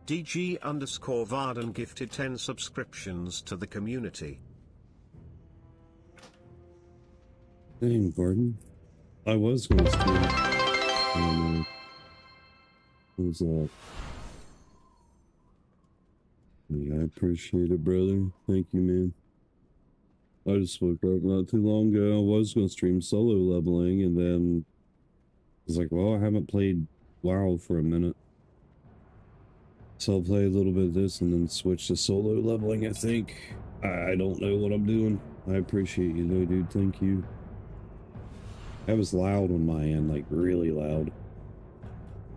DG_Varden gifted 10 subscriptions to the community. Dang, Varden. I was going to stream. What was that? Yeah, I appreciate it, brother. Thank you, man. I just woke up not too long ago. I was going to stream solo leveling, and then I was like, well, I haven't played WoW for a minute. So I'll play a little bit of this and then switch to solo leveling, I think. I don't know what I'm doing. I appreciate you though, dude. Thank you. That was loud on my end, like really loud.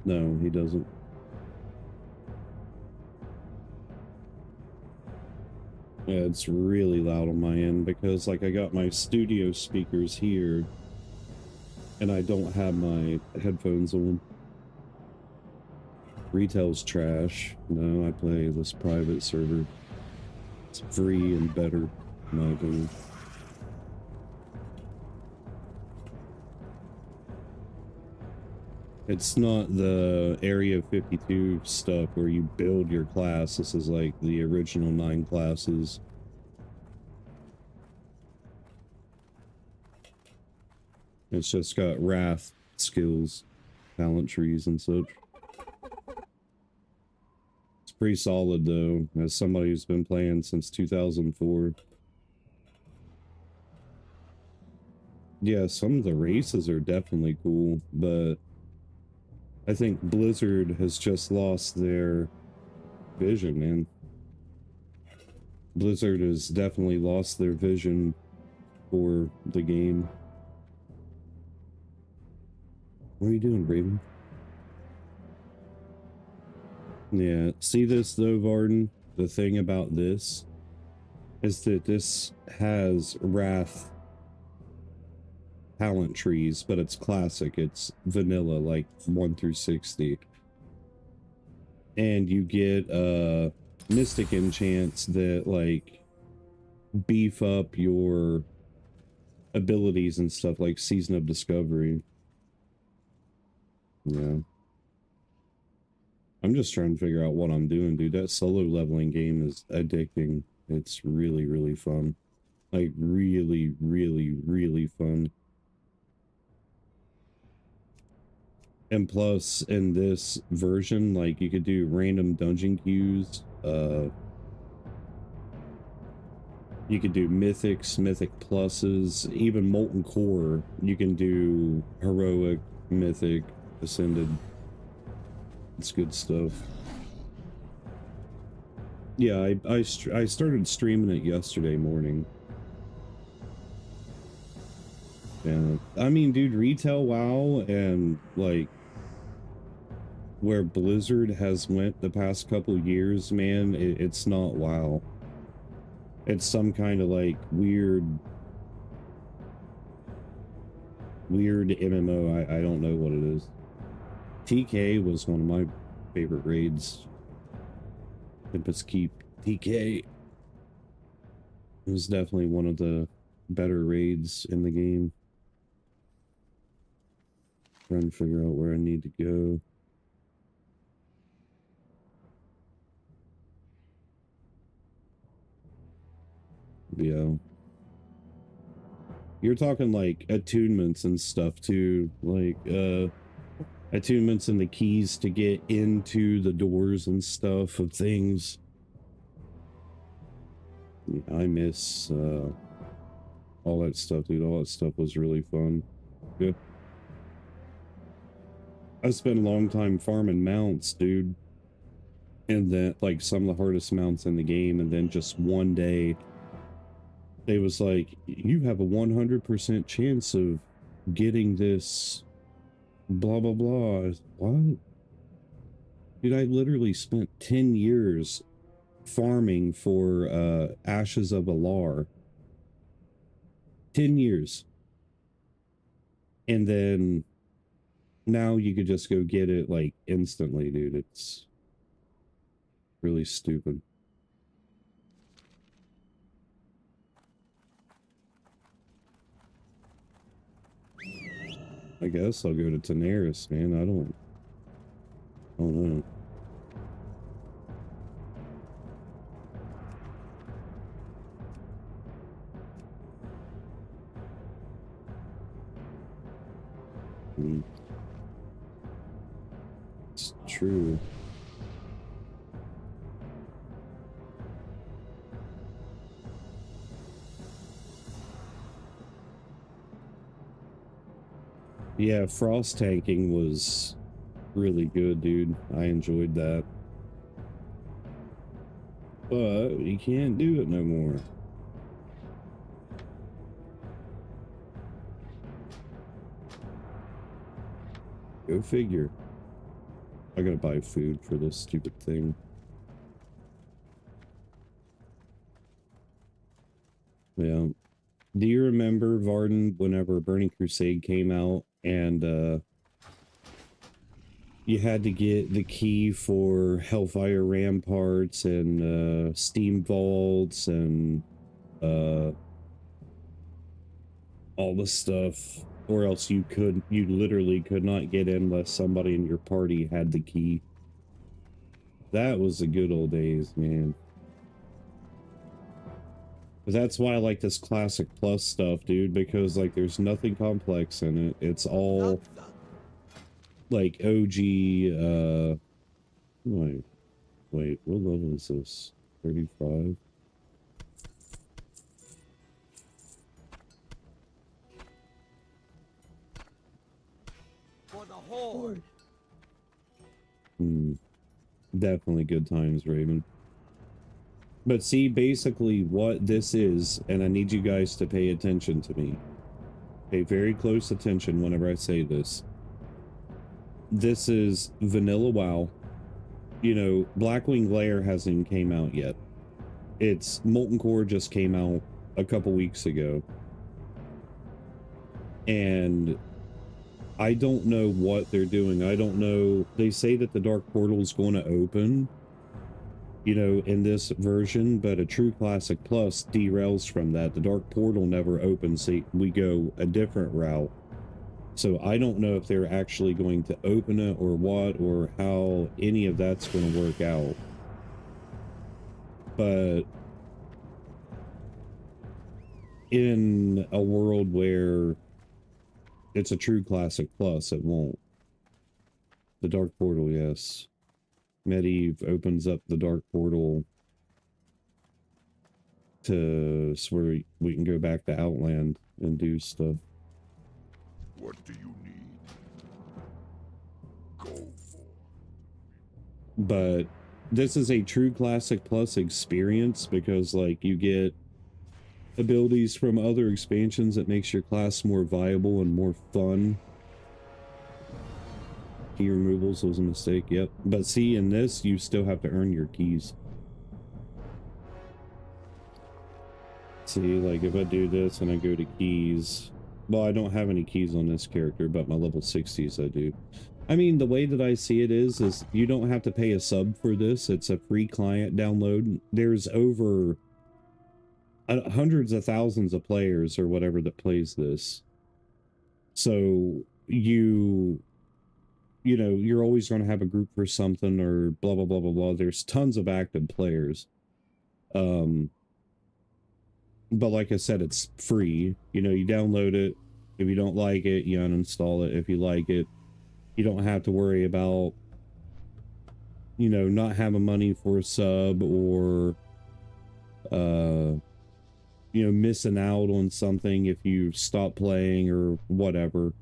No, he doesn't. Yeah, it's really loud on my end because like I got my studio speakers here and I don't have my headphones on. Retail's trash. No, I play this private server. It's free and better, in my opinion. It's not the Area 52 stuff where you build your class. This is like the original 9 classes. It's just got wrath skills, talent trees, and such. It's pretty solid though, as somebody who's been playing since 2004. Yeah, some of the races are definitely cool, but I think Blizzard has just lost their vision, man. Blizzard has definitely lost their vision for the game. What are you doing, Raven? Yeah, see this though, Varden? The thing about this is that this has Wrath talent trees, but it's classic. It's vanilla, like 1 through 60. And you get mystic enchants that like beef up your abilities and stuff, like Season of Discovery. Yeah. I'm just trying to figure out what I'm doing, dude. That solo leveling game is addicting. It's really, really fun. Like, really, really, really fun. And plus, in this version, like, you could do random dungeon queues. You could do mythics, mythic pluses, even molten core. You can do heroic, mythic, ascended. It's good stuff. Yeah, I started streaming it yesterday morning. Yeah, I mean, dude, retail WoW and like where Blizzard has went the past couple years, man, it's not WoW. It's some kind of like weird MMO. I don't know what it is. TK was one of my favorite raids. Tempest Keep TK. It was definitely one of the better raids in the game. Trying to figure out where I need to go. Yeah. You're talking like attunements and stuff too, like attunements and the keys to get into the doors and stuff of things. Yeah, I miss all that stuff, dude. All that stuff was really fun. Yeah. I spent a long time farming mounts, dude. And then like some of the hardest mounts in the game, and then just one day they was like, you have a 100% chance of getting this blah blah blah. What? Dude, I literally spent 10 years farming for Ashes of Alar. 10 years. And then now you could just go get it like instantly, dude. It's really stupid. I guess I'll go to Daenerys, man. I don't know. It's true. Yeah, frost tanking was really good, dude. I enjoyed that. But you can't do it no more. Go figure. I gotta buy food for this stupid thing. Yeah. Do you remember, Varden, whenever Burning Crusade came out and you had to get the key for Hellfire Ramparts and Steam Vaults and all the stuff, or else you literally could not get in unless somebody in your party had the key. That was the good old days, man. But that's why I like this Classic Plus stuff, dude, because like there's nothing complex in it. It's all like OG wait, what level is this? 35? For the horde. Definitely good times, Raven. But see, basically what this is, and I need you guys to pay attention to me. Pay very close attention whenever I say this. This is vanilla WoW. You know, Blackwing Glare hasn't even came out yet. It's Molten Core just came out a couple weeks ago. And I don't know what they're doing. I don't know. They say that the Dark Portal is going to open, you know, in this version, but a true Classic Plus derails from that. The Dark Portal never opens, so we go a different route. So I don't know if they're actually going to open it or what, or how any of that's going to work out. But in a world where it's a true Classic Plus, it won't. The Dark Portal, yes. Medivh opens up the Dark Portal to where we can go back to Outland and do stuff. What do you need? Go for. But this is a true Classic Plus experience because, like, you get abilities from other expansions that makes your class more viable and more fun. Key removals was a mistake, yep. But see, in this, you still have to earn your keys. See, like, if I do this and I go to keys... Well, I don't have any keys on this character, but my level 60s I do. I mean, the way that I see it is you don't have to pay a sub for this. It's a free client download. There's over hundreds of thousands of players or whatever that plays this. So you know, you're always going to have a group for something or blah, blah, blah, blah, blah. There's tons of active players. But like I said, it's free. You know, you download it. If you don't like it, you uninstall it. If you like it, you don't have to worry about, you know, not having money for a sub or, you know, missing out on something if you stop playing or whatever.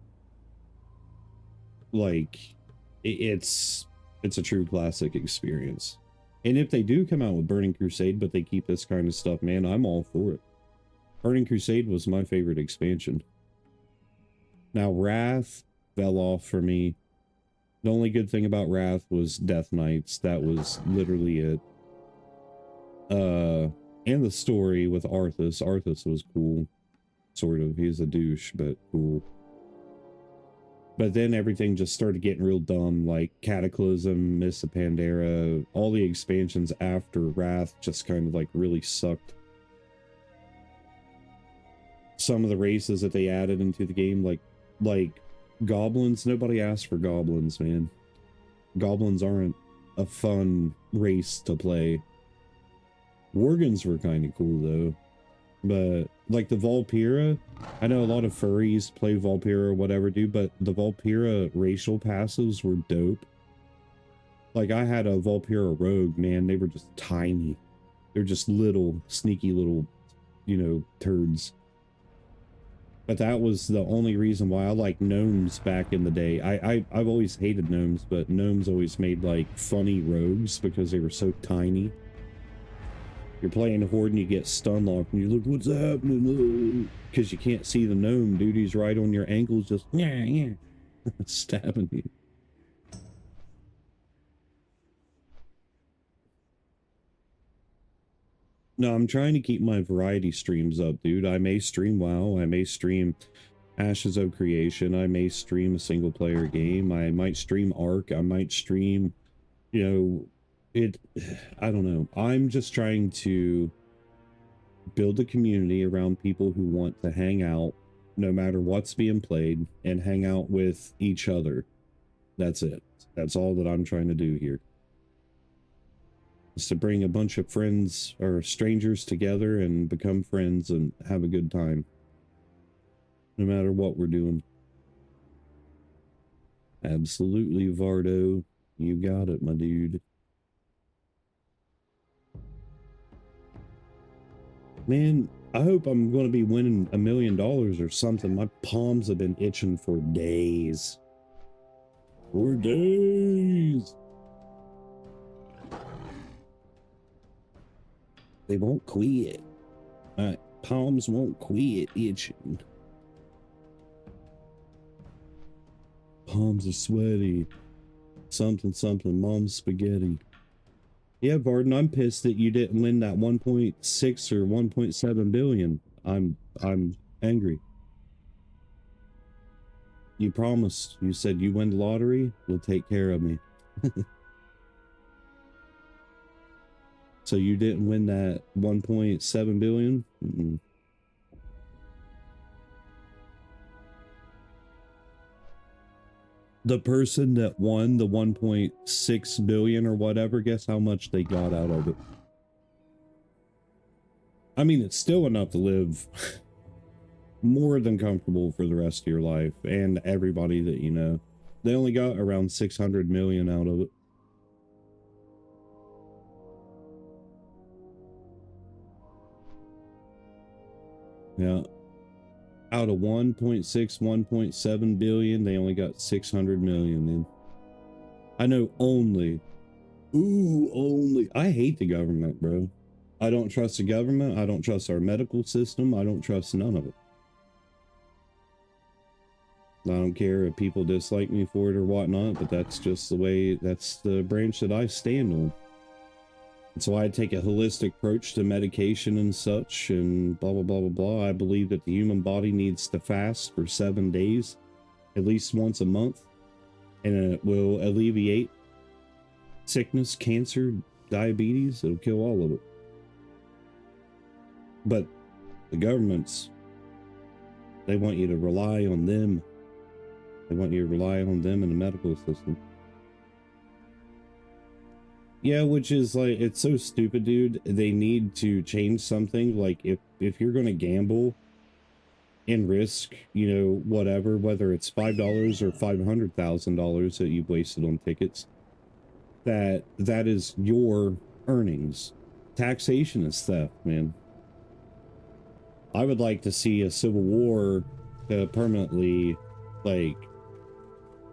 Like, it's a true classic experience. And if they do come out with Burning Crusade, but they keep this kind of stuff, man, I'm all for it. Burning Crusade was my favorite expansion. Now, Wrath fell off for me. The only good thing about Wrath was Death Knights. That was literally it. And the story with Arthas. Arthas was cool. Sort of. He's a douche, but cool. But then everything just started getting real dumb, like Cataclysm, Mists of Pandaria, all the expansions after Wrath just kind of like really sucked. Some of the races that they added into the game, like goblins, nobody asked for goblins, man. Goblins aren't a fun race to play. Worgans were kind of cool, though. But like the Volpira, I know a lot of furries play Volpira or whatever, dude, but the Volpira racial passives were dope. Like I had a Volpira rogue, man, they were just tiny. They're just little, sneaky little, you know, turds. But that was the only reason why I liked gnomes back in the day. I've always hated gnomes, but gnomes always made like funny rogues because they were so tiny. You're playing a horde and you get stun locked and you look, what's happening? Because you can't see the gnome, dude. He's right on your ankles, just yeah, stabbing you. No, I'm trying to keep my variety streams up, dude. I may stream WoW, I may stream Ashes of Creation, I may stream a single player game, I might stream Ark, I might stream, you know, I don't know. I'm just trying to build a community around people who want to hang out no matter what's being played and hang out with each other. That's it. That's all that I'm trying to do here. Is to bring a bunch of friends or strangers together and become friends and have a good time. No matter what we're doing. Absolutely, Vardo. You got it, my dude. Man, I hope I'm going to be winning $1 million or something. My palms have been itching for days. For days. They won't quit. My palms won't quit itching. Palms are sweaty. Something, something. Mom's spaghetti. Yeah, Varden, I'm pissed that you didn't win that 1.6 or 1.7 billion. I'm angry. You promised. You said you win the lottery, you'll take care of me. So you didn't win that 1.7 billion? Mm-mm. The person that won the 1.6 billion or whatever, guess how much they got out of it? I mean, it's still enough to live more than comfortable for the rest of your life and everybody that you know. They only got around 600 million out of it. Yeah. Out of 1.6, 1.7 billion, they only got 600 million, man. I know only. Ooh, only. I hate the government, bro. I don't trust the government. I don't trust our medical system. I don't trust none of it. I don't care if people dislike me for it or whatnot, but that's just the way, that's the branch that I stand on. So I take a holistic approach to medication and such and blah, blah, blah, blah, blah. I believe that the human body needs to fast for 7 days, at least once a month, and it will alleviate sickness, cancer, diabetes. It'll kill all of it. But the governments, they want you to rely on them. They want you to rely on them in the medical system. Yeah, which is like, it's so stupid, dude. They need to change something. Like if you're going to gamble and risk, you know, whatever, whether it's $5 or $500,000 that you've wasted on tickets, that is your earnings. Taxation is theft, man. I would like to see a civil war permanently, like,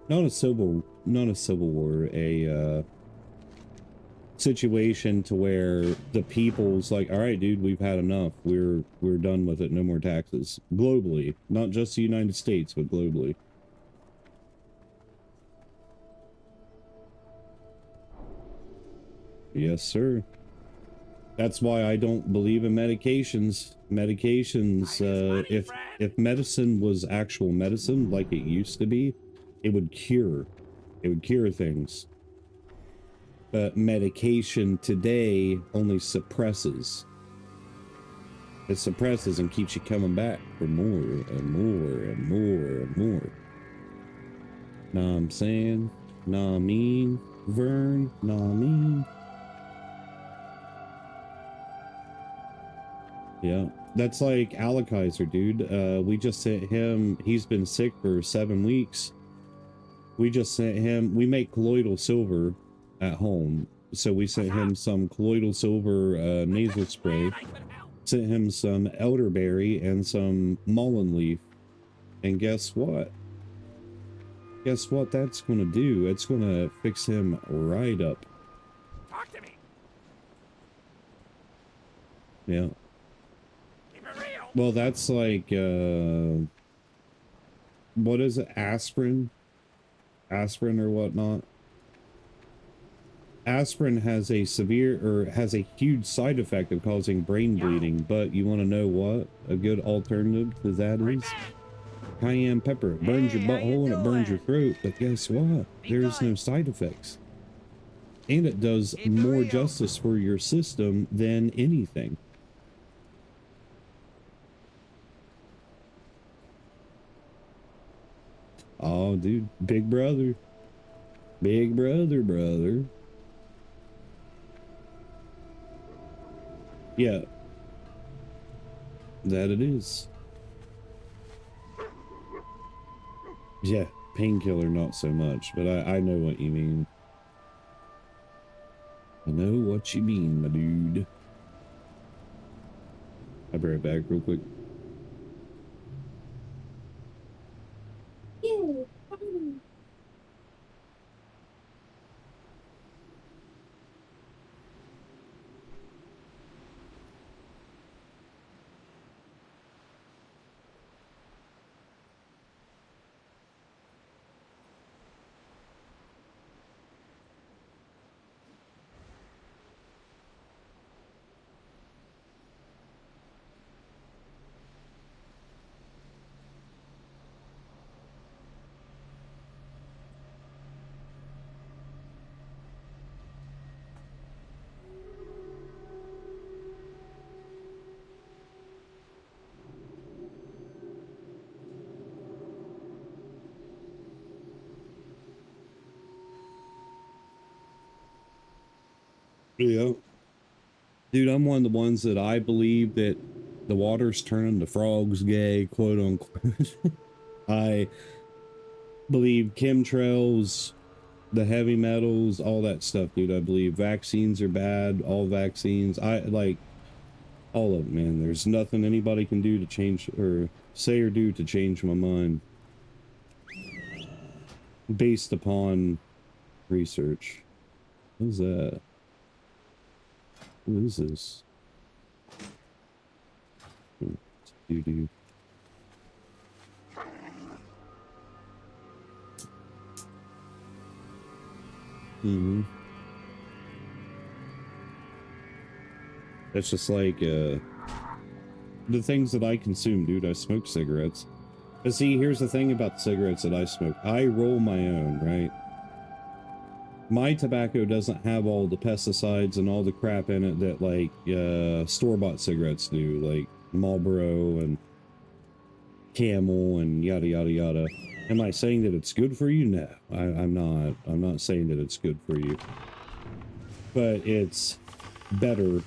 not a civil war, a situation to where the people's like, all right, dude, we've had enough. We're done with it. No more taxes. Globally, not just the United States, but globally. Yes, sir. That's why I don't believe in medications. If medicine was actual medicine like it used to be, it would cure things. But medication today only suppresses. It suppresses and keeps you coming back for more and more and more and more. Know what I'm saying? Know what I mean? Vern? Know what I mean? Yeah. That's like Alakizer, dude. We just sent him, he's been sick for 7 weeks. We just sent him, we make colloidal silver at home. So we sent him some colloidal silver nasal spray, sent him some elderberry and some mullein leaf. And guess what? Guess what that's going to do? It's going to fix him right up. Talk to me. Yeah. Keep it real. Well, that's like, what is it? Aspirin? Aspirin or whatnot. Aspirin has a severe, or has a huge side effect of causing brain bleeding, but you want to know what a good alternative to that is? Cayenne pepper. It burns your butthole and it burns your throat, but guess what? There's no side effects. And it does more justice for your system than anything. Oh, dude. Big brother. Big brother, brother. Yeah. That it is. Yeah, painkiller not so much, but I know what you mean. I know what you mean, my dude. I'll be right back real quick. Yeah. Dude, I'm one of the ones that I believe that the water's turning the frogs gay, quote unquote. I believe chemtrails, the heavy metals, all that stuff, dude. I believe vaccines are bad, all vaccines. I like all of it, man. There's nothing anybody can do to change, or say or do to change my mind based upon research. What is that? What is this? Doo-doo. That's just like the things that I consume, dude. I smoke cigarettes. But see, here's the thing about cigarettes that I smoke. I roll my own, right? My tobacco doesn't have all the pesticides and all the crap in it that like store-bought cigarettes do, like Marlboro and Camel and yada yada yada. Am I saying that it's good for you? No, I'm not. I'm not saying that it's good for you. But it's better,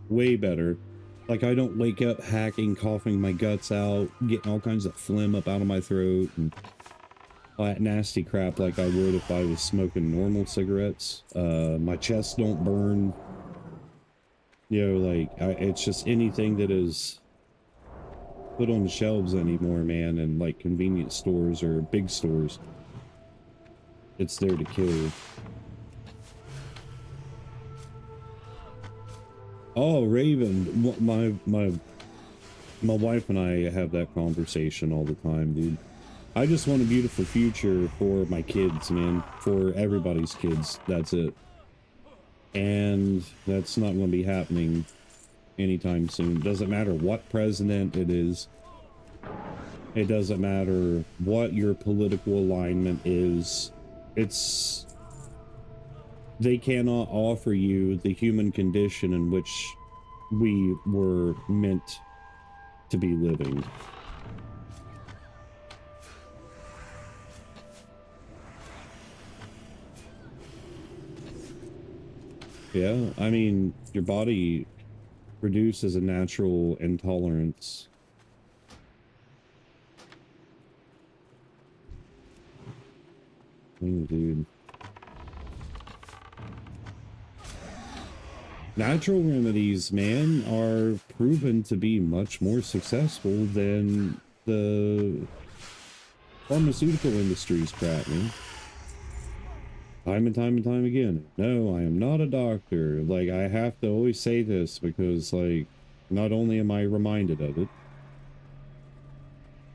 way better. Like, I don't wake up hacking, coughing my guts out, getting all kinds of phlegm up out of my throat, and all that nasty crap like I would if I was smoking normal cigarettes. My chest don't burn. You know, like, it's just anything that is put on the shelves anymore, man, and like convenience stores or big stores. It's there to kill. Oh, Raven, my wife and I have that conversation all the time, dude. I just want a beautiful future for my kids, man. For everybody's kids. That's it. And that's not going to be happening anytime soon. Doesn't matter what president it is. It doesn't matter what your political alignment is. They cannot offer you the human condition in which we were meant to be living. Yeah, I mean, your body, produces a natural intolerance. Oh, dude. Natural remedies, man, are proven to be much more successful than the pharmaceutical industry's crap, man. Time and time and time again. No, I am not a doctor. Like, I have to always say this because, like, not only am I reminded of it,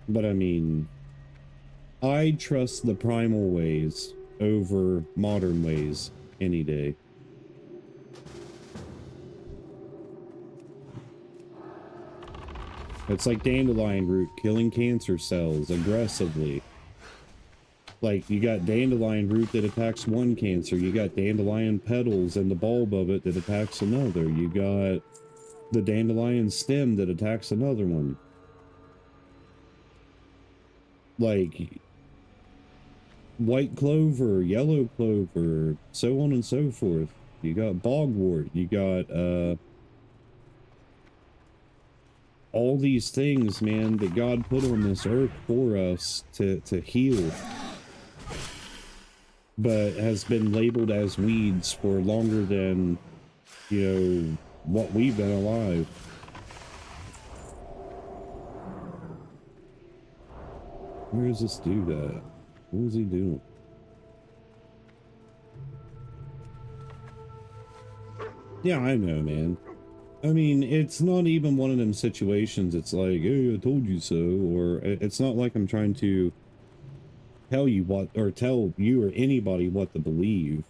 but I mean, I trust the primal ways over modern ways any day. It's like dandelion root killing cancer cells aggressively. Like, you got dandelion root that attacks one cancer, you got dandelion petals and the bulb of it that attacks another, you got the dandelion stem that attacks another one. Like, white clover, yellow clover, so on and so forth. You got bogwort, you got, all these things, man, that God put on this earth for us to heal, but has been labeled as weeds for longer than, you know, what we've been alive. Where does this dude at? What is he doing? Yeah, I know, man. I mean, it's not even one of them situations. It's like, hey, I told you so. Or it's not like I'm trying to tell you what, or tell you or anybody what to believe.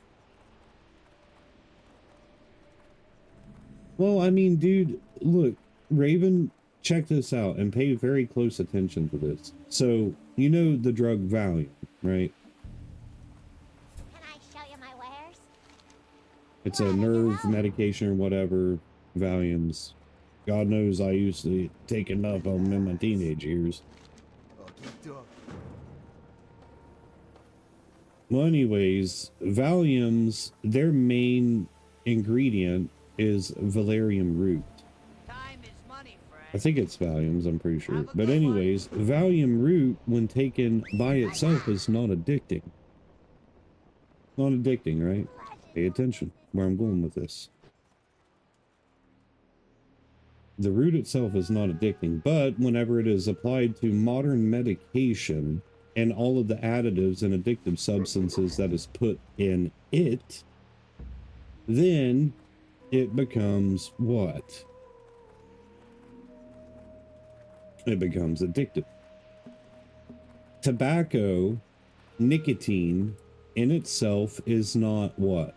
Well, I mean, dude, look, Raven, check this out and pay very close attention to this. So, you know the drug Valium, right? Can I show you my wares? It's a nerve medication or whatever, Valiums. God knows I used to take enough of them in my teenage years. Well, anyways, Valiums, their main ingredient is valerian root. Time is money, friend. I think it's Valiums, I'm pretty sure. But anyways, Valium root, when taken by itself, is not addicting. Not addicting, right? Pay attention where I'm going with this. The root itself is not addicting, but whenever it is applied to modern medication and all of the additives and addictive substances that is put in it, then it becomes what? It becomes addictive. Tobacco, nicotine in itself is not what?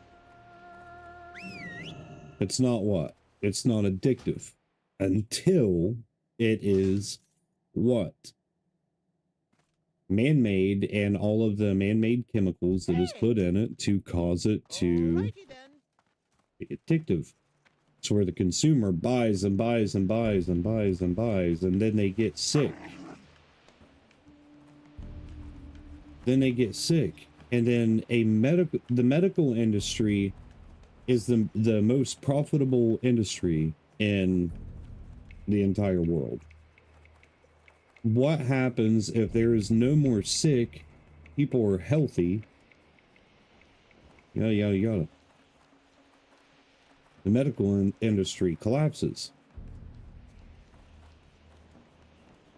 It's not what? It's not addictive until it is what? Man-made, and all of the man-made chemicals that is put in it to cause it to be addictive. It's where the consumer buys and buys and buys and buys and buys, and then they get sick. Then they get sick. And then the medical industry is the most profitable industry in the entire world. What happens if there is no more sick, people are healthy, yada yada yada? The medical industry collapses.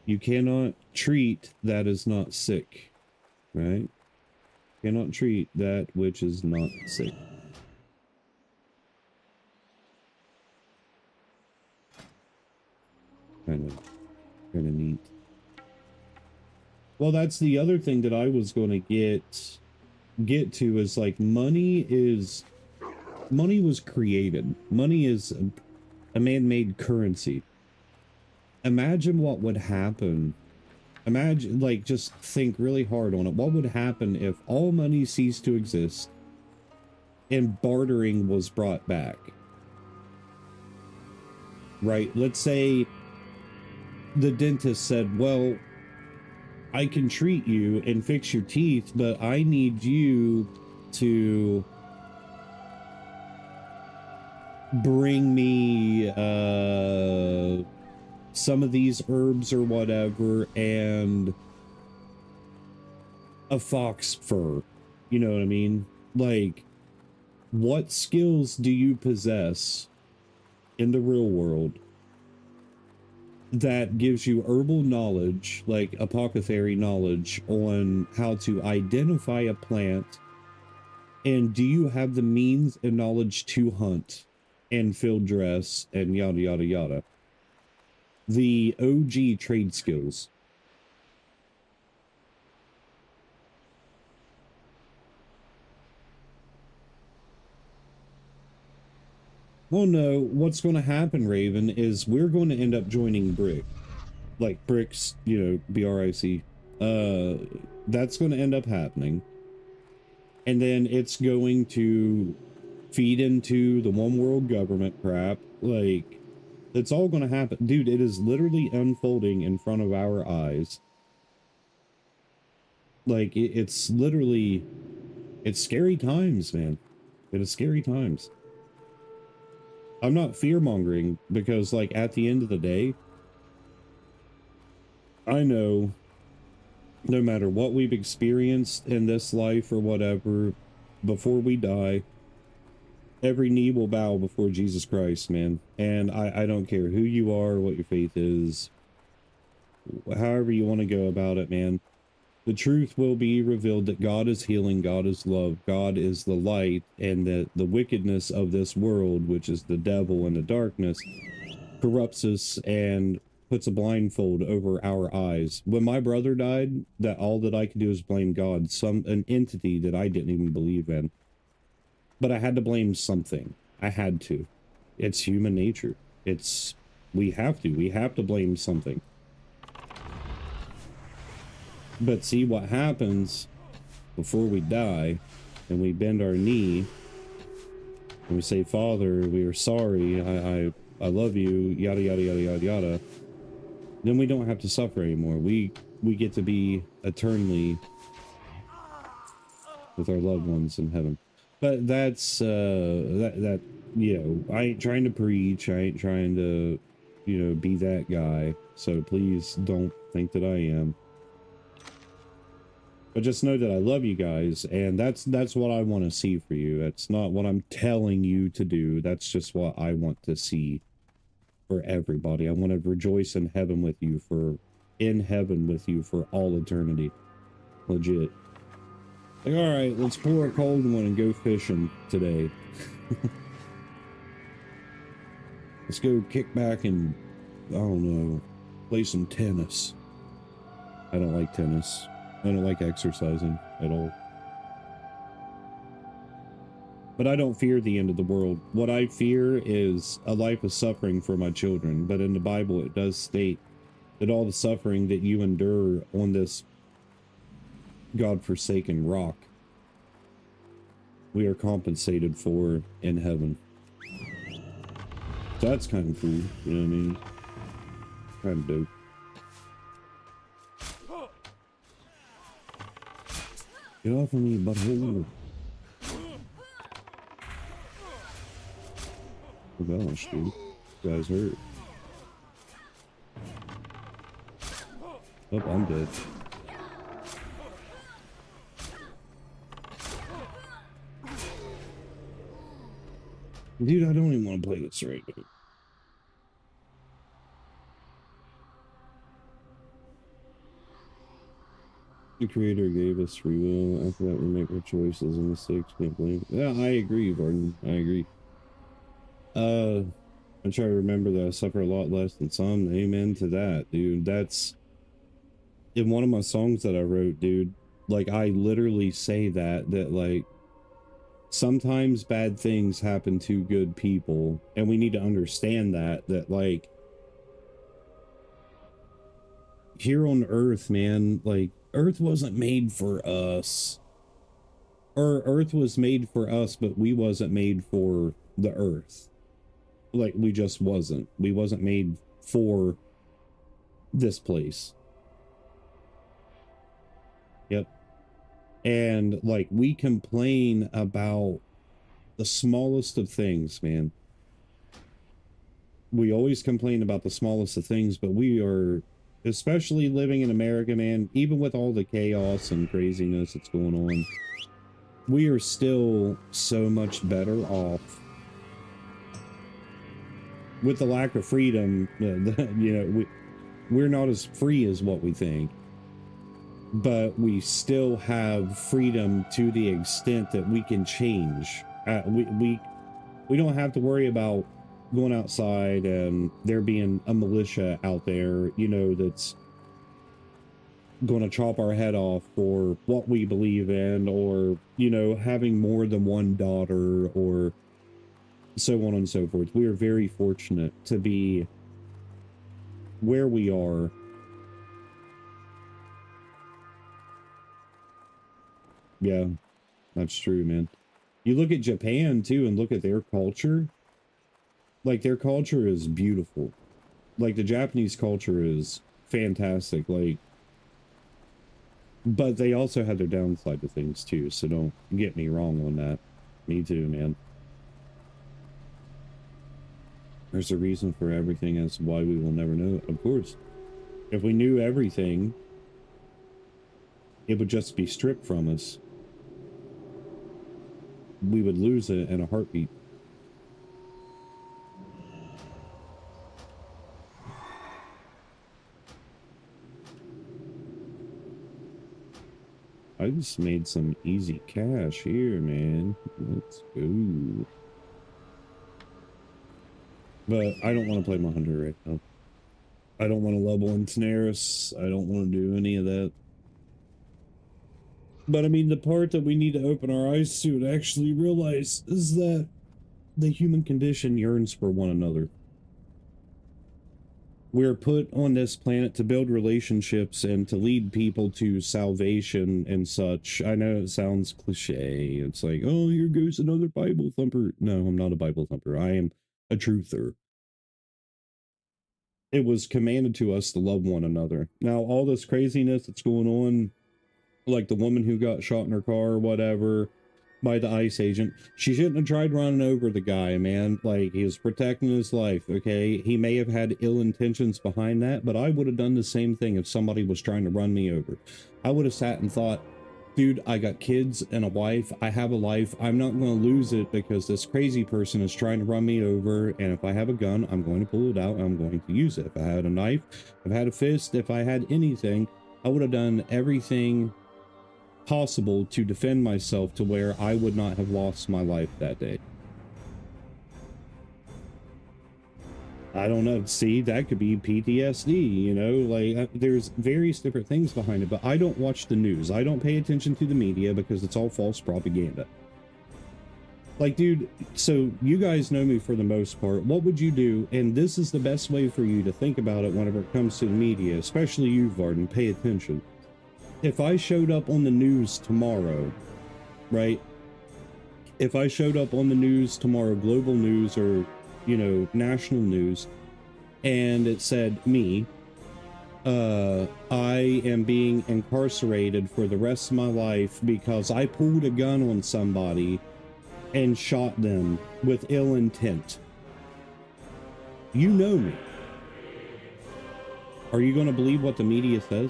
You cannot treat that is not sick, right? Cannot treat that which is not sick. Kind of neat. Well, that's the other thing that I was going to get to is, like, money was created. Money is a man-made currency. Imagine what would happen. Imagine, like, just think really hard on it. What would happen if all money ceased to exist and bartering was brought back? Right? Let's say the dentist said, well, I can treat you and fix your teeth, but I need you to bring me some of these herbs or whatever and a fox fur. You know what I mean? Like, what skills do you possess in the real world that gives you herbal knowledge, like apothecary knowledge, on how to identify a plant? And do you have the means and knowledge to hunt and field dress and yada, yada, yada? The OG trade skills. Well, no, what's going to happen, Raven, is we're going to end up joining Brick. Like Bricks, you know, B-R-I-C. That's going to end up happening. And then it's going to feed into the one world government crap. Like, it's all going to happen. Dude, it is literally unfolding in front of our eyes. Like, it's literally, it's scary times, man. It is scary times. I'm not fear-mongering because, like, at the end of the day, I know no matter what we've experienced in this life or whatever, before we die, every knee will bow before Jesus Christ, man. And I don't care who you are, what your faith is, however you want to go about it, man. The truth will be revealed that God is healing, God is love, God is the light, and that the wickedness of this world, which is the devil and the darkness, corrupts us and puts a blindfold over our eyes. When my brother died, that all that I could do is blame God, an entity that I didn't even believe in. But I had to blame something. I had to. It's human nature. We have to blame something. But see what happens before we die, and we bend our knee, and we say, Father, we are sorry, I love you, yada, yada, yada, yada, yada. Then we don't have to suffer anymore. We get to be eternally with our loved ones in heaven. But that's, you know, I ain't trying to preach, I ain't trying to, you know, be that guy. So please don't think that I am. But just know that I love you guys, and that's what I want to see for you. That's not what I'm telling you to do. That's just what I want to see for everybody. I want to rejoice in heaven with you for all eternity. Legit. Like, all right, let's pour a cold one and go fishing today. Let's go kick back and, I don't know, play some tennis. I don't like tennis. I don't like exercising at all. But I don't fear the end of the world. What I fear is a life of suffering for my children. But in the Bible, it does state that all the suffering that you endure on this God-forsaken rock, we are compensated for in heaven. So that's kind of cool, you know what I mean? Kind of dope. Get off of me, butthole. Oh gosh, dude. You guys hurt. Oh, I'm dead. Dude, I don't even want to play this right now. The Creator gave us free will. After that, we make our choices and mistakes. Can't blame. Yeah, I agree, Gordon. I agree. I try to remember that I suffer a lot less than some. Amen to that, dude. That's in one of my songs that I wrote, dude. Like, I literally say that like, sometimes bad things happen to good people, and we need to understand that like, here on Earth, man, like, Earth wasn't made for us. Or Earth was made for us, but we wasn't made for the Earth. Like, we just wasn't. We wasn't made for this place. Yep. And, like, we complain about the smallest of things, man. we always complain about the smallest of things, but we are, especially living in America, man, even with all the chaos and craziness that's going on, we are still so much better off with the lack of freedom. You know, we're not as free as what we think, but we still have freedom to the extent that we can change. We don't have to worry about going outside and there being a militia out there, you know, that's going to chop our head off for what we believe in, or, you know, having more than one daughter, or so on and so forth. We are very fortunate to be where we are. Yeah, that's true, man. You look at Japan too and look at their culture. Like, their culture is beautiful. Like, the Japanese culture is fantastic. Like, but they also have their downside to things too, so don't get me wrong on that. Me too, man. There's a reason for everything as to why we will never know. Of course, if we knew everything, it would just be stripped from us. We would lose it in a heartbeat. I just made some easy cash here, man. Let's go. But I don't want to play my hunter right now. I don't want to level in Tenaris. I don't want to do any of that. But I mean, the part that we need to open our eyes to and actually realize is that the human condition yearns for one another. We're put on this planet to build relationships and to lead people to salvation and such. I know it sounds cliche. It's like, oh, here goes another Bible thumper. No, I'm not a Bible thumper. I am a truther. It was commanded to us to love one another. Now, all this craziness that's going on, like the woman who got shot in her car or whatever by the ICE agent, she shouldn't have tried running over the guy, man. Like, he was protecting his life, okay? He may have had ill intentions behind that, but I would have done the same thing if somebody was trying to run me over. I would have sat and thought, dude, I got kids and a wife. I have a life. I'm not going to lose it because this crazy person is trying to run me over. And if I have a gun, I'm going to pull it out and I'm going to use it. If I had a knife, if I had a fist, if I had anything, I would have done everything possible to defend myself to where I would not have lost my life that day. I don't know. See, that could be PTSD, you know, like there's various different things behind it, but I don't watch the news. I don't pay attention to the media because it's all false propaganda. Like, dude, so you guys know me for the most part. What would you do? And this is the best way for you to think about it whenever it comes to the media, especially you, Varden, pay attention. If I showed up on the news tomorrow, right? If I showed up on the news tomorrow, global news or, you know, national news, and it said me, I am being incarcerated for the rest of my life because I pulled a gun on somebody and shot them with ill intent. You know me. Are you going to believe what the media says?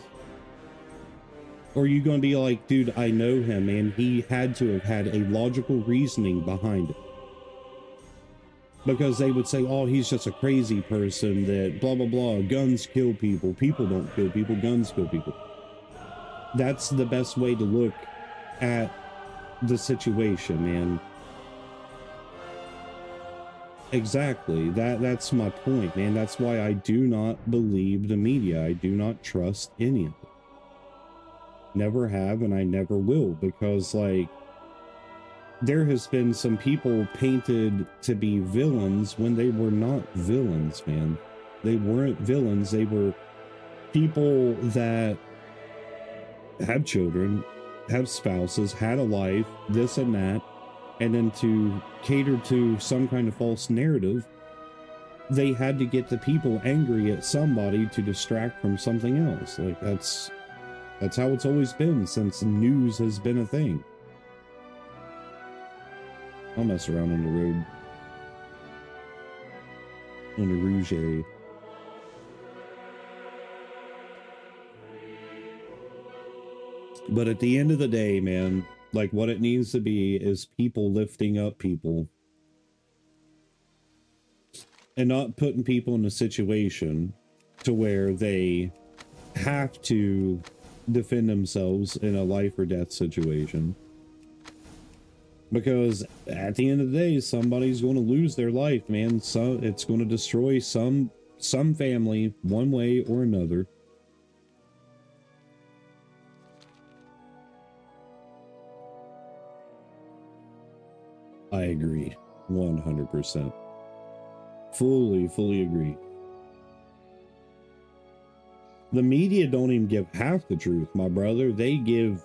Or are you going to be like, dude, I know him, and he had to have had a logical reasoning behind it? Because they would say, oh, he's just a crazy person that blah, blah, blah. Guns kill people. People don't kill people. Guns kill people. That's the best way to look at the situation, man. Exactly. That's my point, man. That's why I do not believe the media. I do not trust any of it. Never have, and I never will, because, like, there has been some people painted to be villains when they were not villains, man. They weren't villains. They were people that have children, have spouses, had a life, this and that, and then to cater to some kind of false narrative, they had to get the people angry at somebody to distract from something else. Like, that's how it's always been since news has been a thing. I'll mess around on the road. on a rouge. But at the end of the day, man, like what it needs to be is people lifting up people and not putting people in a situation to where they have to defend themselves in a life or death situation. Because at the end of the day, somebody's going to lose their life, man. So it's going to destroy some family one way or another. I agree 100%. Fully agree. The media don't even give half the truth, my brother. They give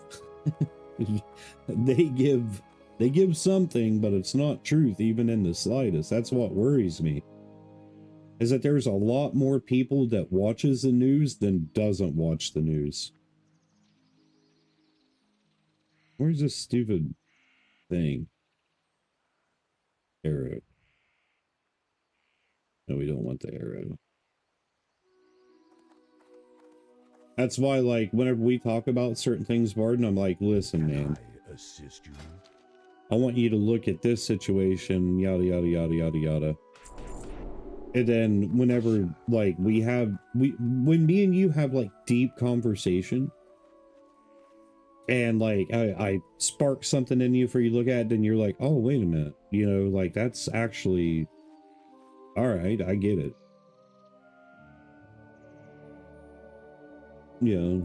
they give something, but it's not truth even in the slightest. That's what worries me. Is that there's a lot more people that watches the news than doesn't watch the news. Where's this stupid thing? Arrow. No, we don't want the arrow. That's why, like, whenever we talk about certain things, Varden, I'm like, listen, man. I assist you? I want you to look at this situation, yada, yada, yada, yada, yada. And then whenever, like, when me and you have, like, deep conversation, and, like, I spark something in you for you to look at, and you're like, oh, wait a minute. You know, like, that's actually, all right, I get it. Yeah.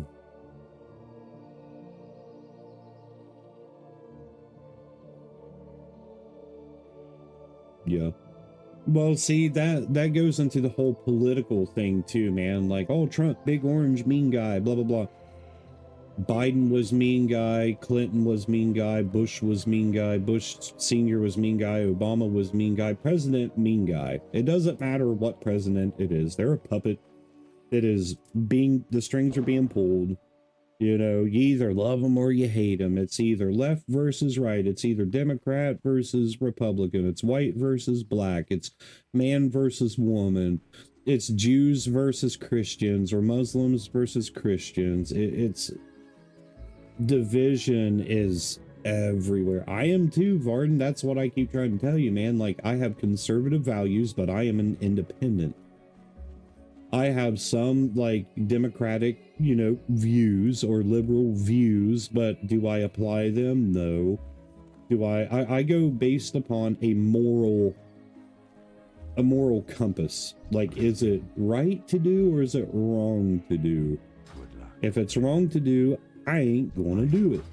Yeah. Well, see, that goes into the whole political thing too, man. Like, oh, Trump, big orange, mean guy, blah, blah, blah. Biden was mean guy. Clinton was mean guy. Bush was mean guy. Bush Sr. was mean guy. Obama was mean guy. President, mean guy. It doesn't matter what president it is. They're a puppet. It is being, the strings are being pulled. You know, you either love them or you hate them. It's either left versus right. It's either Democrat versus Republican. It's white versus black. It's man versus woman. It's Jews versus Christians, or Muslims versus Christians. It's division is everywhere. I am too, Varden. That's what I keep trying to tell you, man. Like, I have conservative values, but I am an independent. I have some, like, democratic, you know, views or liberal views, but do I apply them? No. Do I go based upon a moral compass. Like, is it right to do or is it wrong to do? If it's wrong to do, I ain't gonna do it.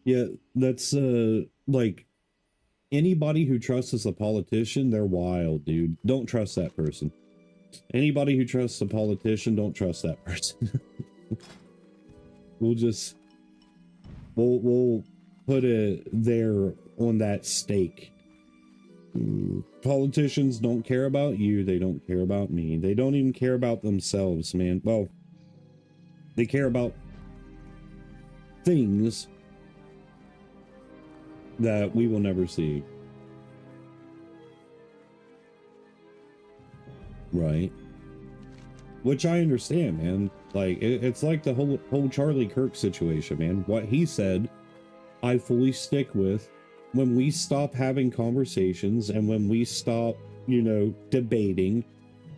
Yeah, that's, like, anybody who trusts a politician, they're wild, dude. Don't trust that person. Anybody who trusts a politician, don't trust that person. We'll put it there on that stake. Politicians don't care about you. They don't care about me. They don't even care about themselves, man. Well, they care about things that we will never see. Right. Which I understand, man. Like, it's like the whole Charlie Kirk situation, man. What he said, I fully stick with. When we stop having conversations and when we stop, you know, debating,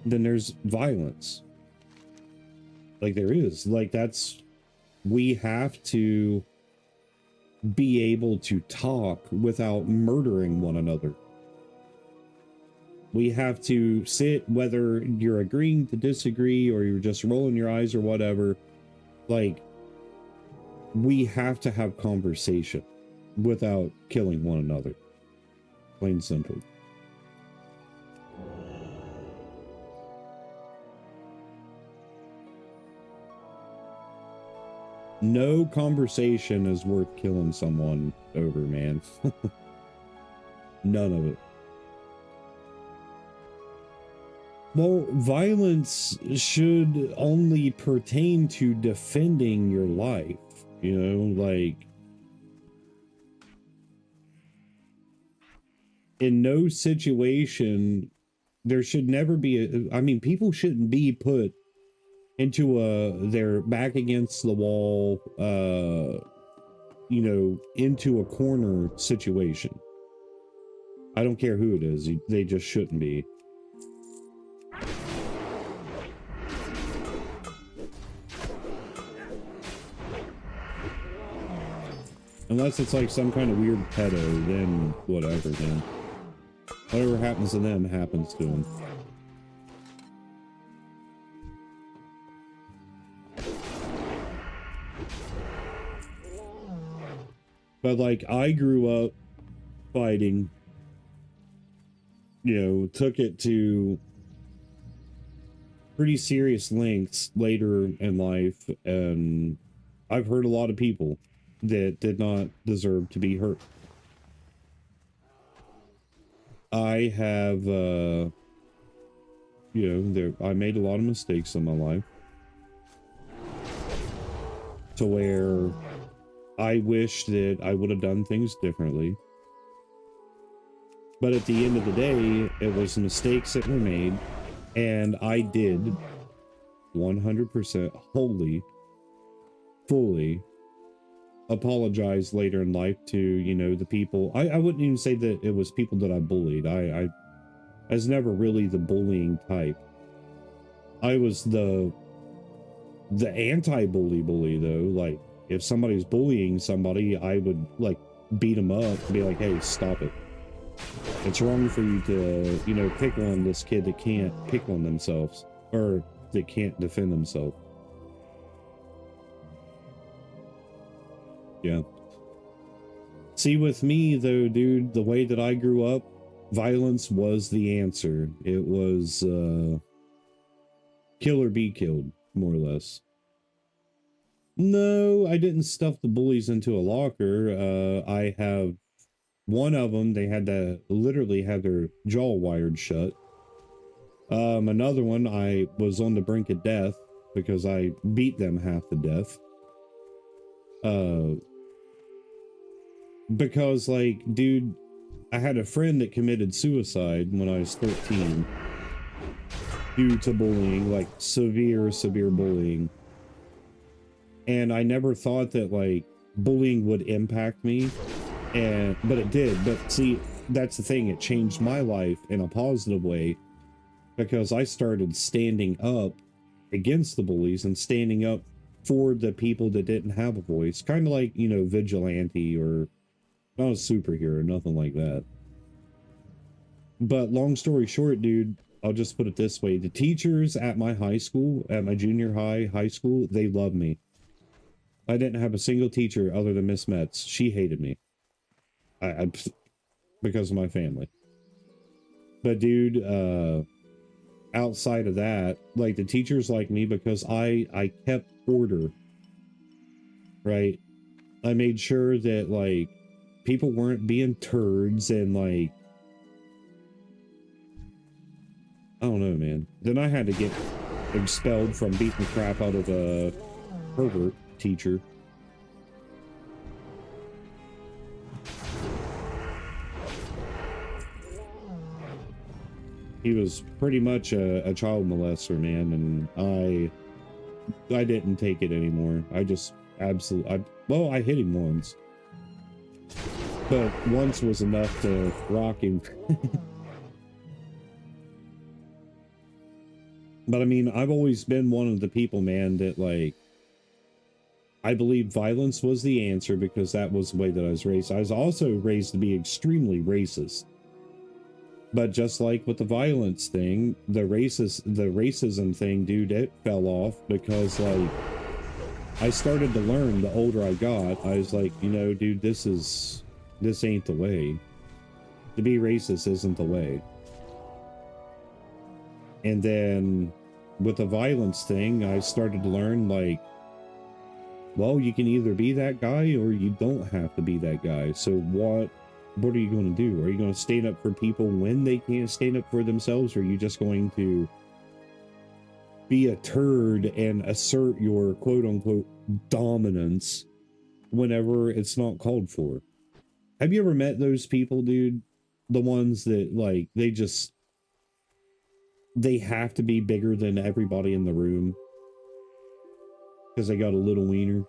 then there's violence. Like, there is. Like, we have to be able to talk without murdering one another. We have to sit, whether you're agreeing to disagree or you're just rolling your eyes or whatever, like, we have to have conversation without killing one another. Plain simple. No conversation is worth killing someone over, man. None of it. Well, violence should only pertain to defending your life. You know, like, in no situation, there should never be I mean, people shouldn't be put into their back against the wall, you know, into a corner situation. I don't care who it is. They just shouldn't be. Unless it's like some kind of weird pedo, then whatever, then. Whatever happens to them, happens to them. But like, I grew up fighting, you know, took it to pretty serious lengths later in life, and I've hurt a lot of people that did not deserve to be hurt. I have, you know, I made a lot of mistakes in my life to where I wish that I would have done things differently. But at the end of the day, it was mistakes that were made, and I did 100% wholly, fully apologize later in life to, you know, the people. I wouldn't even say that it was people that I bullied. I was never really the bullying type. I was the anti-bully though. Like, if somebody's bullying somebody, I would like beat them up and be like, hey, stop it. It's wrong for you to, you know, pick on this kid that can't pick on themselves, or that can't defend themselves. Yeah. See, with me though, dude, the way that I grew up, violence was the answer. It was kill or be killed, more or less. No, I didn't stuff the bullies into a locker. I have one of them, they had to literally have their jaw wired shut. Another one, I was on the brink of death because I beat them half to death. Because, like, dude, I had a friend that committed suicide when I was 13 due to bullying, like severe bullying. And I never thought that, like, bullying would impact me, but it did. But see, that's the thing, it changed my life in a positive way, because I started standing up against the bullies and standing up for the people that didn't have a voice. Kind of like, you know, vigilante, or not a superhero, nothing like that. But long story short, dude, I'll just put it this way. The teachers at my high school, at my junior high school, they loved me. I didn't have a single teacher other than Miss Metz. She hated me. I because of my family. But dude, outside of that, like, the teachers liked me because I kept order. Right? I made sure that, like, people weren't being turds and, like, I don't know, man. Then I had to get expelled from beating the crap out of a pervert teacher. He was pretty much a child molester, man, and I didn't take it anymore. I just absolutely, well, I hit him once, but once was enough to rock him. But I mean, I've always been one of the people, man, that, like, I believe violence was the answer because that was the way that I was raised. I was also raised to be extremely racist. But just like with the violence thing, the racism thing, dude, it fell off because, like, I started to learn the older I got. I was like, you know, dude, this ain't the way. To be racist isn't the way. And then with the violence thing, I started to learn, like, well, you can either be that guy or you don't have to be that guy. So what are you going to do? Are you going to stand up for people when they can't stand up for themselves? Or are you just going to be a turd and assert your quote unquote dominance whenever it's not called for? Have you ever met those people, dude? the ones that like they have to be bigger than everybody in the room because they got a little wiener.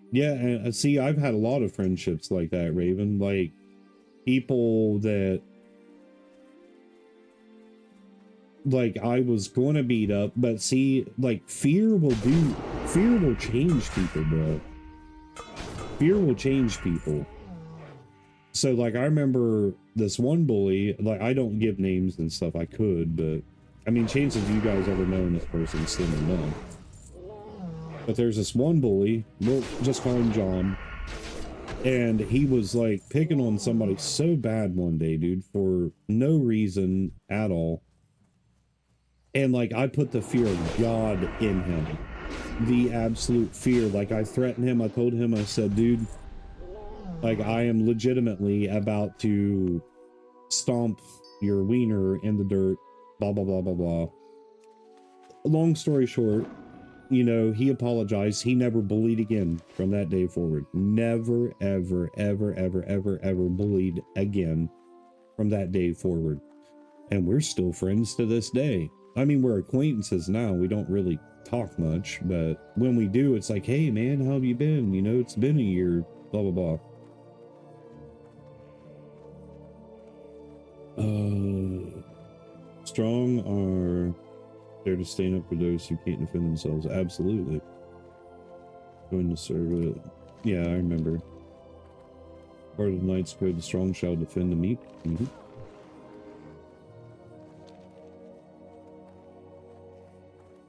Yeah, and see, I've had a lot of friendships like that, Raven. Like people that like I was going to beat up, but see, like fear will change people, bro. Fear will change people. So like I remember this one bully, like I don't give names and stuff, I could, but I mean chances you guys ever known this person slim enough. But there's this one bully, we'll just call him John, and he was like picking on somebody so bad one day, dude, for no reason at all. And like I put the fear of God in him, the absolute fear. Like I threatened him, I told him, I said, dude, like I am legitimately about to stomp your wiener in the dirt, blah blah blah blah blah. Long story short, you know, he apologized. He never bullied again from that day forward. Never, ever, ever, ever, ever, ever bullied again from that day forward. And we're still friends to this day. I mean, we're acquaintances now. We don't really talk much, but when we do, it's like, hey man, how have you been? You know, it's been a year, blah, blah, blah. Strong are there to stand up for those who can't defend themselves. Absolutely. Going to serve it. Yeah, I remember. Part of the Knight's Code, the strong shall defend the meek. Mm-hmm.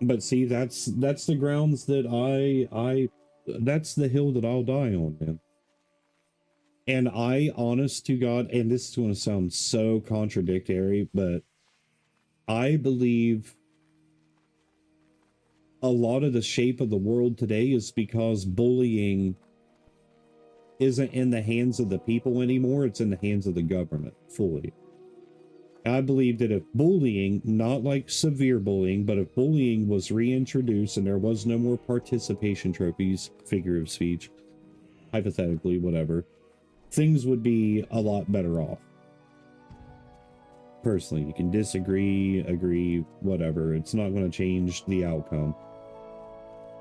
But see, that's the grounds that that's the hill that I'll die on, man. And I, honest to God, and this is going to sound so contradictory, but I believe a lot of the shape of the world today is because bullying isn't in the hands of the people anymore. It's in the hands of the government, fully. I believe that if bullying, not like severe bullying, but if bullying was reintroduced and there was no more participation trophies, figure of speech, hypothetically, whatever, things would be a lot better off. Personally, you can disagree, agree, whatever. It's not going to change the outcome.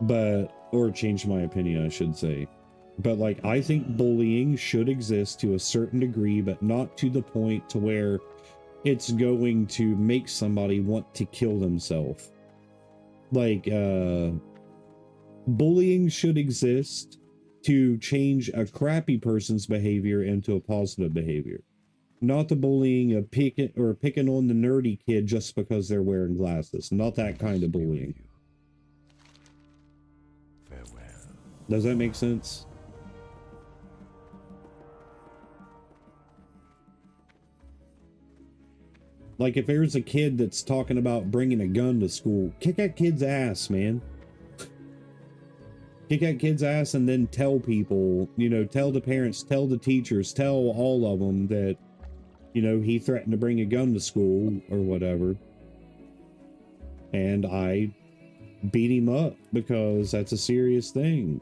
But, or change my opinion, I should say. But like, I think bullying should exist to a certain degree, but not to the point to where it's going to make somebody want to kill themselves. Like, bullying should exist to change a crappy person's behavior into a positive behavior. Not the bullying of picking on the nerdy kid just because they're wearing glasses. Not that kind of bullying. Farewell. Does that make sense? Like, if there's a kid that's talking about bringing a gun to school, kick that kid's ass, man. Kick that kid's ass and then tell people, you know, tell the parents, tell the teachers, tell all of them that, you know, he threatened to bring a gun to school or whatever. And I beat him up because that's a serious thing.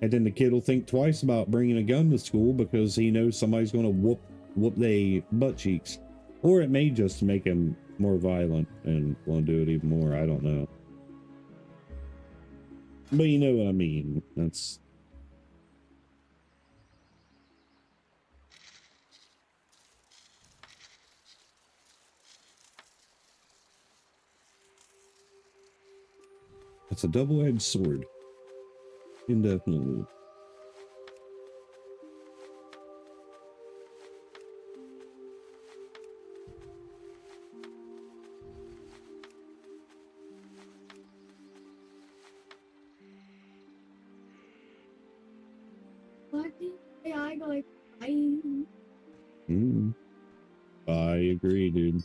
And then the kid will think twice about bringing a gun to school because he knows somebody's going to whoop they butt cheeks. Or it may just make him more violent and want to do it even more. I don't know. But you know what I mean. That's... It's a double-edged sword. Indefinitely. I agree, dude.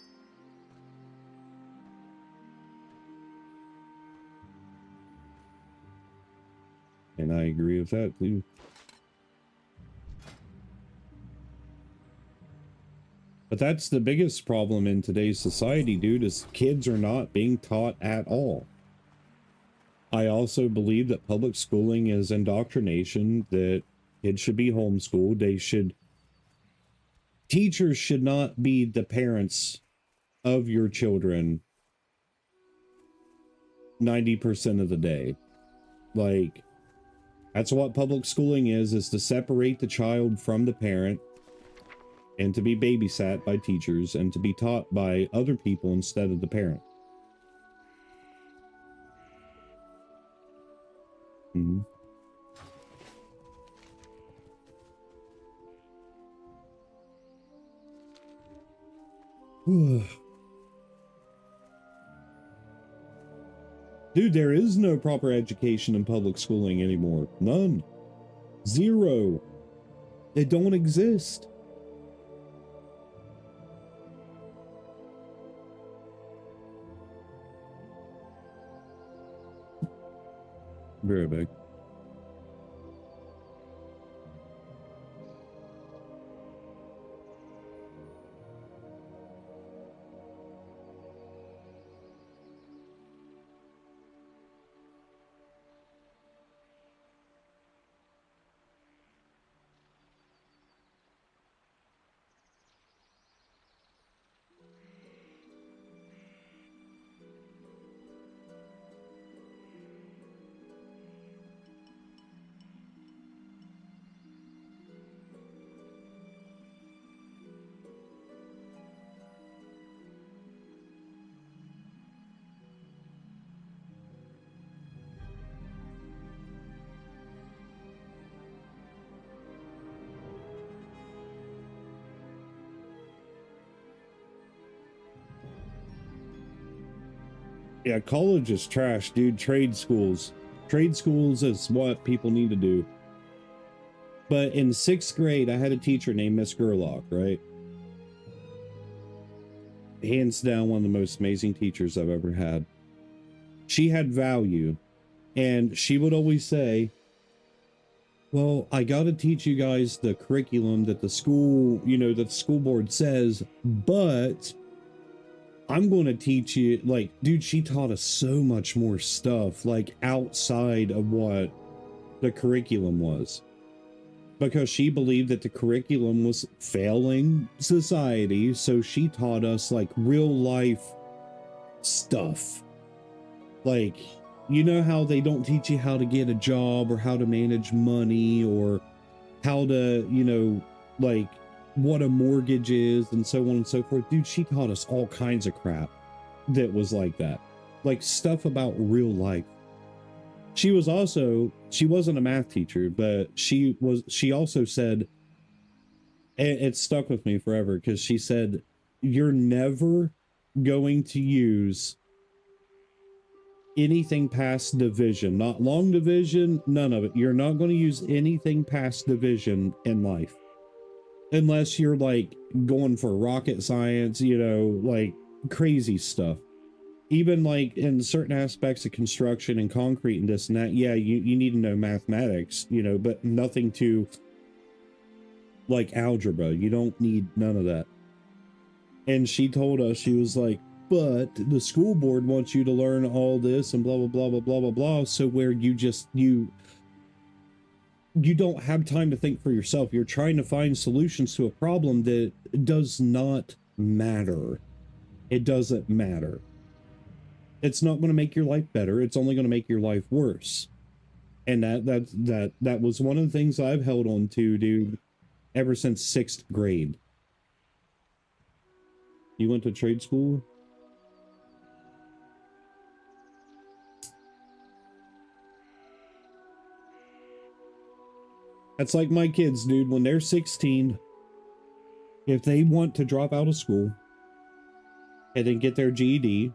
And I agree with that, too. But that's the biggest problem in today's society, dude, is kids are not being taught at all. I also believe that public schooling is indoctrination, that kids should be homeschooled. Teachers should not be the parents of your children 90% of the day. Like, that's what public schooling is to separate the child from the parent and to be babysat by teachers and to be taught by other people instead of the parent. Mm-hmm. Dude, there is no proper education in public schooling anymore. None. Zero. They don't exist. Very big. Yeah, college is trash, dude. Trade schools. Trade schools is what people need to do. But in 6th grade, I had a teacher named Miss Gerlach, right? Hands down, one of the most amazing teachers I've ever had. She had value. And she would always say, well, I got to teach you guys the curriculum that the school, that the school board says, but I'm going to teach you, like, dude, she taught us so much more stuff, like, outside of what the curriculum was. Because she believed that the curriculum was failing society, so she taught us, like, real life stuff. Like, you know how they don't teach you how to get a job or how to manage money or how to, like, what a mortgage is and so on and so forth. Dude, she taught us all kinds of crap that was like that. Like stuff about real life. She wasn't a math teacher, but she also said, and it stuck with me forever, because she said, you're never going to use anything past division, not long division, none of it. You're not going to use anything past division in life. Unless you're like going for rocket science, like crazy stuff. Even like in certain aspects of construction and concrete and this and that, yeah, you need to know mathematics, but nothing to like algebra. You don't need none of that. And she told us, she was like, but the school board wants you to learn all this and blah, blah, blah, blah, blah, blah, blah. So where you don't have time to think for yourself. You're trying to find solutions to a problem that does not matter. It doesn't matter. It's not going to make your life better. It's only going to make your life worse. And that was one of the things I've held on to, dude, ever since 6th grade. You went to trade school? That's like my kids, dude. When they're 16, if they want to drop out of school and then get their GED,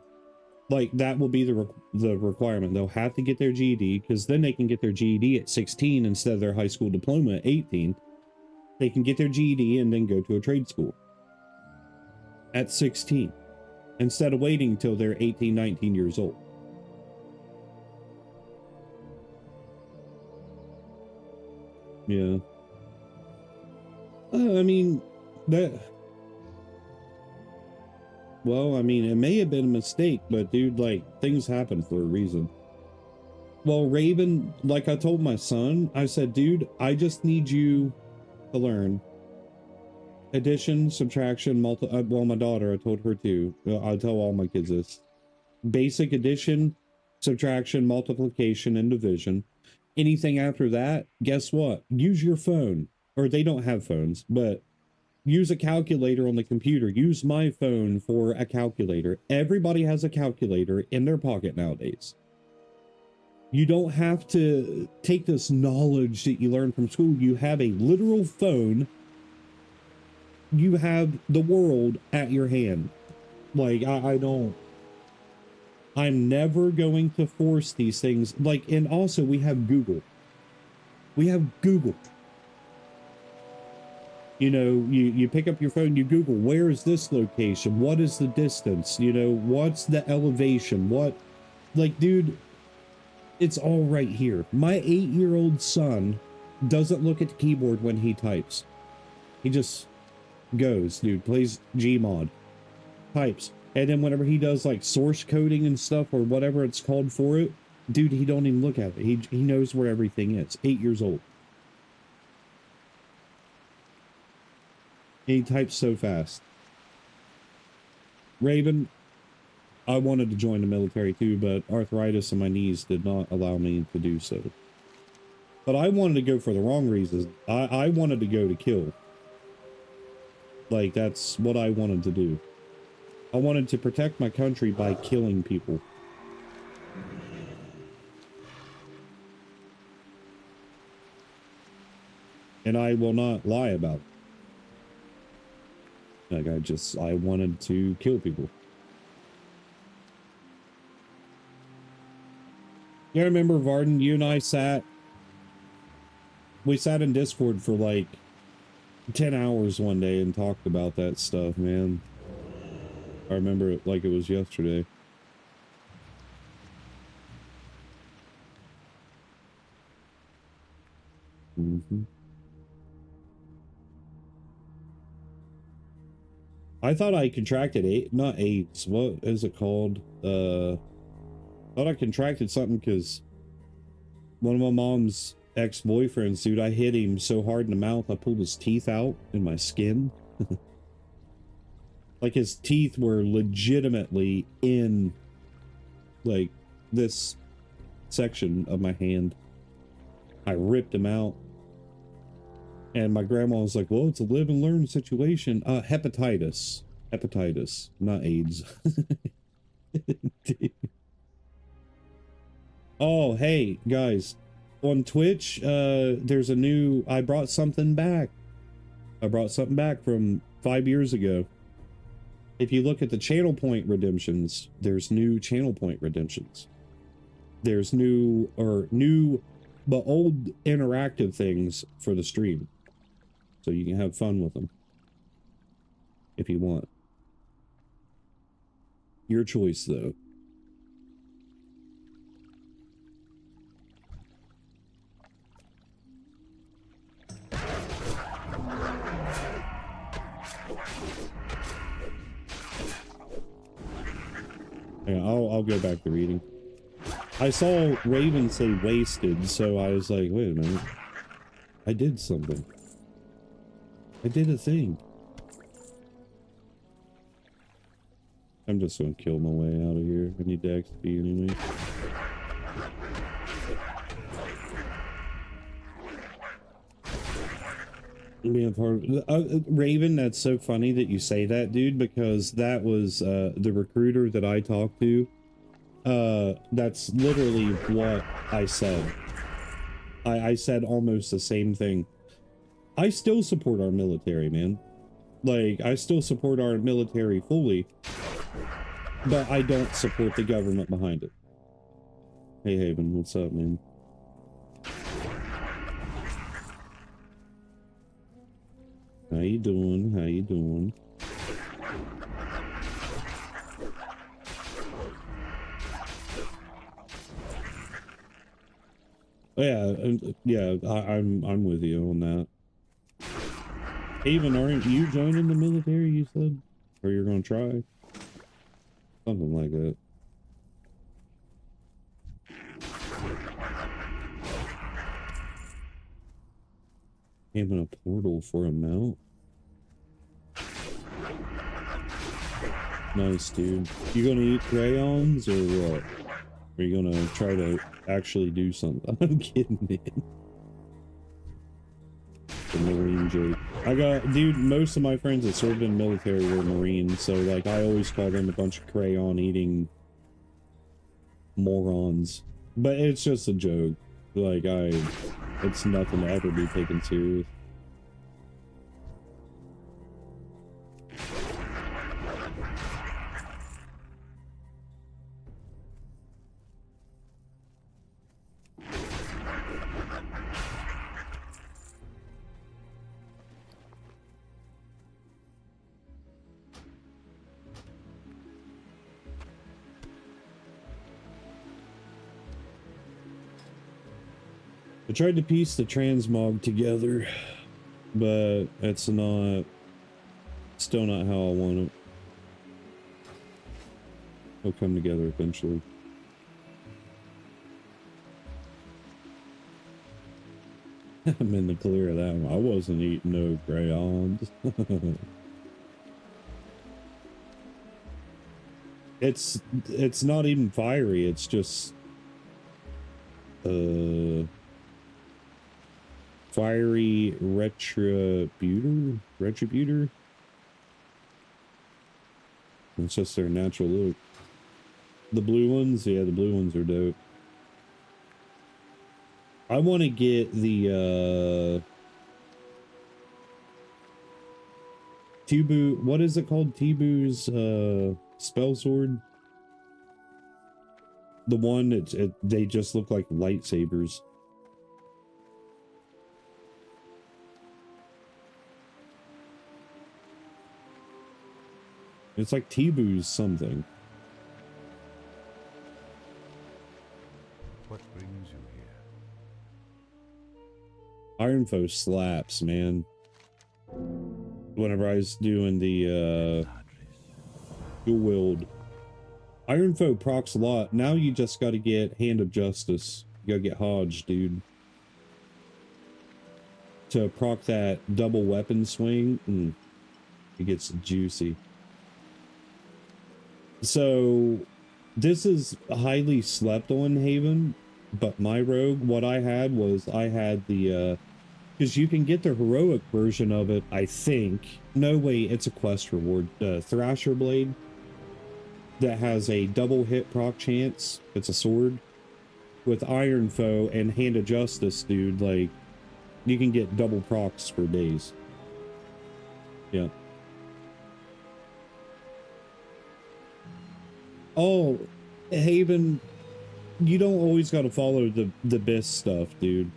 like that will be the requirement. They'll have to get their GED, because then they can get their GED at 16 instead of their high school diploma at 18. They can get their GED and then go to a trade school at 16 instead of waiting until they're 18, 19 years old. Yeah. I mean, well, I mean, it may have been a mistake, but dude, like, things happen for a reason. Well, Raven, like I told my son, I said, dude, I just need you to learn addition, subtraction, well, my daughter, I told her too. I tell all my kids this. Basic addition, subtraction, multiplication, and division. Anything after that, guess what? Use your phone. Or they don't have phones, but use a calculator on the computer. Use my phone for a calculator. Everybody has a calculator in their pocket nowadays. You don't have to take this knowledge that you learn from school. You have a literal phone. You have the world at your hand. Like, I'm never going to force these things. Like, and also we have Google. We have Google. You know, you pick up your phone, you Google, where is this location? What is the distance? You know, what's the elevation? What, like, dude, it's all right here. My 8-year-old son doesn't look at the keyboard when he types. He just goes, dude, plays Gmod, types. And then whenever he does like source coding and stuff or whatever it's called for it, dude, he don't even look at it. He knows where everything is. 8 years old. He types so fast. Raven, I wanted to join the military too, but arthritis in my knees did not allow me to do so. But I wanted to go for the wrong reasons. I wanted to go to kill. Like, that's what I wanted to do. I wanted to protect my country by killing people. And I will not lie about it. Like, I wanted to kill people. You remember, Varden, you and I we sat in Discord for like 10 hours one day and talked about that stuff, man. I remember it like it was yesterday. Mm-hmm. I thought I contracted not AIDS. What is it called? Thought I contracted something because one of my mom's ex-boyfriends, dude, I hit him so hard in the mouth, I pulled his teeth out in my skin. Like, his teeth were legitimately in, like, this section of my hand. I ripped him out. And my grandma was like, well, it's a live and learn situation. Hepatitis. Hepatitis, not AIDS. Oh, hey, guys. On Twitch, there's a new... I brought something back. I brought something back from 5 years ago. If you look at the channel point redemptions, there's new channel point redemptions. There's new, but old interactive things for the stream. So you can have fun with them. If you want. Your choice, though. Yeah, I'll go back to reading. I saw Raven say wasted, so I was like, wait a minute. I did something. I did a thing. I'm just gonna kill my way out of here. I need the XP anyway. Raven, that's so funny that you say that, dude, because that was the recruiter that I talked to. That's literally what I said. I said almost the same thing. I still support our military, man. Like, I still support our military fully, but I don't support the government behind it. Hey, Haven, what's up, man? How you doing? How you doing? Yeah, I'm with you on that. Haven, aren't you joining the military, you said? Or you're gonna try? Something like that. Having a portal for a mount. Nice, dude. You gonna eat crayons or what? Are you gonna try to actually do something? I'm kidding, man. The Marine joke. I got, dude, most of my friends that served in the military were Marines, so like I always call them a bunch of crayon eating morons. But it's just a joke. Like it's nothing to ever be taken serious. I tried to piece the transmog together, but it's still not how I want it. It'll come together eventually. I'm in the clear of that one. I wasn't eating no crayons. It's not even fiery, it's just fiery retributor. It's just their natural look. The blue ones, yeah, the blue ones are dope. I want to get the Tibu, what is it called? Tibu's spell sword. The one they just look like lightsabers. It's like Tibu's something. What brings you here? Ironfoe slaps, man. Whenever I was doing the dual wield. Ironfoe procs a lot. Now you just gotta get Hand of Justice. You gotta get Hodge, dude. To proc that double weapon swing, it gets juicy. So, this is highly slept on Haven, but my rogue, what I had was, I had the, because you can get the heroic version of it, I think. No, wait, it's a quest reward. Thrasher Blade. That has a double hit proc chance. It's a sword. With Ironfoe and Hand of Justice, dude, like, you can get double procs for days. Yeah. Oh, Haven, you don't always got to follow the best stuff, dude.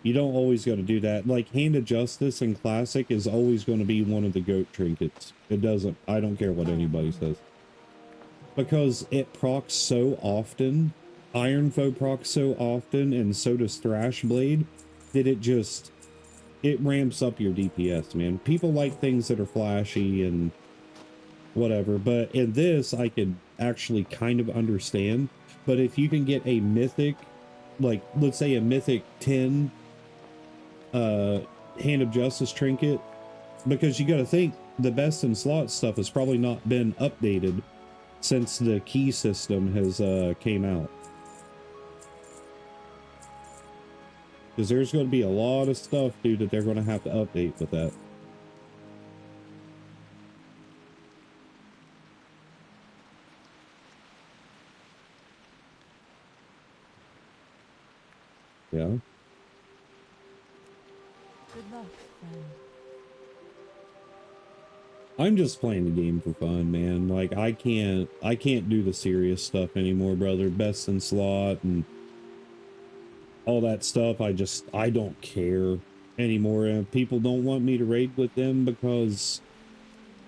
You don't always got to do that. Like, Hand of Justice in Classic is always going to be one of the GOAT trinkets. It doesn't, I don't care what anybody says. Because it procs so often, Ironfoe procs so often, and so does Thrash Blade, that it ramps up your DPS, man. People like things that are flashy and whatever, but in this, I could actually kind of understand. But if you can get a mythic, like, let's say a mythic 10 Hand of Justice trinket, because you gotta think, the best in slot stuff has probably not been updated since the key system has came out. Because there's going to be a lot of stuff, dude, that they're going to have to update with that. Yeah. Good luck, friend. I'm just playing the game for fun, man. Like, I can't do the serious stuff anymore, brother. Best in slot and all that stuff. I don't care anymore. And people don't want me to raid with them because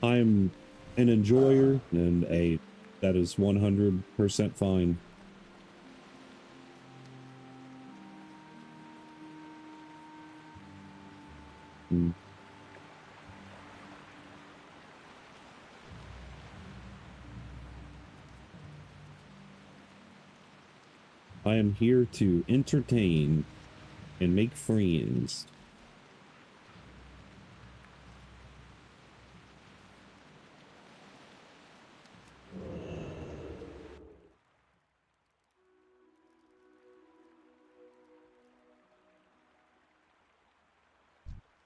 I'm an enjoyer, and that is 100% fine. I am here to entertain and make friends.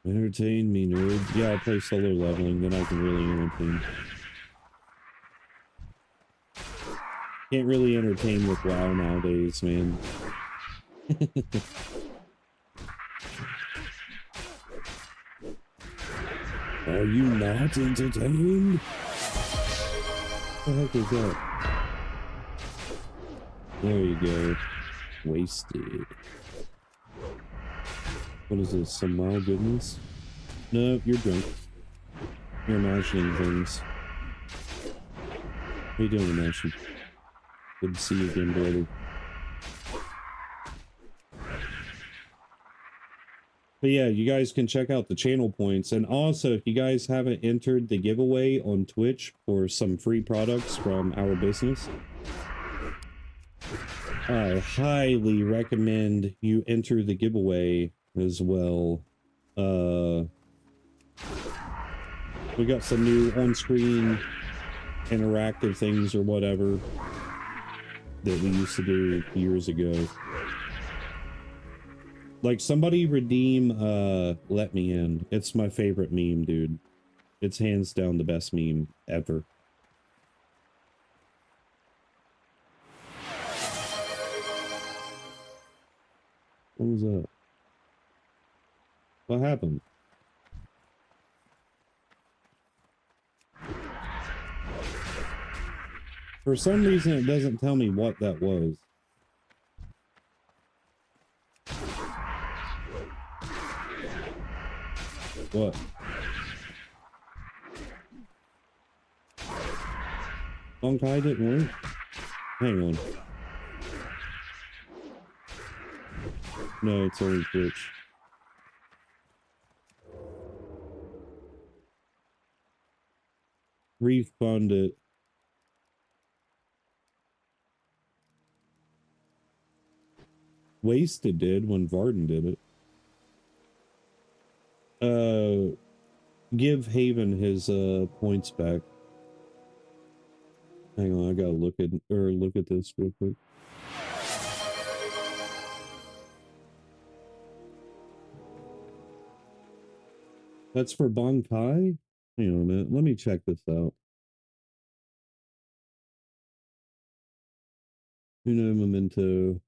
Entertain me, nerd. Yeah, I'll play solo leveling, then I can really entertain. Can't really entertain with WoW nowadays, man. Are you not entertained? What the heck is that? There you go. Wasted. What is this? Some mild goodness? No, you're drunk. You're imagining things. How you doing, Imagine? Good to see you again, brother. But yeah, you guys can check out the channel points. And also, if you guys haven't entered the giveaway on Twitch for some free products from our business, I highly recommend you enter the giveaway as well. We got some new on-screen interactive things or whatever that we used to do years ago. Like, somebody redeem Let Me In. It's my favorite meme, dude. It's hands down the best meme ever. What was that? What happened? For some reason, it doesn't tell me what that was. What? Bunkai didn't work? Hang on. No, it's only Twitch. Refund it. Wasted did when Varden did it. Give Haven his points back. Hang on, I gotta look at this real quick. That's for Bankai? Hang on a minute, let me check this out. Uno Memento.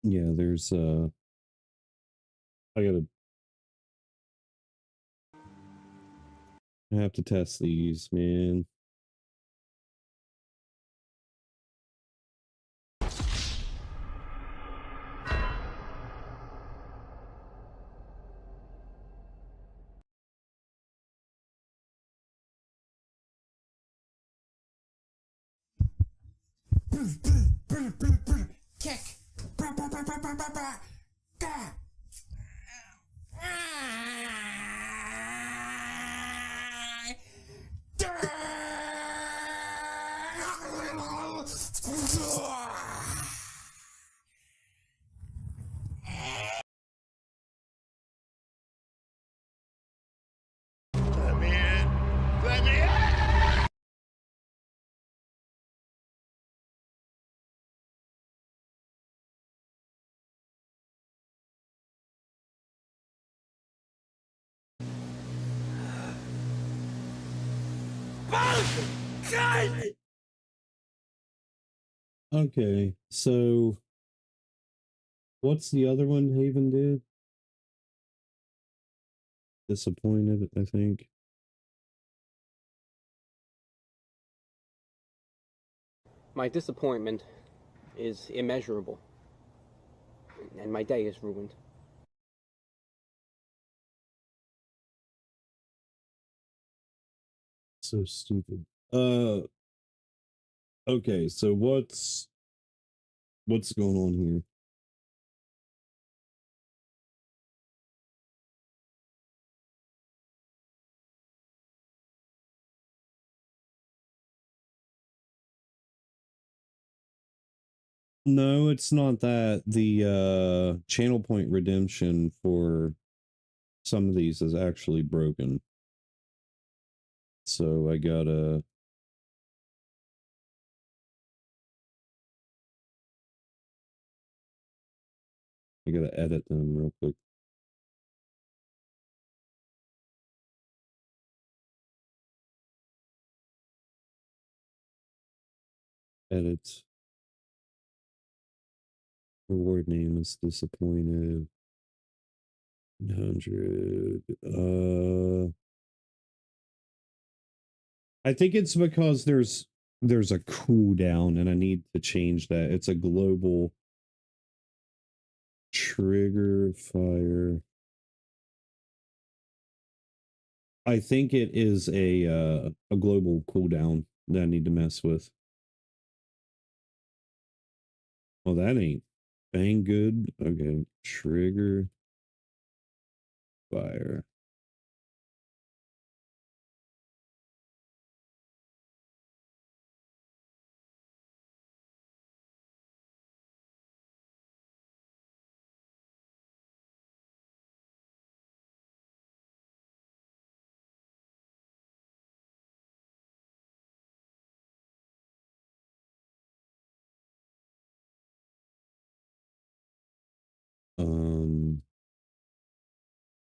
Yeah, there's I have to test these, man. Kick. Let me in. Let me in. Okay, so What's the other one Haven did? Disappointed, I think. My disappointment is immeasurable, and my day is ruined. So stupid. Okay, so what's going on here? No, it's not that. The channel point redemption for some of these is actually broken. So I gotta edit them real quick. Edit. Reward name is disappointed. 100. I think it's because there's a cooldown and I need to change that. It's a global trigger fire. I think it is a global cooldown that I need to mess with. Oh, that ain't bang good. Okay, trigger fire.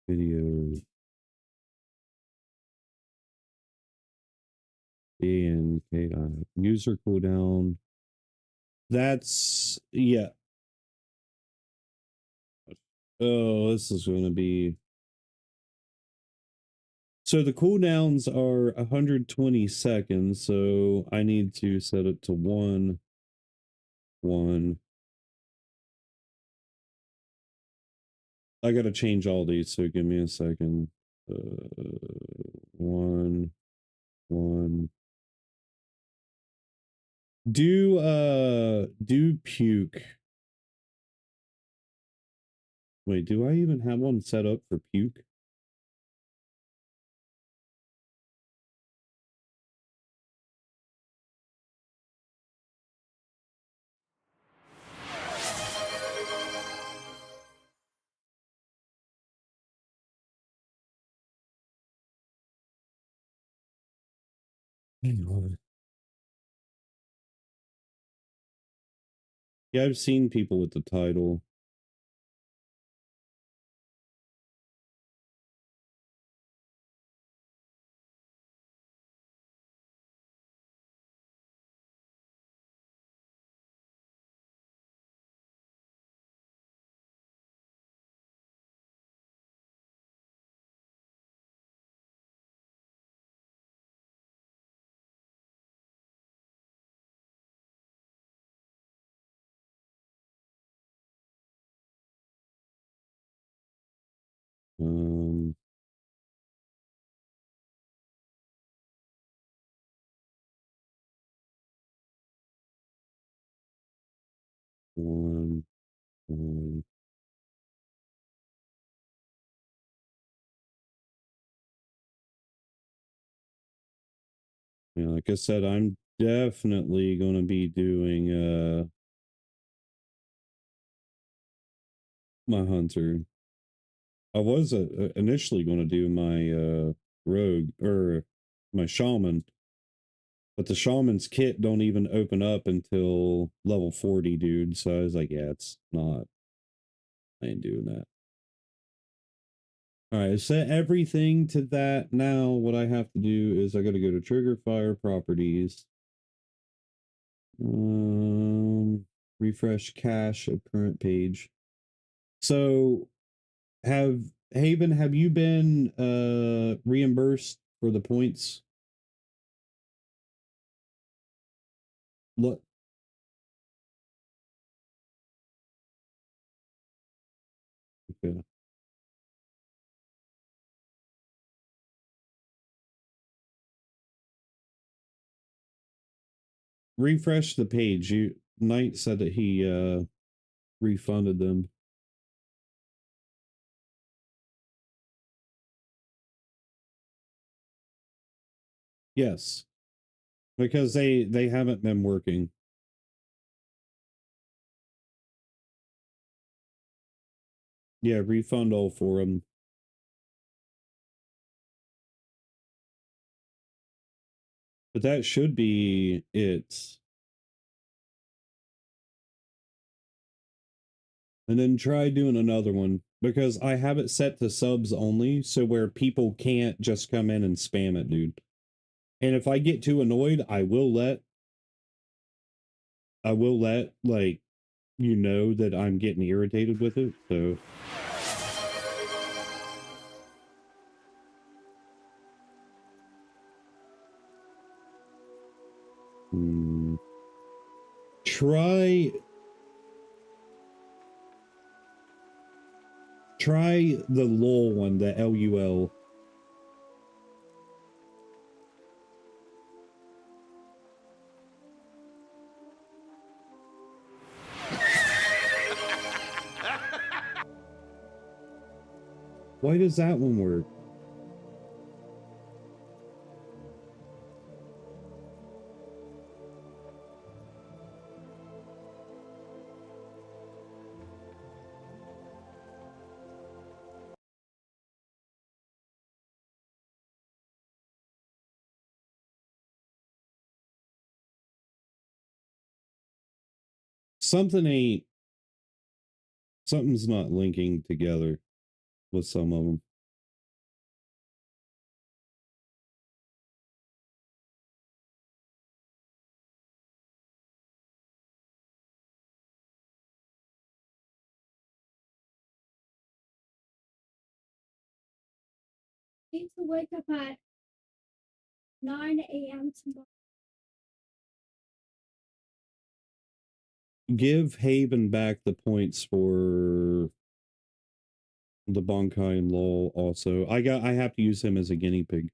Video and user cooldown. That's yeah. Oh, this is going to be. So the cooldowns are 120 seconds, so I need to set it to 1. I got to change all these, so give me a second. 1. Do puke. Wait, do I even have one set up for puke? Hang on. Yeah, I've seen people with the title. Um, one. Yeah, like I said, I'm definitely going to be doing my hunter. I was initially going to do my rogue or my shaman, but the shaman's kit don't even open up until level 40, dude. So I was like, yeah, it's not. I ain't doing that. All right, set everything to that. Now what I have to do is I got to go to trigger fire properties. Refresh cache of current page. So have you been reimbursed for the points? Look. Okay. Refresh the page. Knight said that he refunded them. Yes. Because they haven't been working. Yeah, refund all for them. But that should be it. And then try doing another one, because I have it set to subs only, so where people can't just come in and spam it, dude. And if I get too annoyed, I will let like you know that I'm getting irritated with it. So try the LOL one, the LUL. Why does that one work? Something's not linking together with some of them. Need to wake up at 9 a.m. tomorrow. Give Haven back the points for the Bonkai and LOL also. I have to use him as a guinea pig.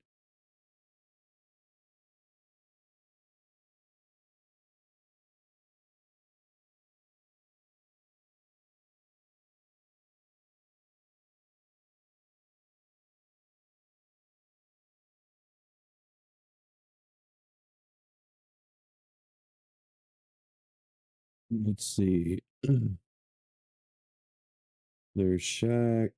Let's see. There's Shaq.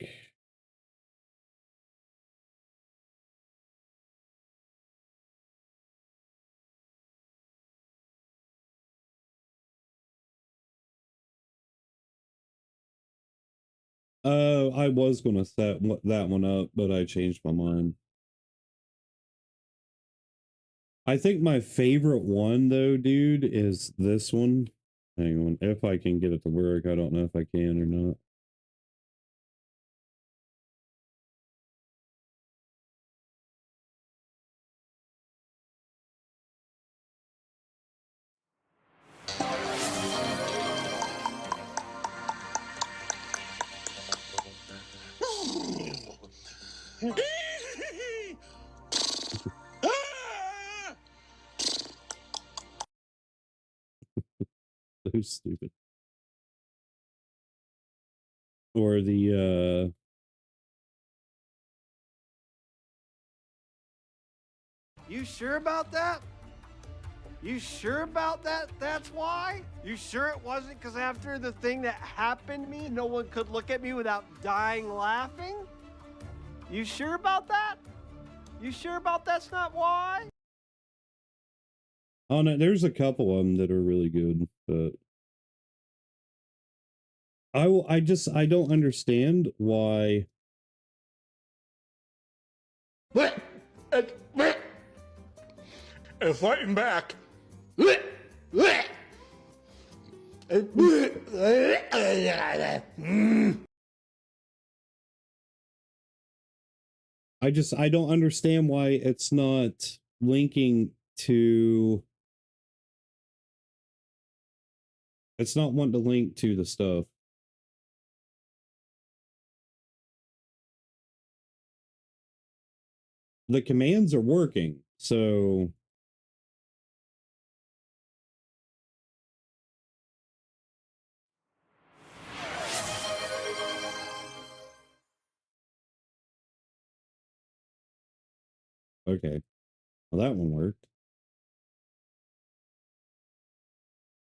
I was gonna set that one up, but I changed my mind. I think my favorite one though, dude, is this one. Hang on, if I can get it to work. I don't know if I can or not. So stupid. Or the You sure about that? You sure about that? That's why? You sure it wasn't because after the thing that happened to me, no one could look at me without dying laughing? You sure about that? You sure about that's not why? Oh no, there's a couple of them that are really good, but I don't understand why. And fighting back. I don't understand why it's not linking to. It's not wanting to link to the stuff. The commands are working, so okay. Well, that one worked.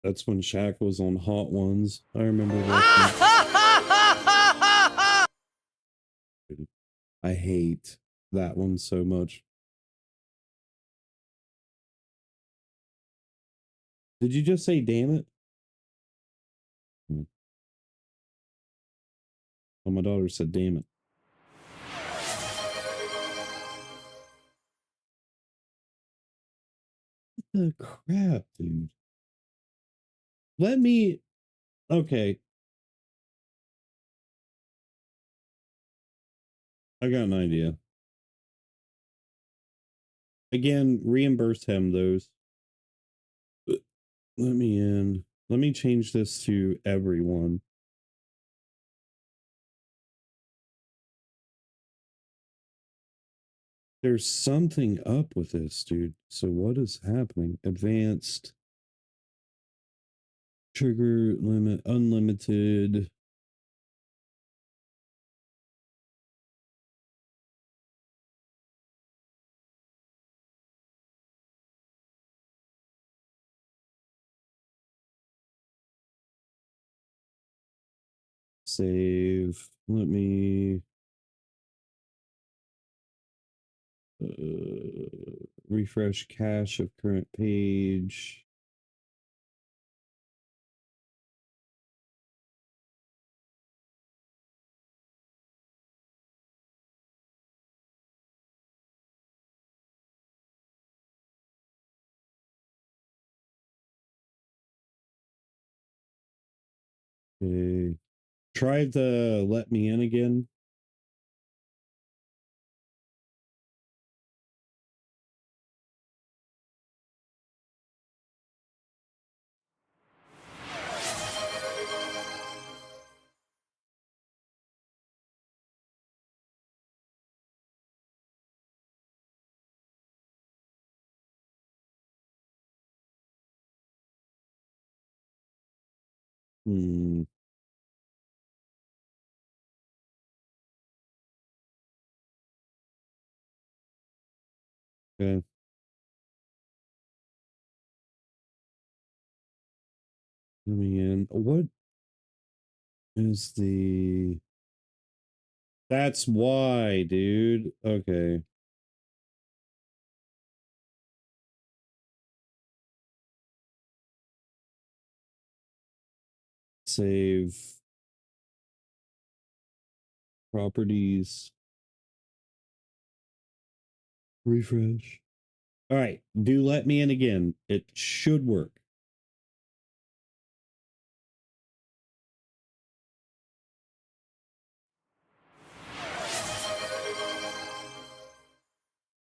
That's when Shaq was on Hot Ones. I remember watching. I hate that one so much. Did you just say damn it? Oh, my daughter said damn it. What the crap, dude? Let me. Okay. I got an idea. Again, reimburse him those. Let me in. Let me change this to everyone. There's something up with this, dude. So what is happening? Advanced. Trigger limit. Unlimited. Save. Let me refresh cache of current page. Okay. Try the let me in again. Hmm. Okay. Let me in. What is the... That's why, dude. Okay. Save. Properties. Refresh. All right. Do let me in again. It should work.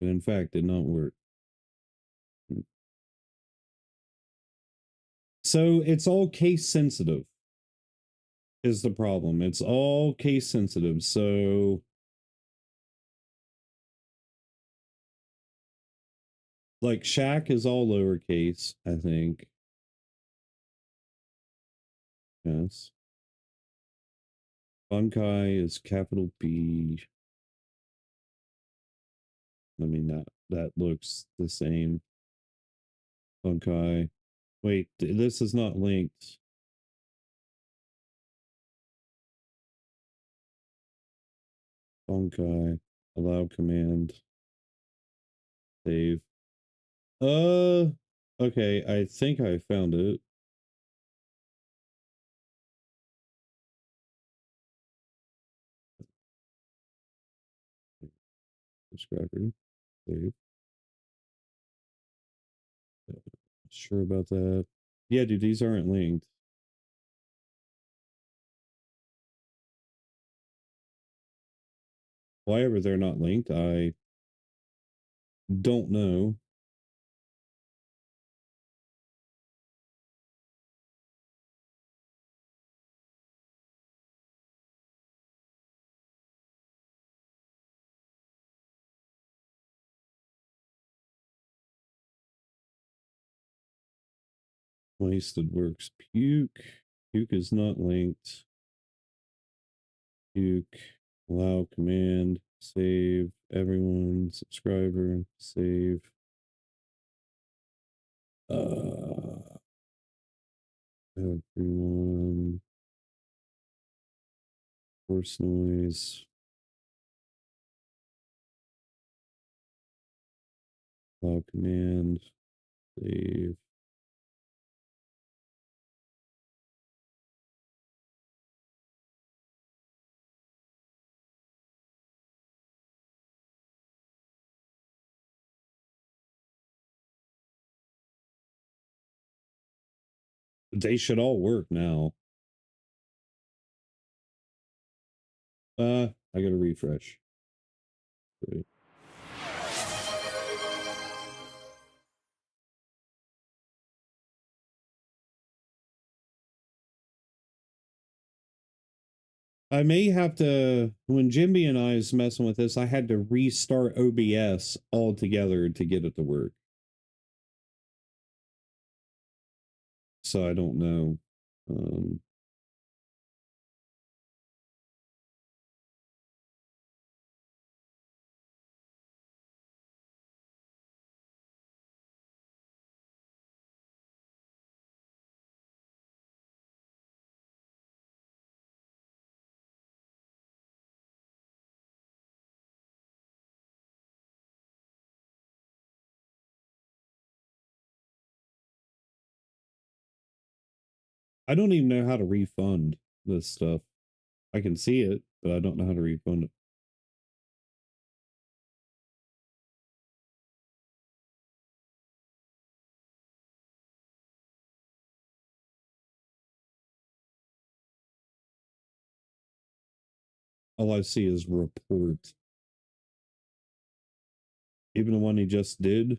And in fact, did not work. So it's all case sensitive is the problem. It's all case sensitive. So like Shaq is all lowercase, I think. Yes. Bunkai is capital B. I mean that looks the same. Bunkai. Wait, this is not linked. Bunkai. Allow command. Save. Okay, I think I found it. Subscriber. Save. Sure about that. Yeah, dude, these aren't linked. Why ever they're not linked, I don't know. Wasted works. Puke. Puke is not linked. Puke. Allow command. Save. Everyone. Subscriber. Save. Everyone. Force noise. Allow command. Save. They should all work now. I gotta refresh. Great. I may have to, when Jimby and I was messing with this, I had to restart OBS altogether to get it to work. So I don't know. I don't even know how to refund this stuff. I can see it, but I don't know how to refund it. All I see is report. Even the one he just did.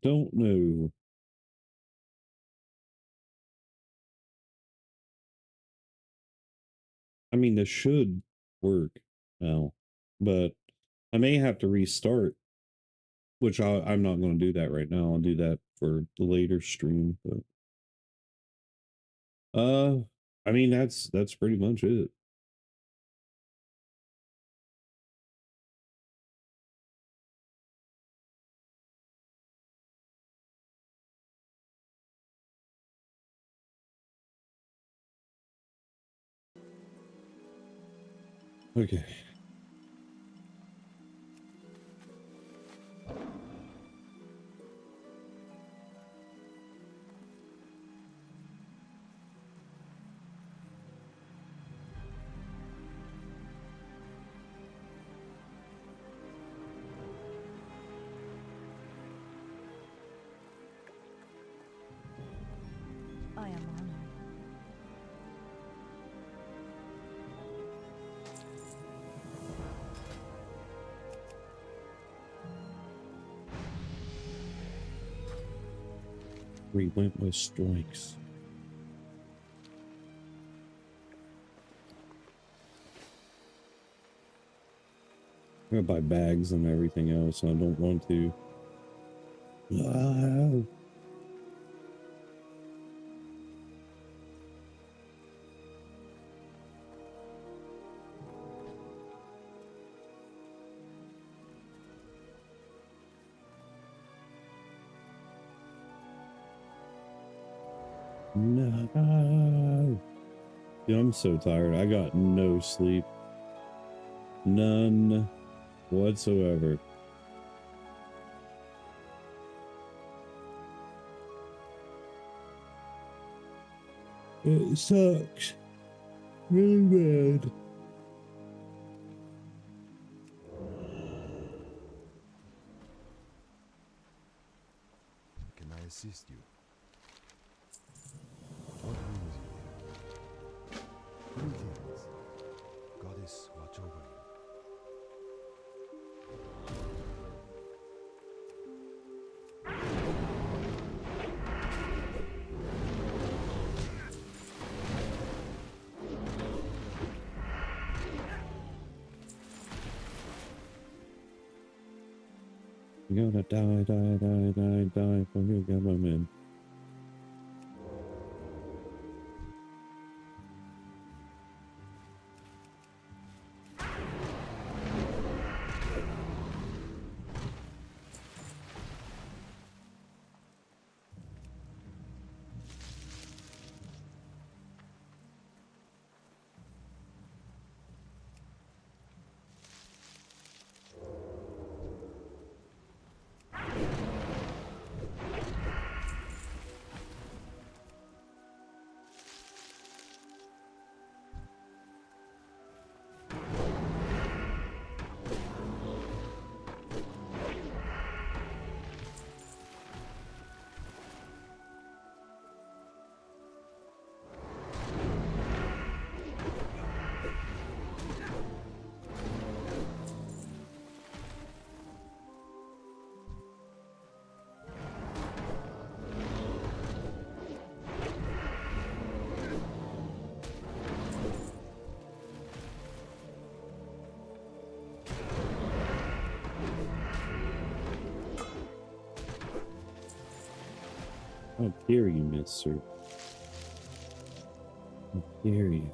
Don't know. I mean, this should work now, but I may have to restart, which I'm not going to do that right now. I'll do that for the later stream. But I mean, that's pretty much it. Okay. I am honored. Relentless strikes. I'm gonna buy bags and everything else, and I don't want to. Ah. No. Dude, I'm so tired. I got no sleep. None whatsoever. It sucks. Really bad. Can I assist you? What brings you here? Greetings. Goddess, watch over you. You're gonna die from your government. How dare you, mister? How dare you?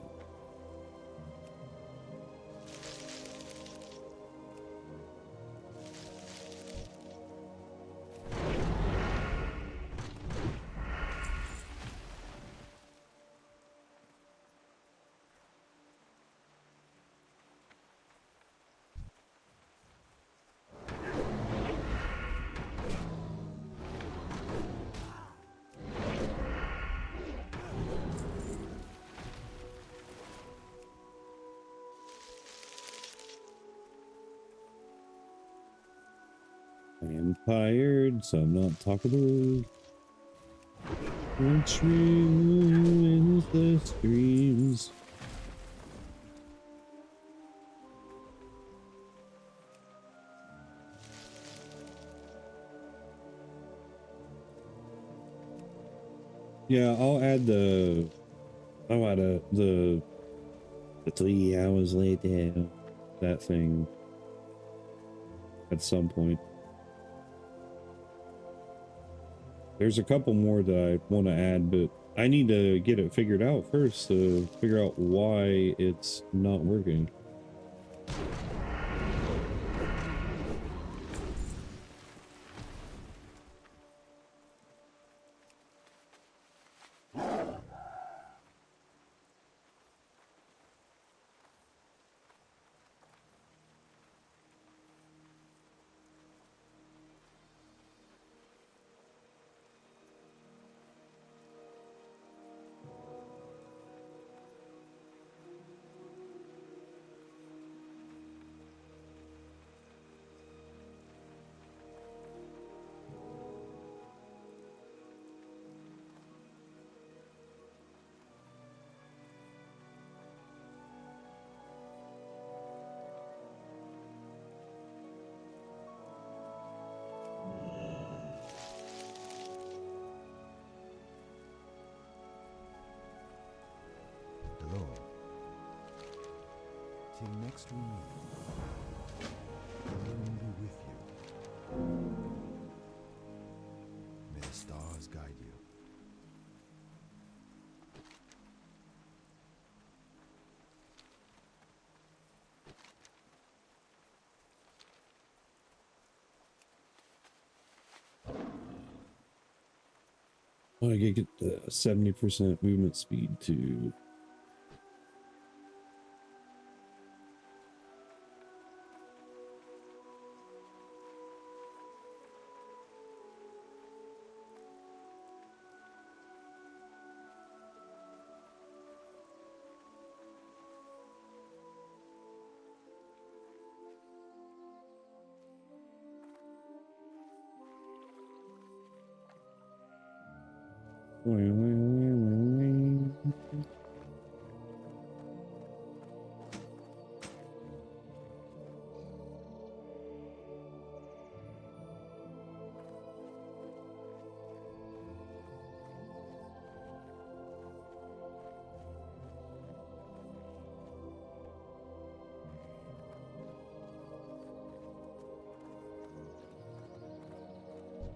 I am tired, so I'm not talkable. Which ruins the streams. Yeah, I'll add the 3 hours later, that thing at some point. There's a couple more that I want to add, but I need to get it figured out first to figure out why it's not working. Hello. Till next we meet. The moon be with you. May the stars guide you. Oh, I gotta get the 70% movement speed to.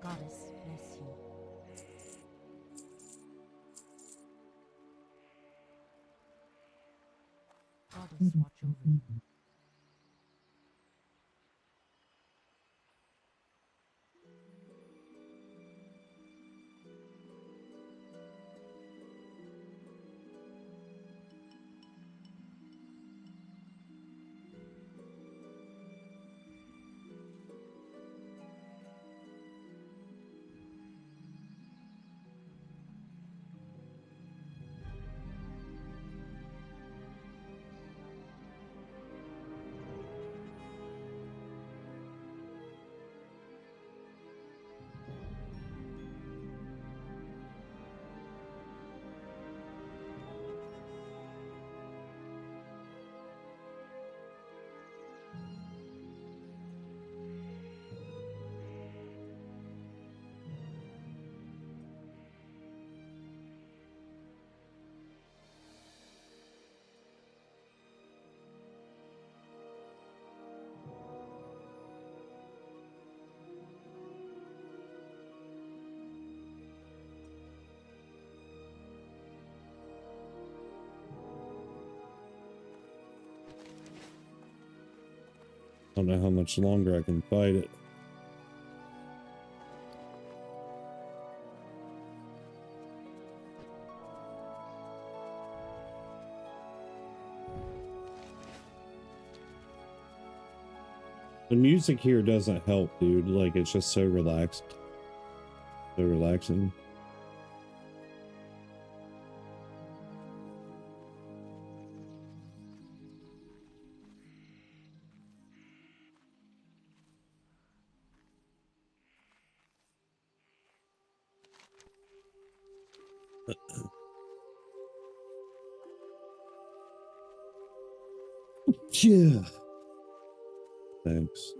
Goddess bless you. Goddess watch over you. I don't know how much longer I can fight it. The music here doesn't help, dude. Like, it's just so relaxed. So relaxing. Yeah. Thanks.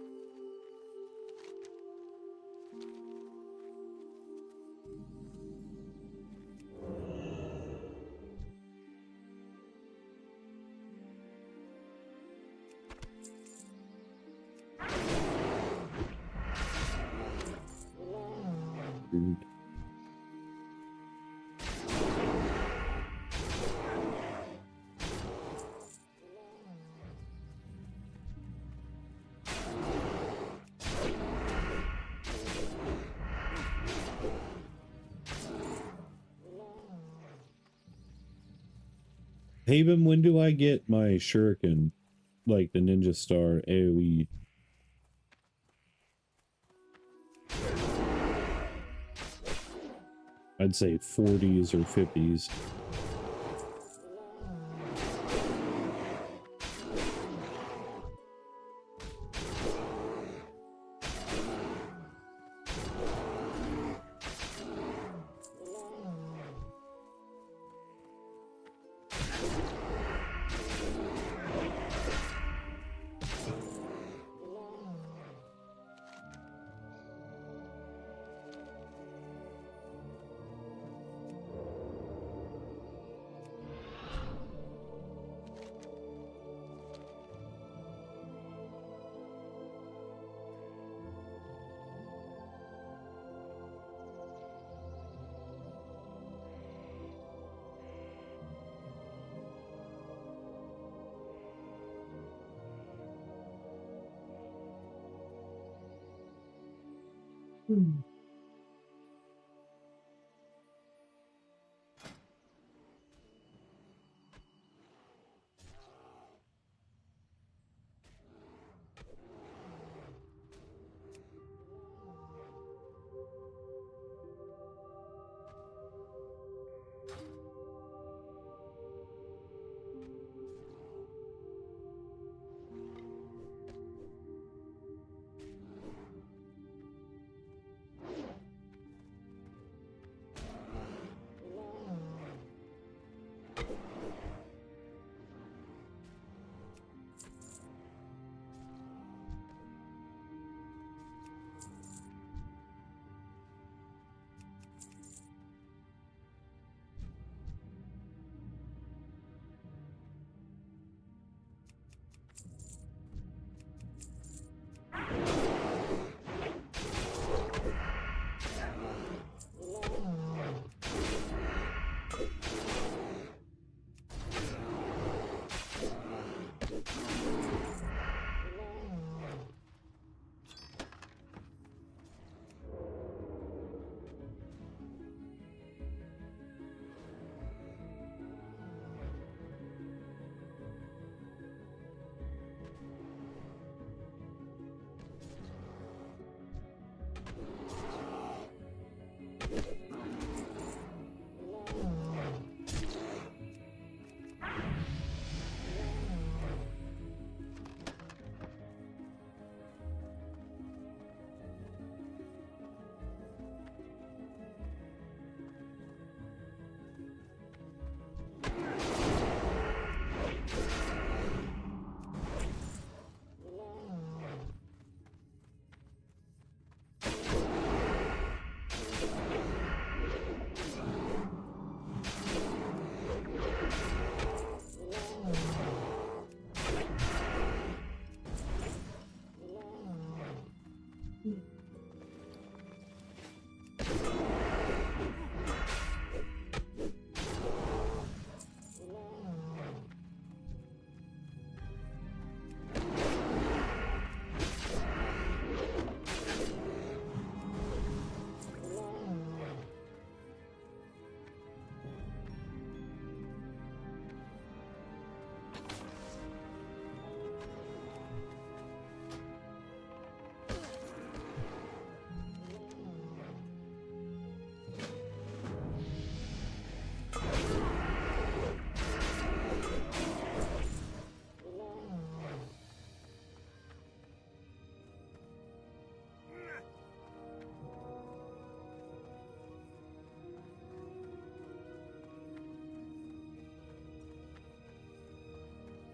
Dude. Haven, when do I get my shuriken? Like the ninja star AoE? I'd say 40s or 50s.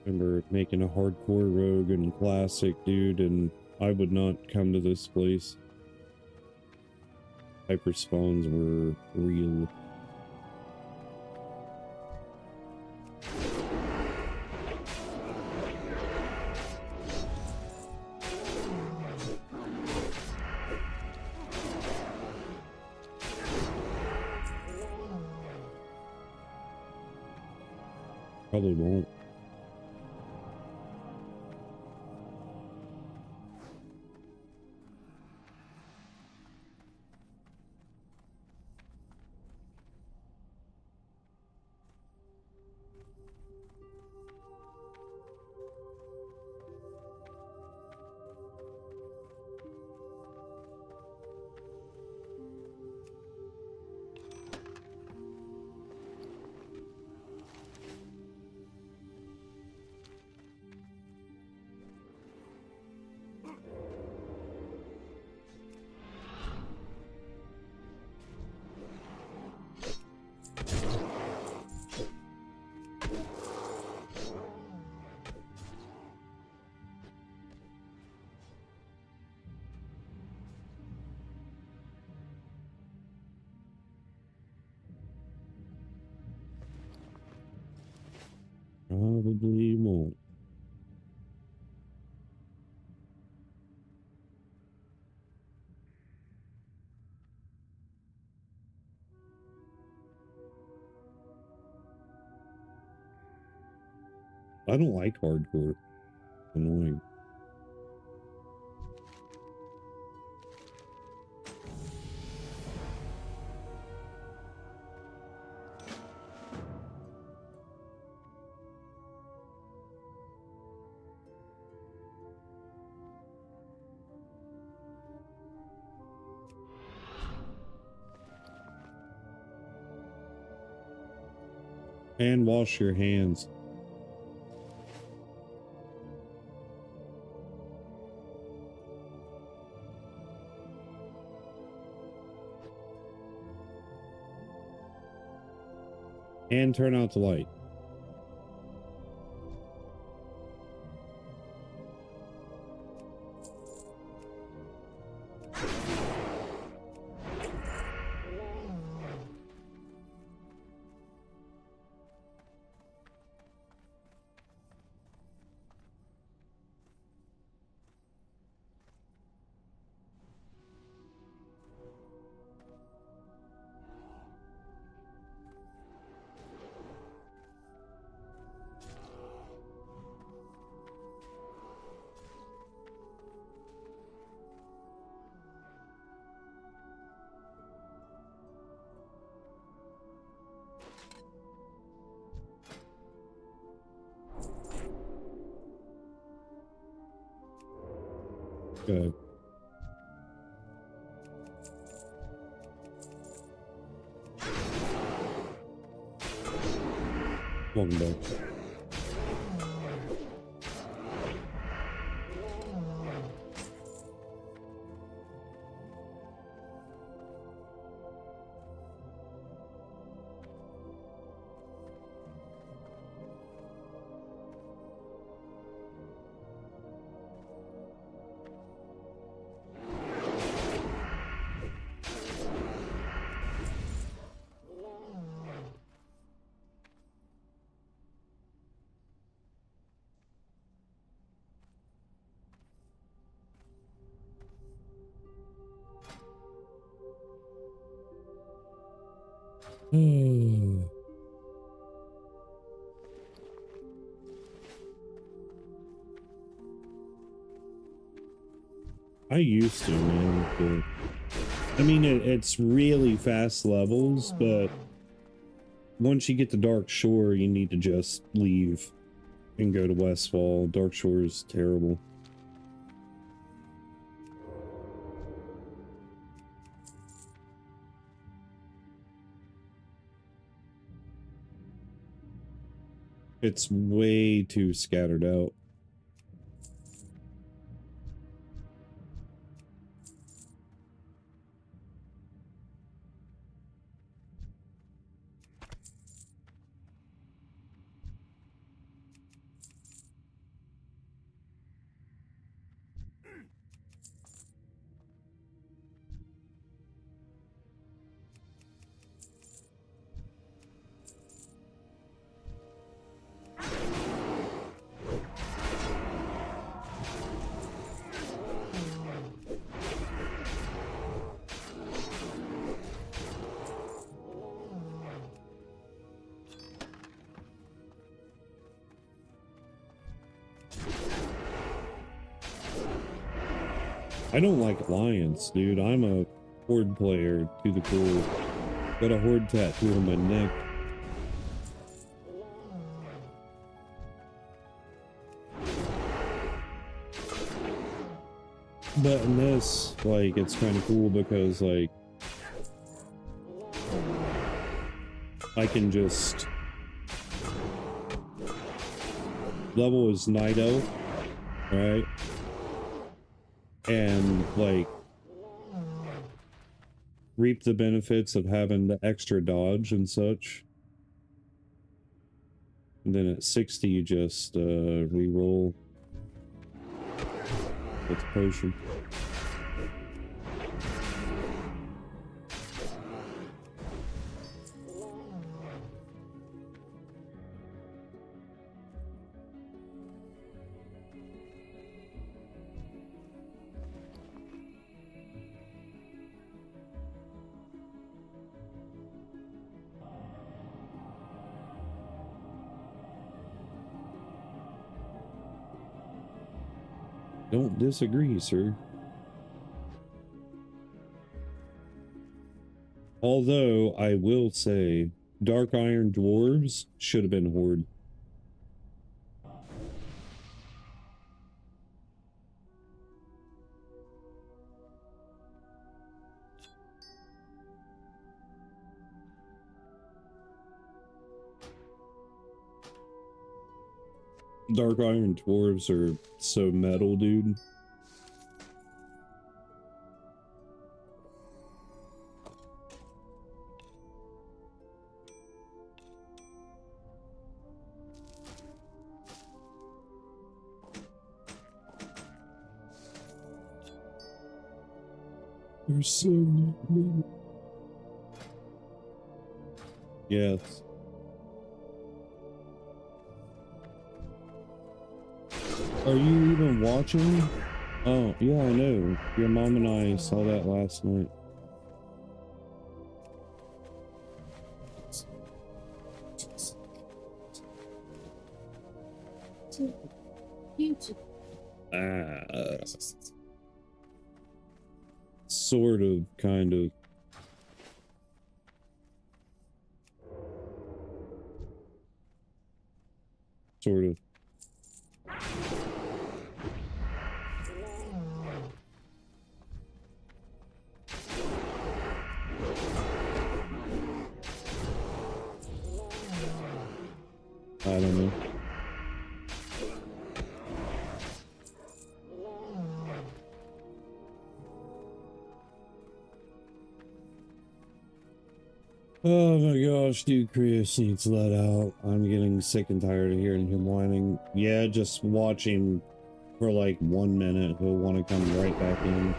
Remember making a hardcore rogue and classic, dude, and I would not come to this place. Hyper spawns were real. Probably won't. Probably won't. I don't like hardcore. Annoying. And wash your hands. And turn out the light. Okay. Welcome back. I used to, man. But, I mean, it's really fast levels, but once you get to Dark Shore, you need to just leave and go to Westfall. Dark Shore is terrible. It's way too scattered out. I don't like Alliance, dude. I'm a Horde player to the core. Got a Horde tattoo on my neck. But in this, like, it's kind of cool because, like, I can just level as Night Elf, right? And, like, reap the benefits of having the extra dodge and such. And then at 60, you just re-roll with the potion. Don't disagree, sir. Although, I will say, Dark Iron Dwarves should have been Horde. Dark Iron Dwarves are so metal, dude. They're so metal. Yes. Are you even watching? Oh, yeah, I know. Your mom and I saw that last night. Sort of, kind of. Sort of. I don't know. Oh my gosh, dude, Chris needs let out. I'm getting sick and tired of hearing him whining. Yeah, just watch him for like 1 minute. He'll want to come right back in.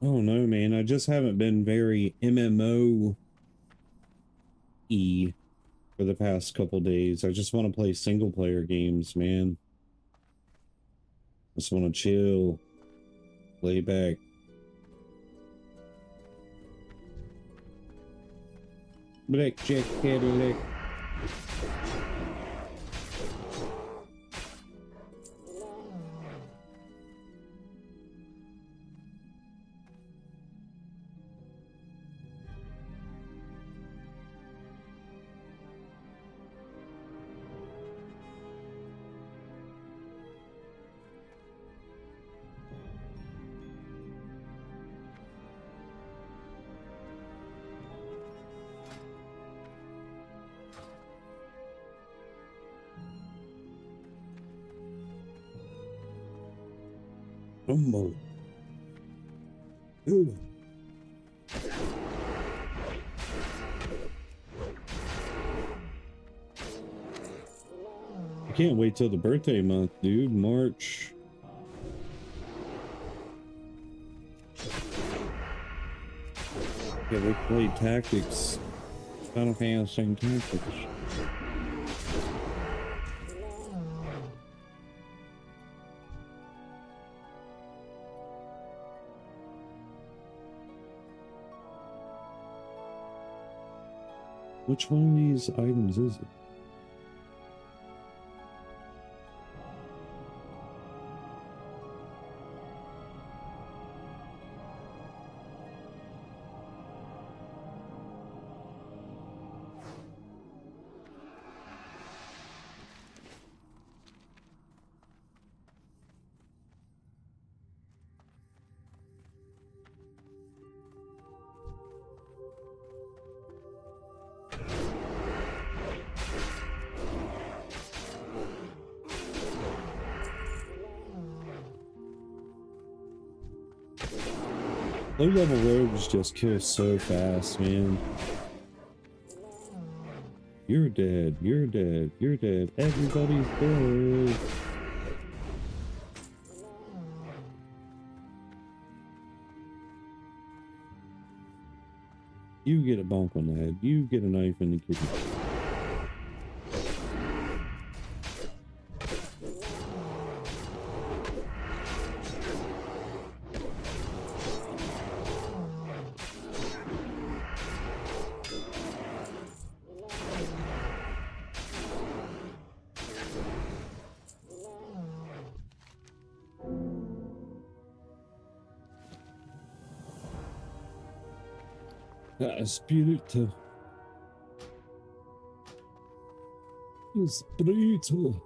Oh no, man. I just haven't been very MMO-y for the past couple days. I just want to play single player games, man. Just want to chill, lay back. Blackjack Cadillac. Oh, ooh. I can't wait till the birthday month, dude. March. Yeah, we played Tactics. Final Fantasy Tactics. Which one of these items is it? Low level rogues just kill so fast, man. You're dead, you're dead, you're dead, everybody's dead. You get a bonk on the head, you get a knife in the kidney. Espíritu. Espíritu.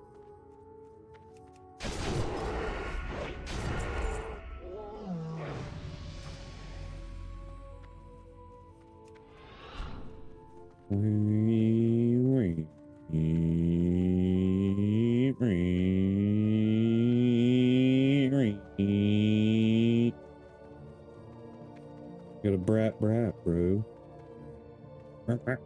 Got a brat, bro. Brat.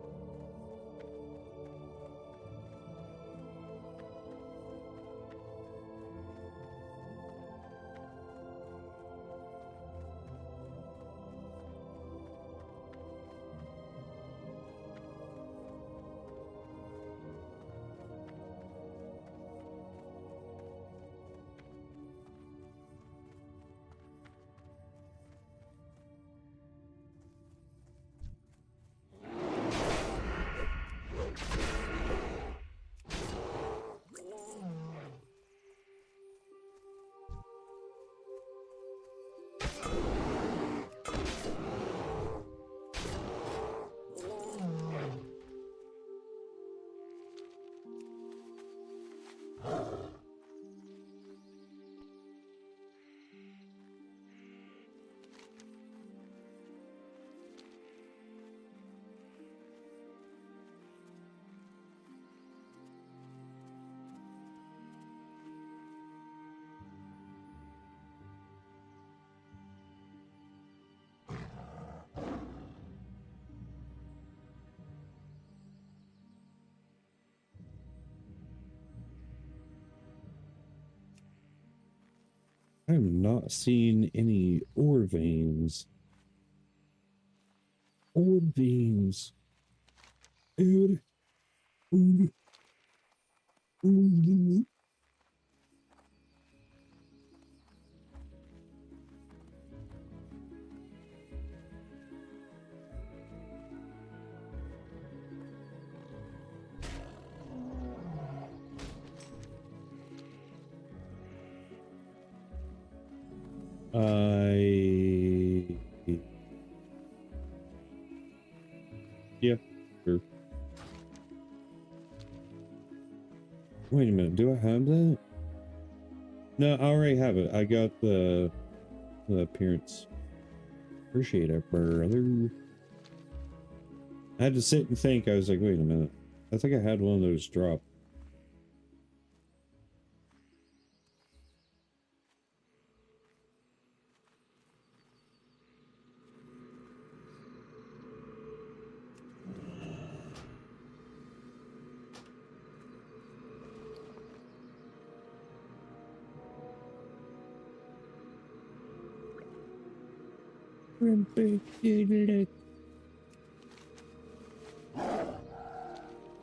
I'm not seeing any ore veins. Ore veins. Ore. Ore. Ore. Yeah, sure. Wait a minute, do I have that? No, I already have it. I got the appearance. Appreciate it, brother. I had to sit and think. I was like, wait a minute. I think I had one of those drop.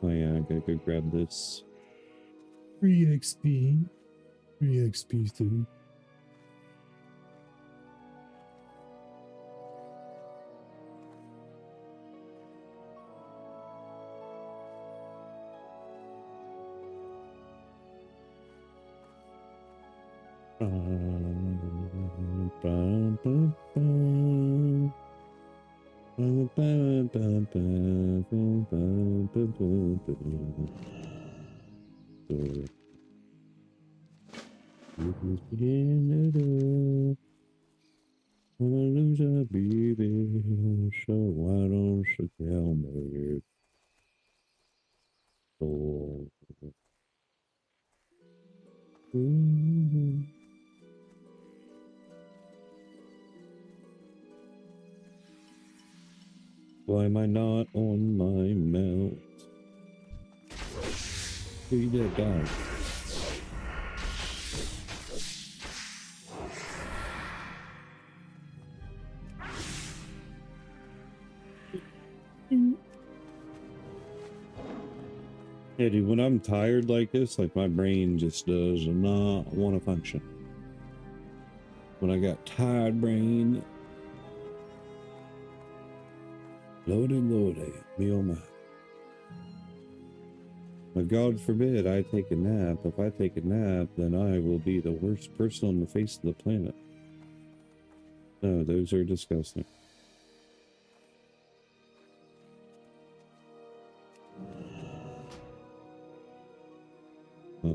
Oh yeah, I gotta go grab this. Free XP. Free XP too. Lose a baby, so why don't you tell me so? Why am I not on my mount? Who you that guy? Yeah, dude, when I'm tired like this, like my brain just does not want to function. When I got tired brain, loaded, me oh my. But God forbid I take a nap. If I take a nap, then I will be the worst person on the face of the planet. No, those are disgusting. Huh.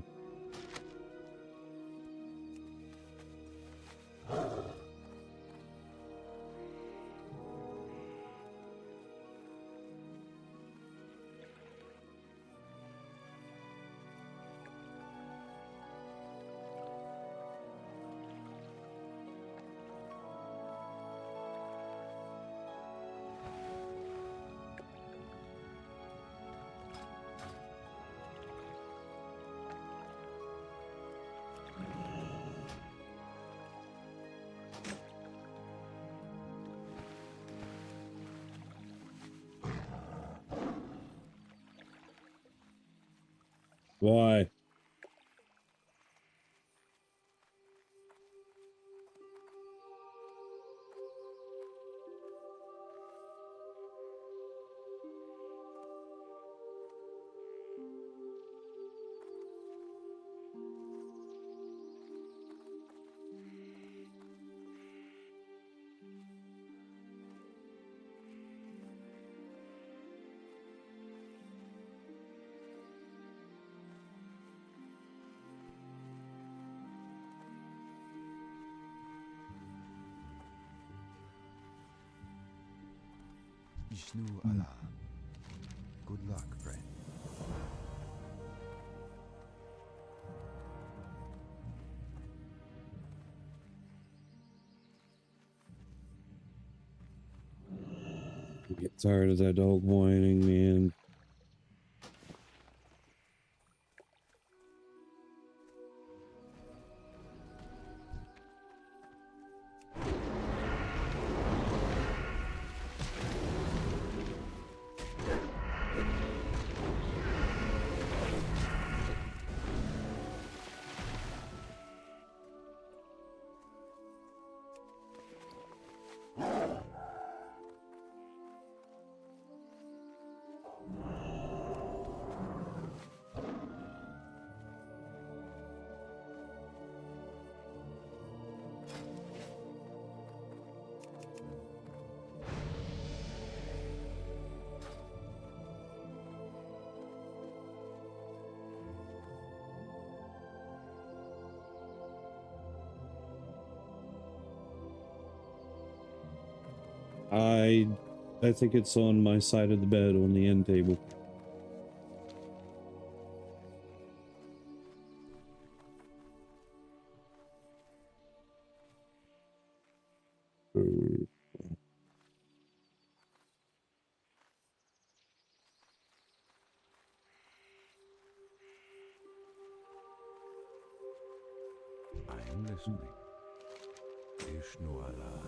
Why? Ishnu Allah. Good luck, friend. I get tired of that dog whining, man. I think it's on my side of the bed on the end table. I am listening. Ishnu Allah.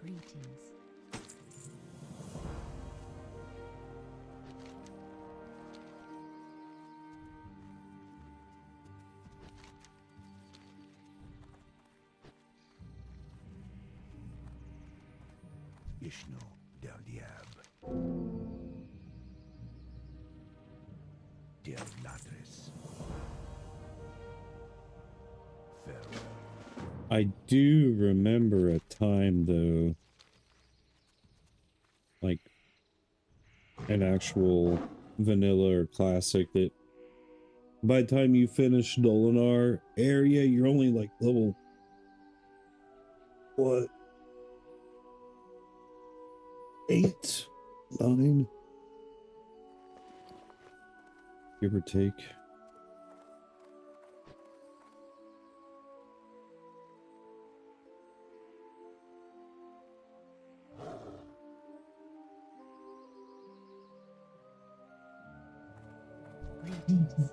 Greetings. Ishnu del Diab. Del Latris. Farewell. I do remember a time, though, like an actual vanilla or classic, that by the time you finish Dolinar area, you're only like level, what, 8, 9, give or take. Greetings.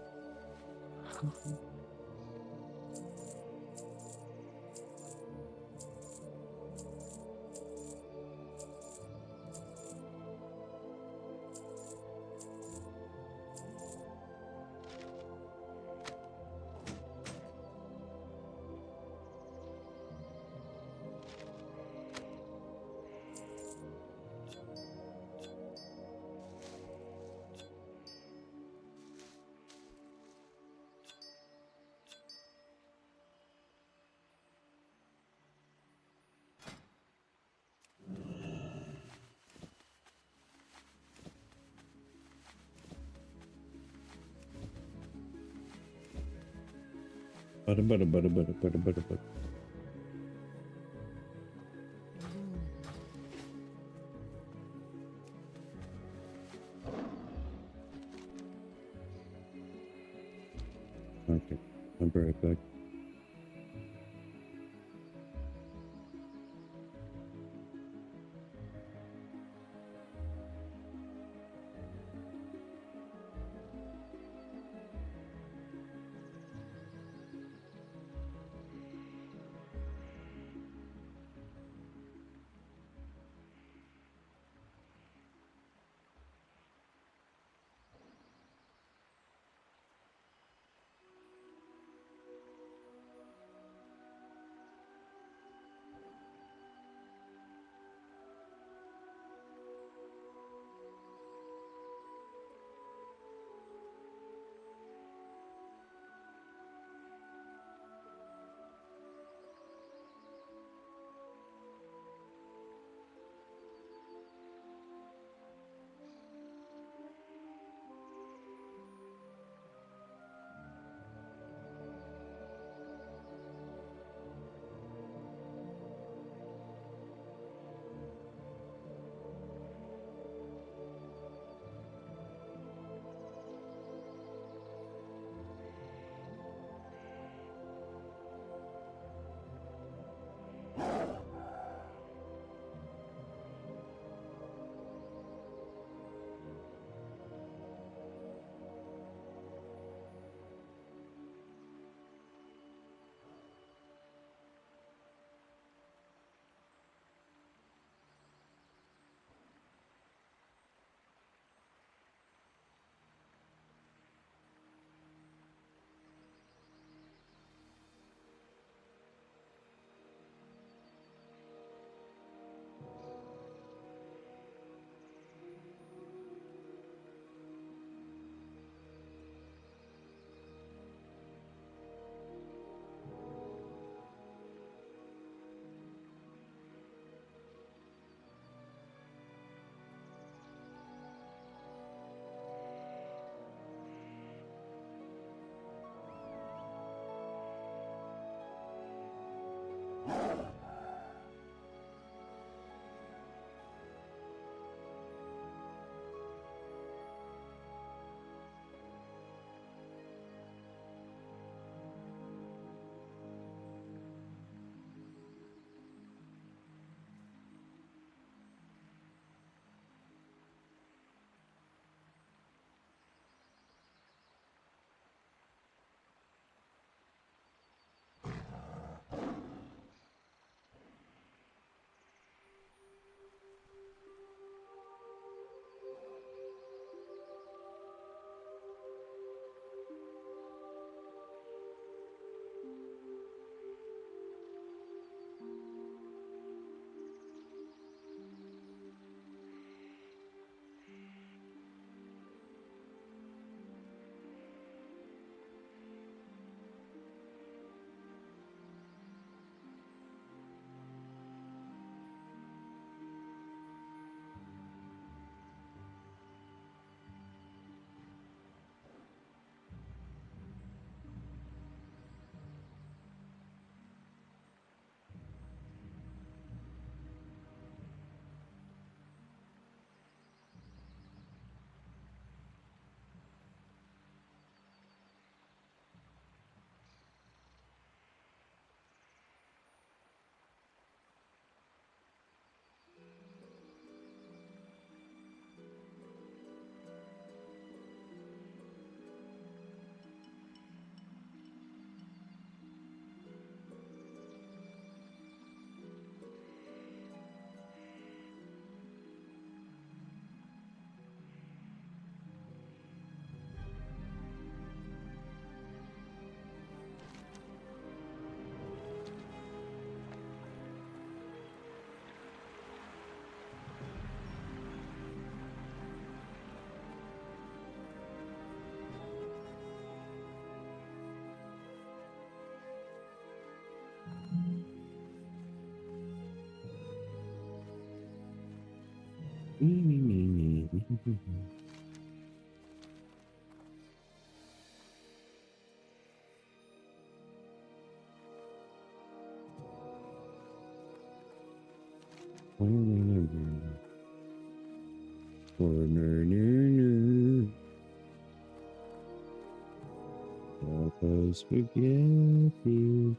Butter. Okay, I'll be right back. Spaghetti,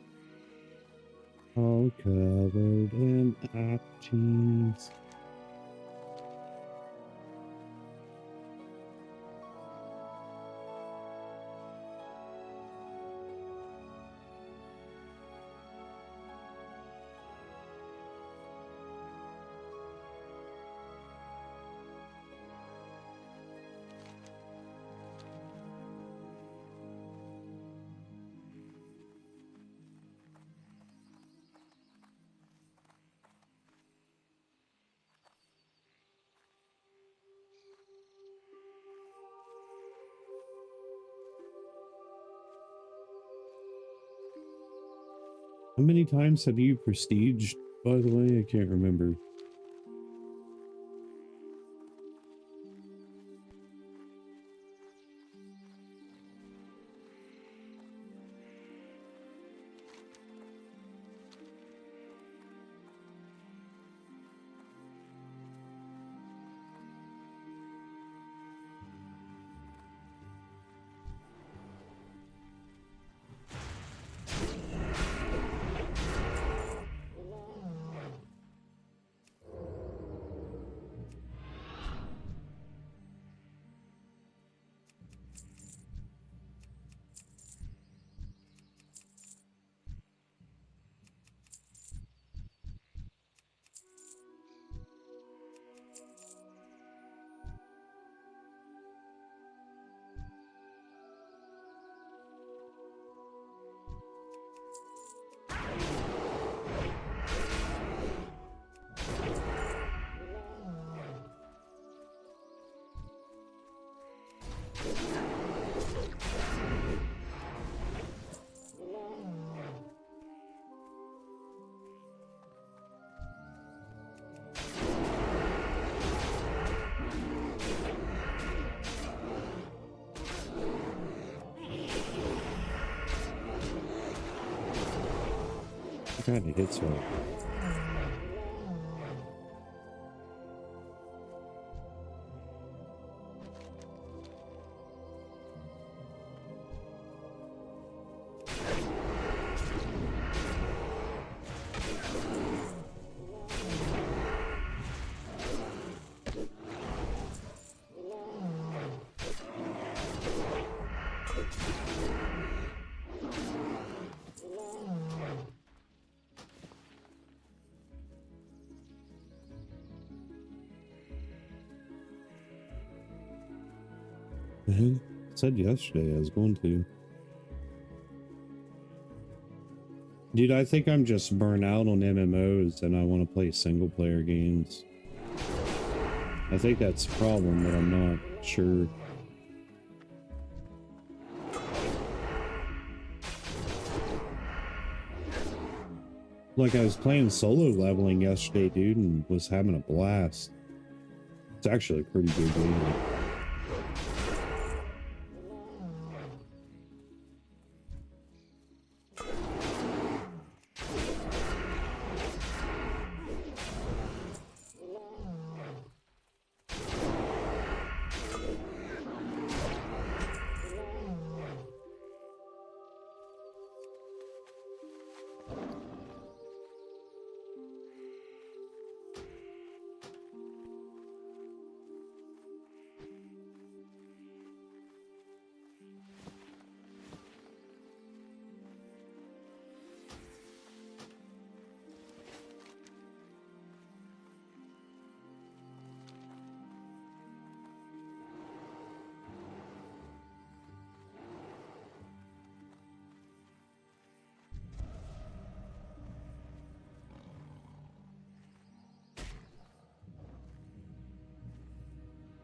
all covered in cheese. How many times have you prestiged, by the way? I can't remember. Kind of hits her. Said yesterday I was going to. Dude, I think I'm just burnt out on MMOs and I want to play single player games. I think that's the problem, but I'm not sure. Like, I was playing solo leveling yesterday, dude, and was having a blast. It's actually a pretty good game.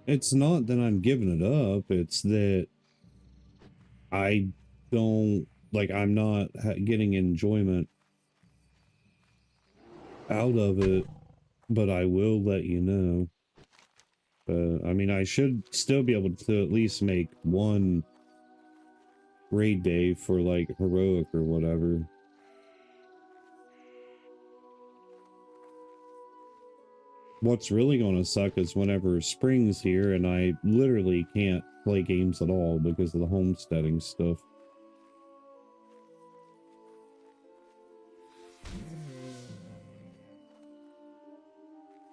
It's not that I'm giving it up, it's that I don't, like, I'm not getting enjoyment out of it, but I will let you know. I mean, I should still be able to at least make one raid day for like heroic or whatever. What's really gonna suck is whenever spring's here and I literally can't play games at all because of the homesteading stuff.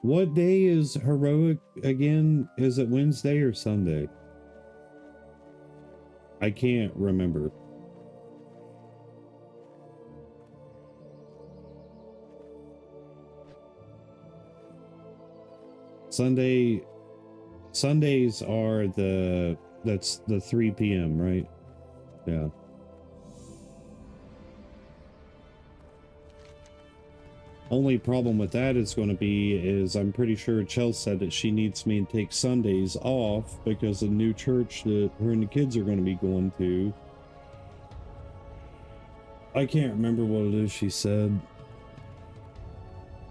What day is heroic again? Is it Wednesday or Sunday? I can't remember. Sundays are that's the 3 p.m., right? Yeah. Only problem with that is going to be is I'm pretty sure Chelsea said that she needs me to take Sundays off because of the new church that her and the kids are going to be going to. I can't remember what it is she said.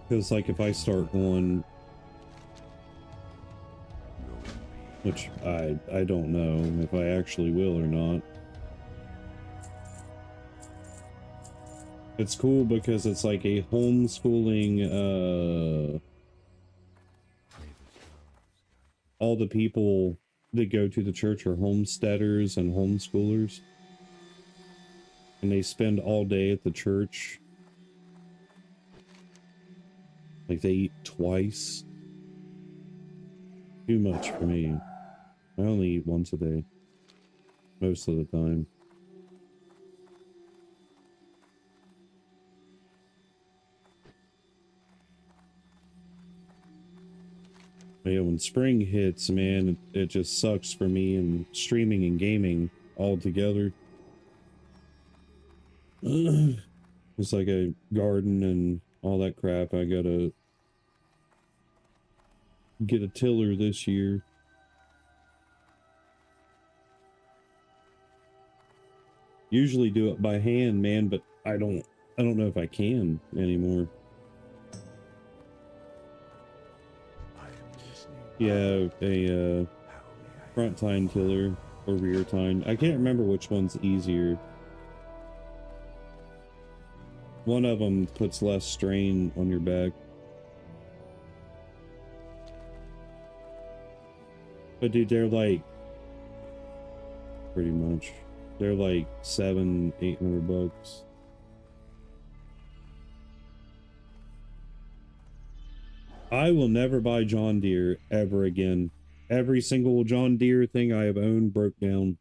Because like if I start going, which I don't know if I actually will or not. It's cool because it's like a homeschooling, all the people that go to the church are homesteaders and homeschoolers. And they spend all day at the church. Like they eat twice. Too much for me. I only eat once a day. Most of the time. Yeah, when spring hits, man, it just sucks for me and streaming and gaming all together. It's like a garden and all that crap. I gotta get a tiller this year. Usually do it by hand, man, but I don't know if I can anymore. Yeah, a front tine tiller or rear tine. I can't remember which one's easier. One of them puts less strain on your back. But dude, they're like, pretty much, they're like $700-800. I will never buy John Deere ever again. Every single John Deere thing I have owned broke down.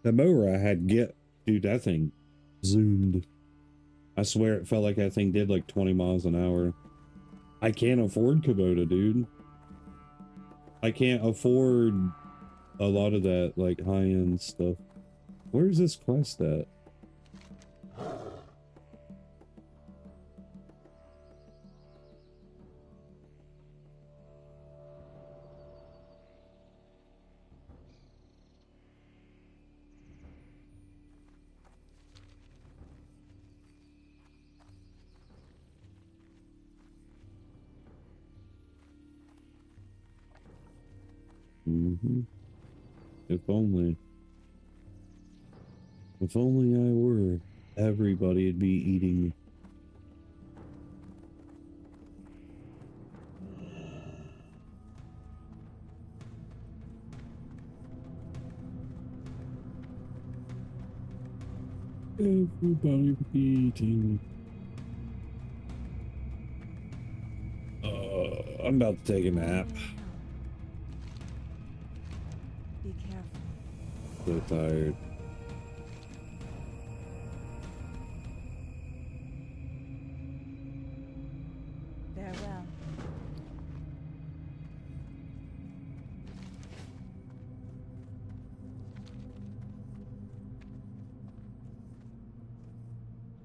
The mower I had dude, that thing zoomed. I swear it felt like that thing did like 20 miles an hour. I can't afford Kubota, dude. I can't afford a lot of that like high-end stuff. Where's this quest at? If only. If only I were. Everybody'd be eating. Everybody would be eating. I'm about to take a nap. Be careful. So tired. Farewell.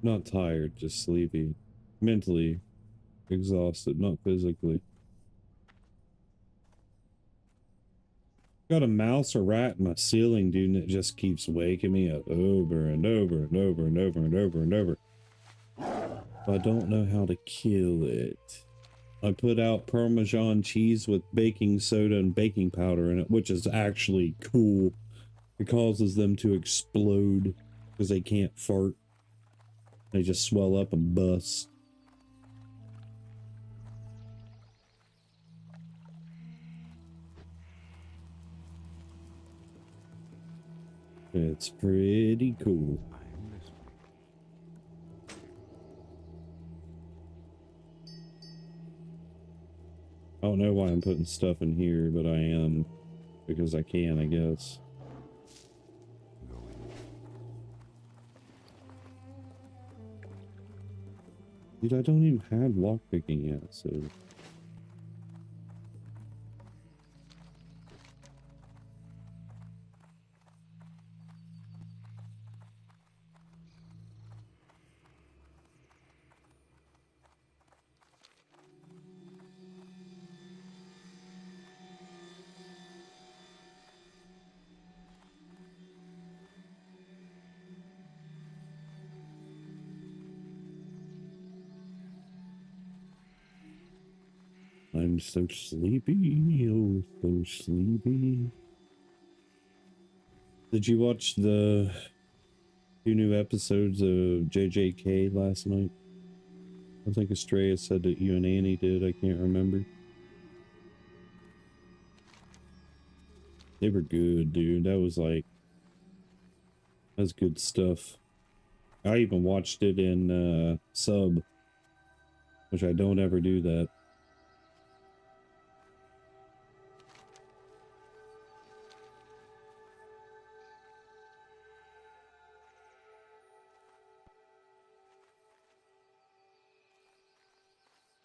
Not tired, just sleepy. Mentally exhausted, not physically. Got a mouse or rat in my ceiling, dude, and it just keeps waking me up over and over and over and over and over and over. I don't know how to kill it. I put out Parmesan cheese with baking soda and baking powder in it, which is actually cool. It causes them to explode because they can't fart. They just swell up and bust. It's pretty cool. I'm listening. I don't know why I'm putting stuff in here, but I am. Because I can, I guess. Going. Dude, I don't even have lockpicking yet, so... I'm so sleepy, oh, so sleepy. Did you watch the 2 new episodes of JJK last night? I think Estrella said that you and Annie did, I can't remember. They were good, dude. That was like... That's good stuff. I even watched it in sub, which I don't ever do that.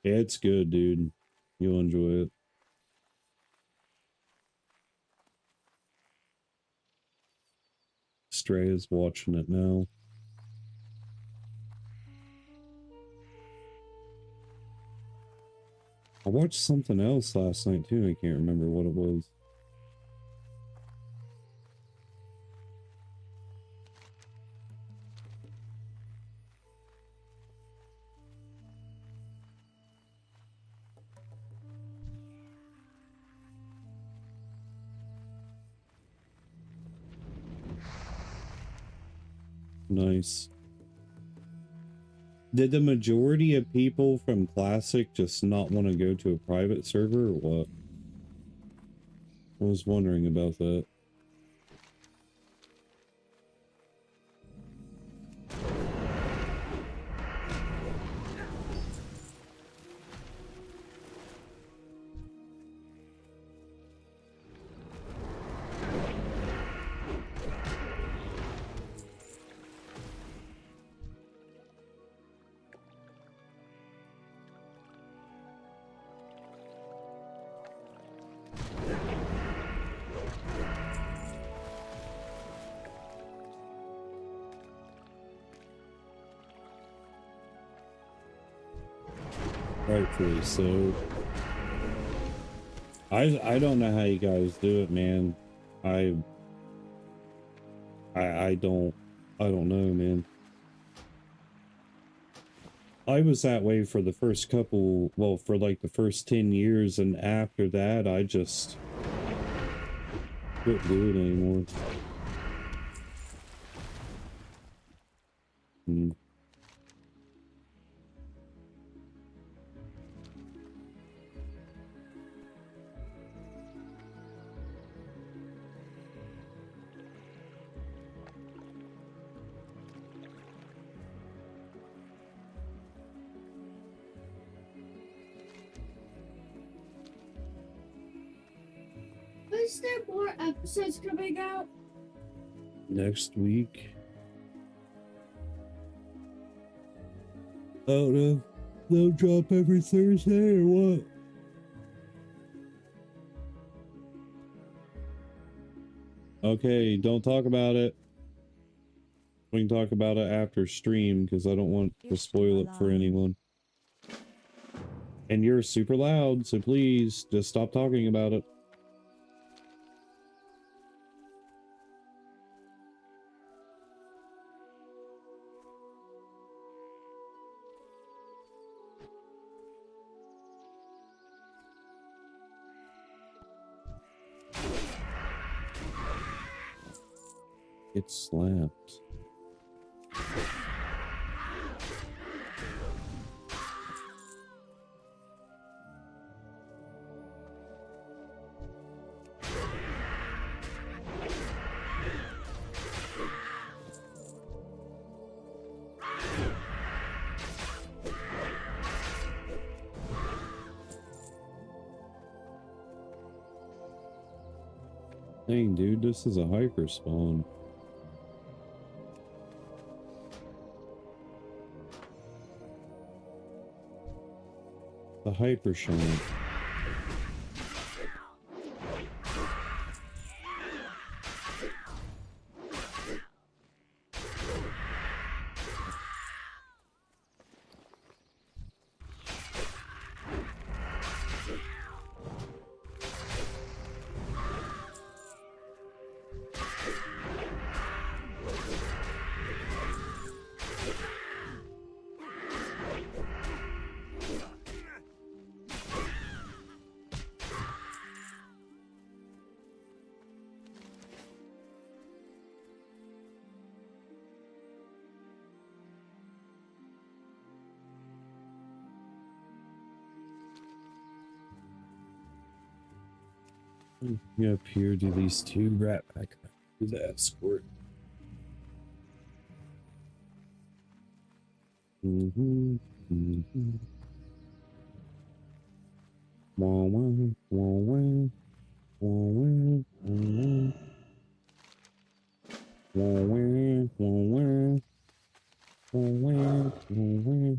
Yeah, it's good, dude. You'll enjoy it. Estrella's watching it now. I watched something else last night too. I can't remember what it was. Nice. Did the majority of people from Classic just not want to go to a private server or what? I was wondering about that. Rightfully so. I don't know how you guys do it, man. I don't know, man. I was that way for the first couple, well, for like the first 10 years, and after that I just couldn't do it anymore. Is there more episodes coming out? Next week. Oh no, they'll drop every Thursday or what? Okay, don't talk about it. We can talk about it after stream because I don't want to spoil it for anyone. And you're super loud, so please just stop talking about it. Get slapped. Dang, dude, this is a hyper spawn. The hyper shine. Yeah, up here, do these two rat back to the escort. Wah, wah, wah, wah. Wah, wah, wah, wah. Wah, wah, wah, wah. Wah, wah, wah.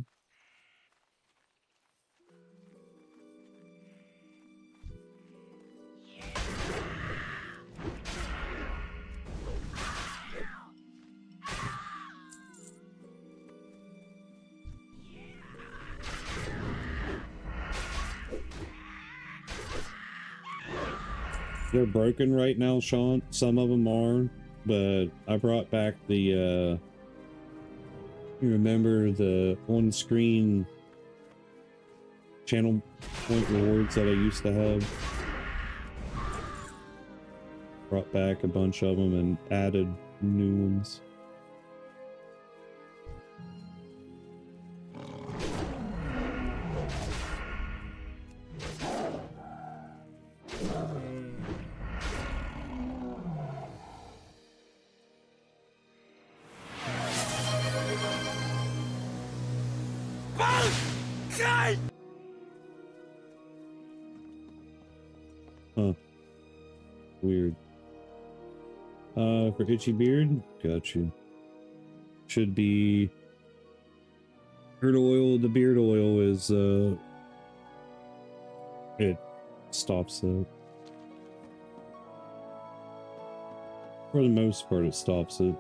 They're broken right now, Sean. Some of them are, but I brought back the, you remember the on-screen channel point rewards that I used to have? Brought back a bunch of them and added new ones. Huh. Weird. For itchy beard? Got you. Should be... Beard oil, the beard oil is, it stops it. For the most part, it stops it.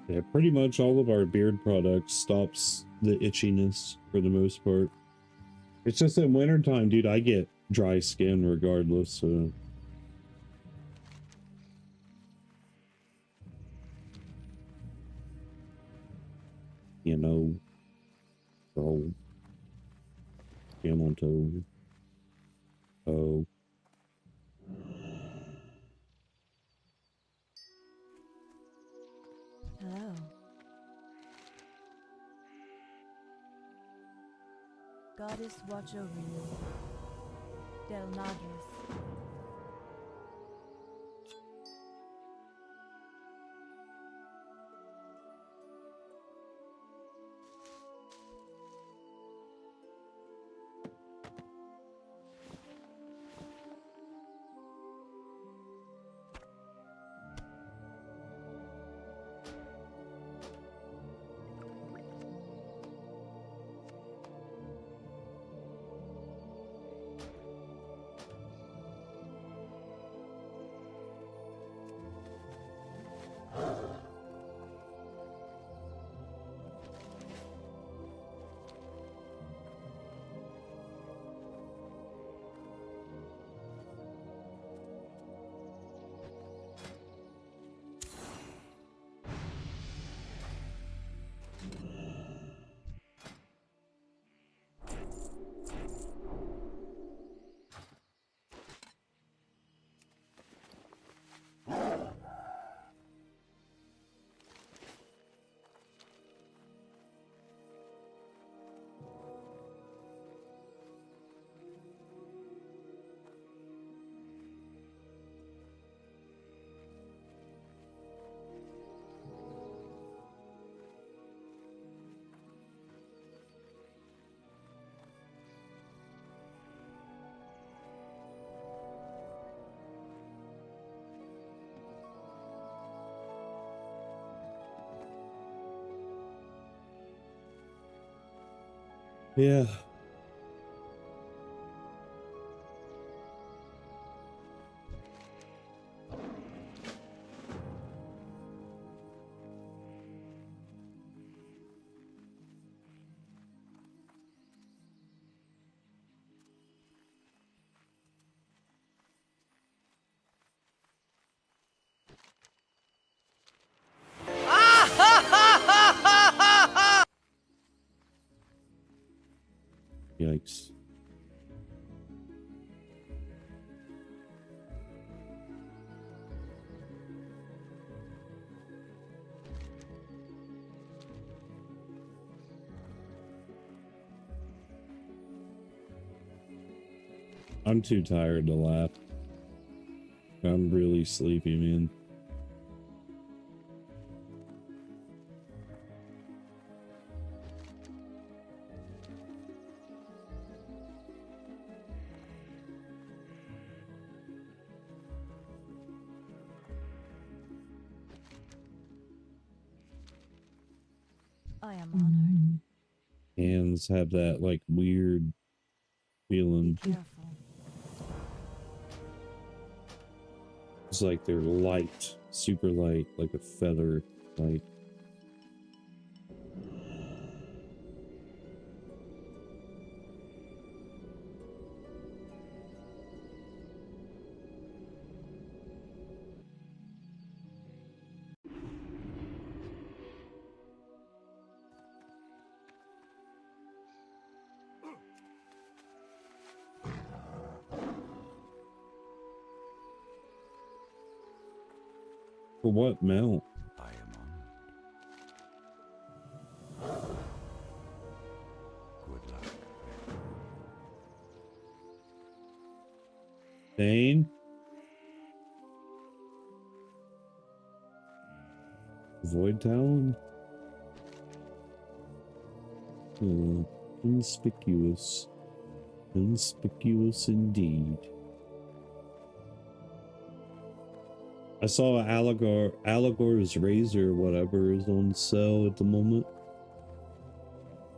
Yeah, pretty much all of our beard products stops the itchiness for the most part. It's just in wintertime, dude, I get dry skin regardless, so... You know... Oh. Skin on toe. Oh. Hello. Goddess watch over you. Del Madres. Yeah. Yikes. I'm too tired to laugh. I'm really sleepy, man. I am honored. Hands have that like weird feeling. Careful. It's like they're light, super light, like a feather light. For what mount? I am honored. Good luck. Dane? Void Talon? Conspicuous. Conspicuous indeed. I saw Allegor's Razor, whatever, is on sale at the moment.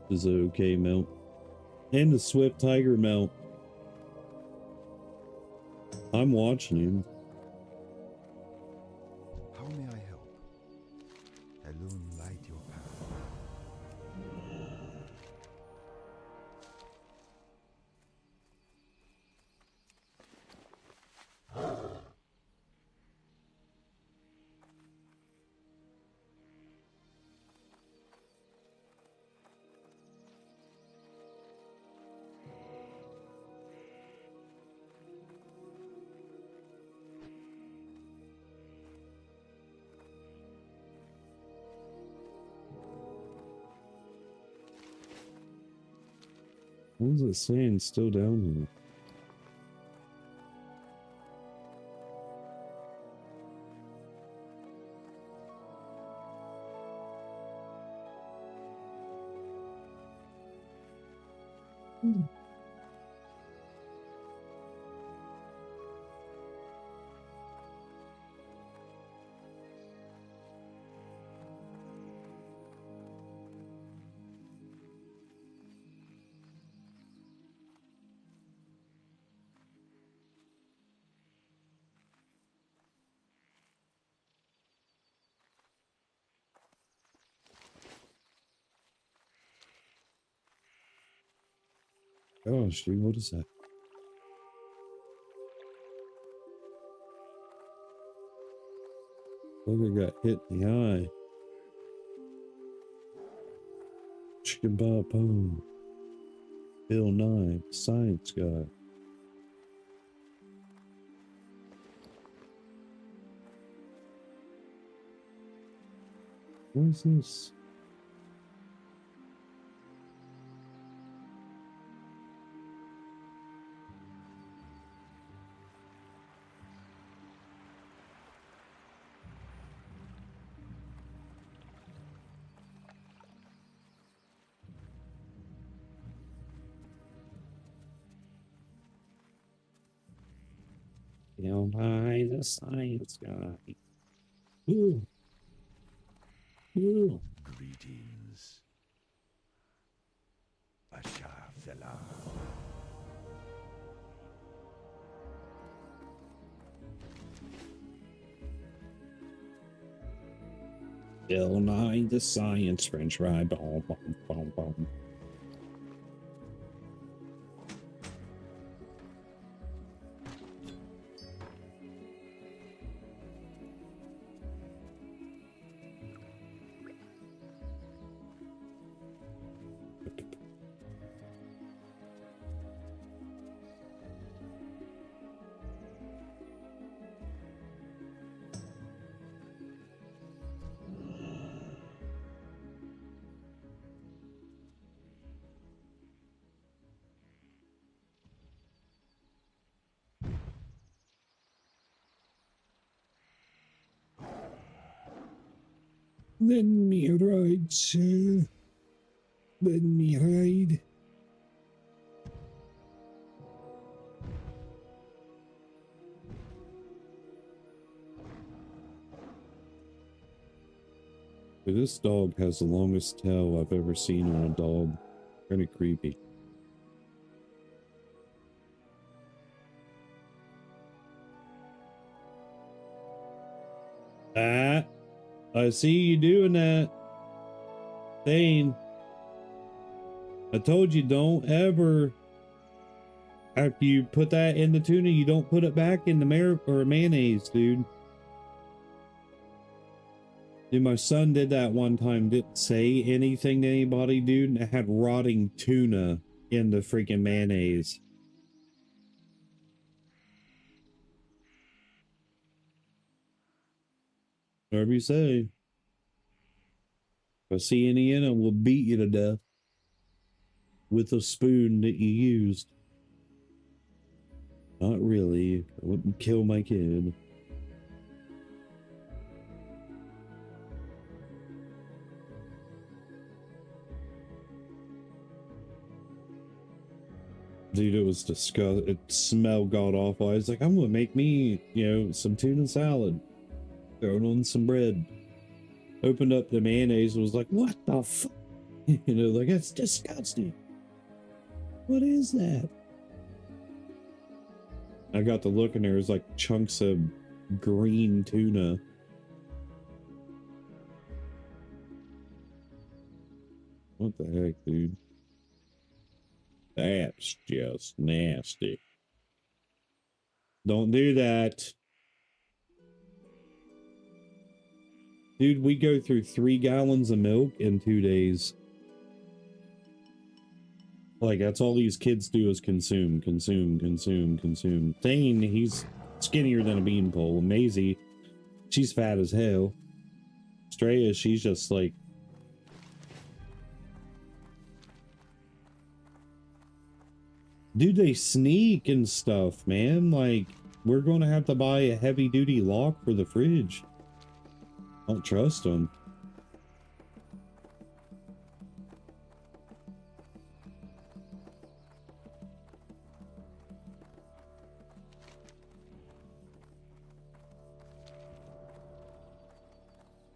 Is an okay mount. And the Swift Tiger mount. I'm watching him. How may I help? Alone light your path. What is it saying still down here? Gosh, dude, what is that? Look, I got hit in the eye. Chicken Bob Home. Bill Nye, science guy. What is this? Bill Nye, the science guy. Ooh. Ooh. Greetings. A child. Bill Nye the Science French fry. Boom, boom, boom, boom. Let me ride, sir. Let me ride. This dog has the longest tail I've ever seen on a dog. Kind of creepy. Ah, I see you doing that. Thane. I told you don't ever, after you put that in the tuna, you don't put it back in the mayonnaise, dude. Dude, my son did that one time, didn't say anything to anybody, dude, and it had rotting tuna in the freaking mayonnaise. Whatever you say. If I see any in it, we'll beat you to death with a spoon that you used. Not really. I wouldn't kill my kid. Dude, it was disgusting. It smelled god awful. I was like, I'm gonna make me, some tuna salad. Throw it on some bread. Opened up the mayonnaise and was like, what the fuck? Like, that's disgusting. What is that? I got to look and there was like chunks of green tuna. What the heck, dude? That's just nasty. Don't do that. Dude, we go through 3 gallons of milk in 2 days. Like, that's all these kids do is consume. Thane, he's skinnier than a beanpole. Maisie, she's fat as hell. Straya, she's just like... Dude, they sneak and stuff, man. Like, we're going to have to buy a heavy-duty lock for the fridge. I don't trust them.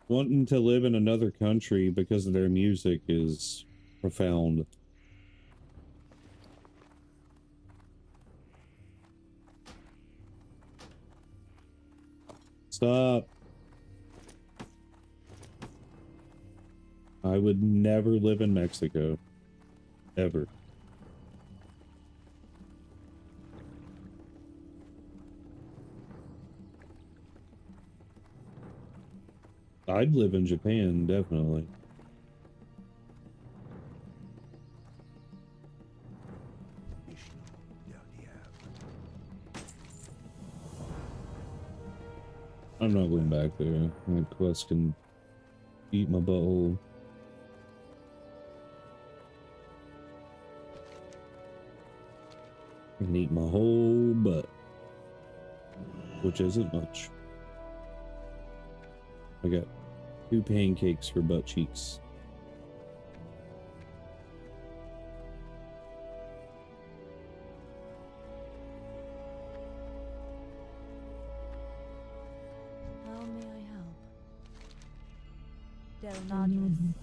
Wanting to live in another country because of their music is profound. Stop. I would never live in Mexico. Ever. I'd live in Japan, definitely. I'm not going back there. My quest can eat my butthole. I can eat my whole butt, which isn't much. I got 2 pancakes for butt cheeks. How may I help? Del Nadres.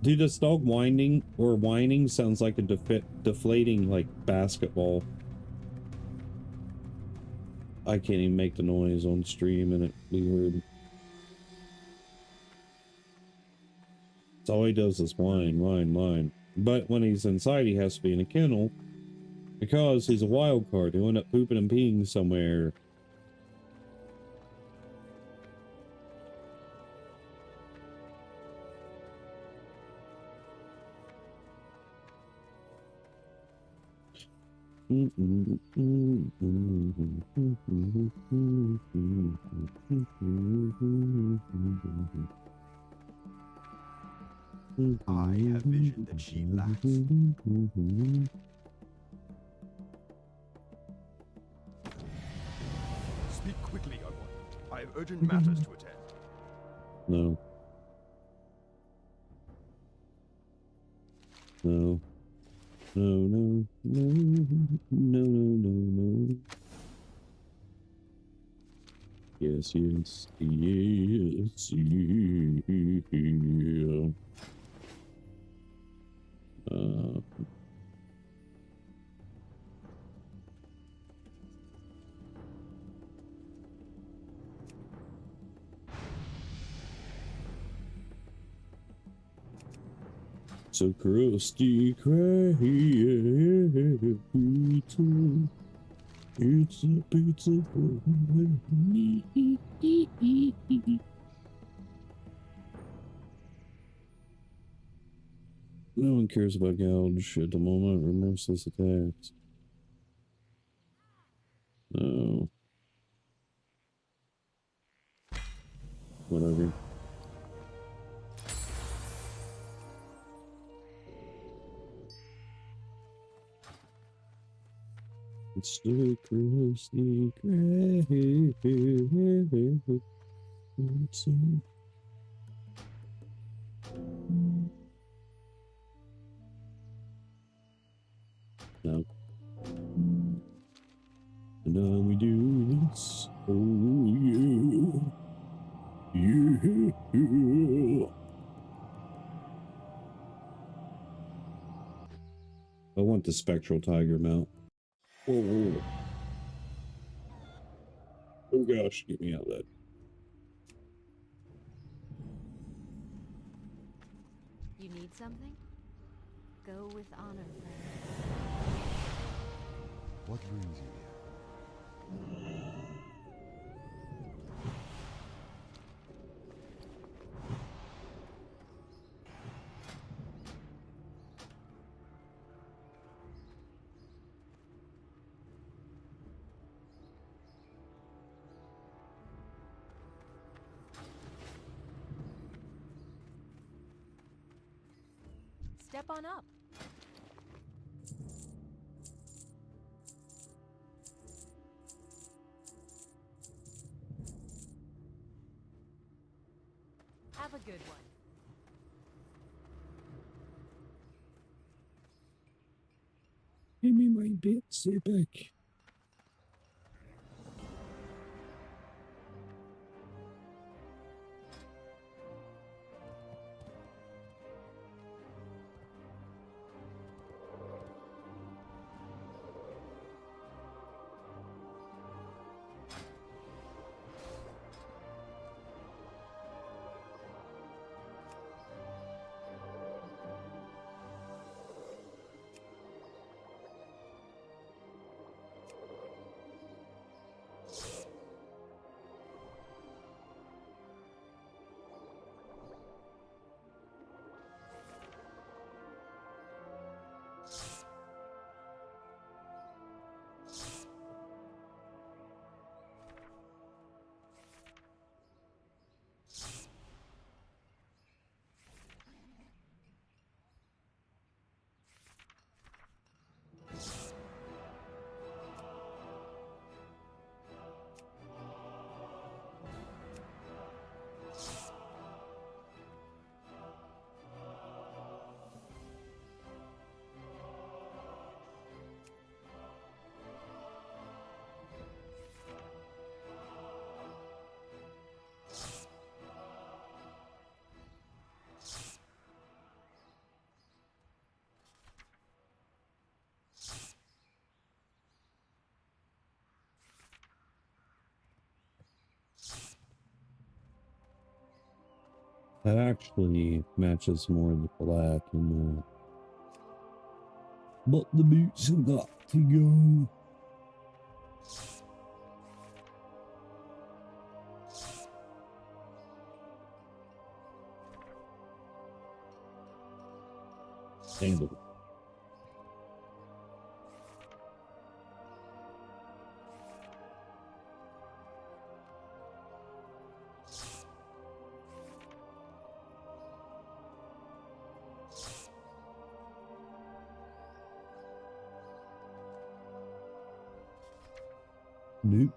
Dude, this dog whining sounds like a deflating, like, basketball. I can't even make the noise on stream and it be heard. So all he does is whine, whine, whine. But when he's inside, he has to be in a kennel because he's a wild card. He'll end up pooping and peeing somewhere. I have vision that she lacks. Speak quickly, young one. I have urgent matters to attend. No. No. No, no, no, no, no, no. Yes, yes, yes, yeah. So crusty crazy pizza. It's a pizza for me. No one cares about gouge at the moment. Remorseless attacks. No. Whatever. It's so crusty crazy. No. And now we do this. Oh yeah. Yeah. I want the spectral tiger mount. Whoa, whoa. Oh gosh, get me out of that. You need something? Go with honor, friend. What brings you here? Step on up. Have a good one. Give me my bits back. That actually matches more the black and the... But the boots have got to go. Sandal. Nope.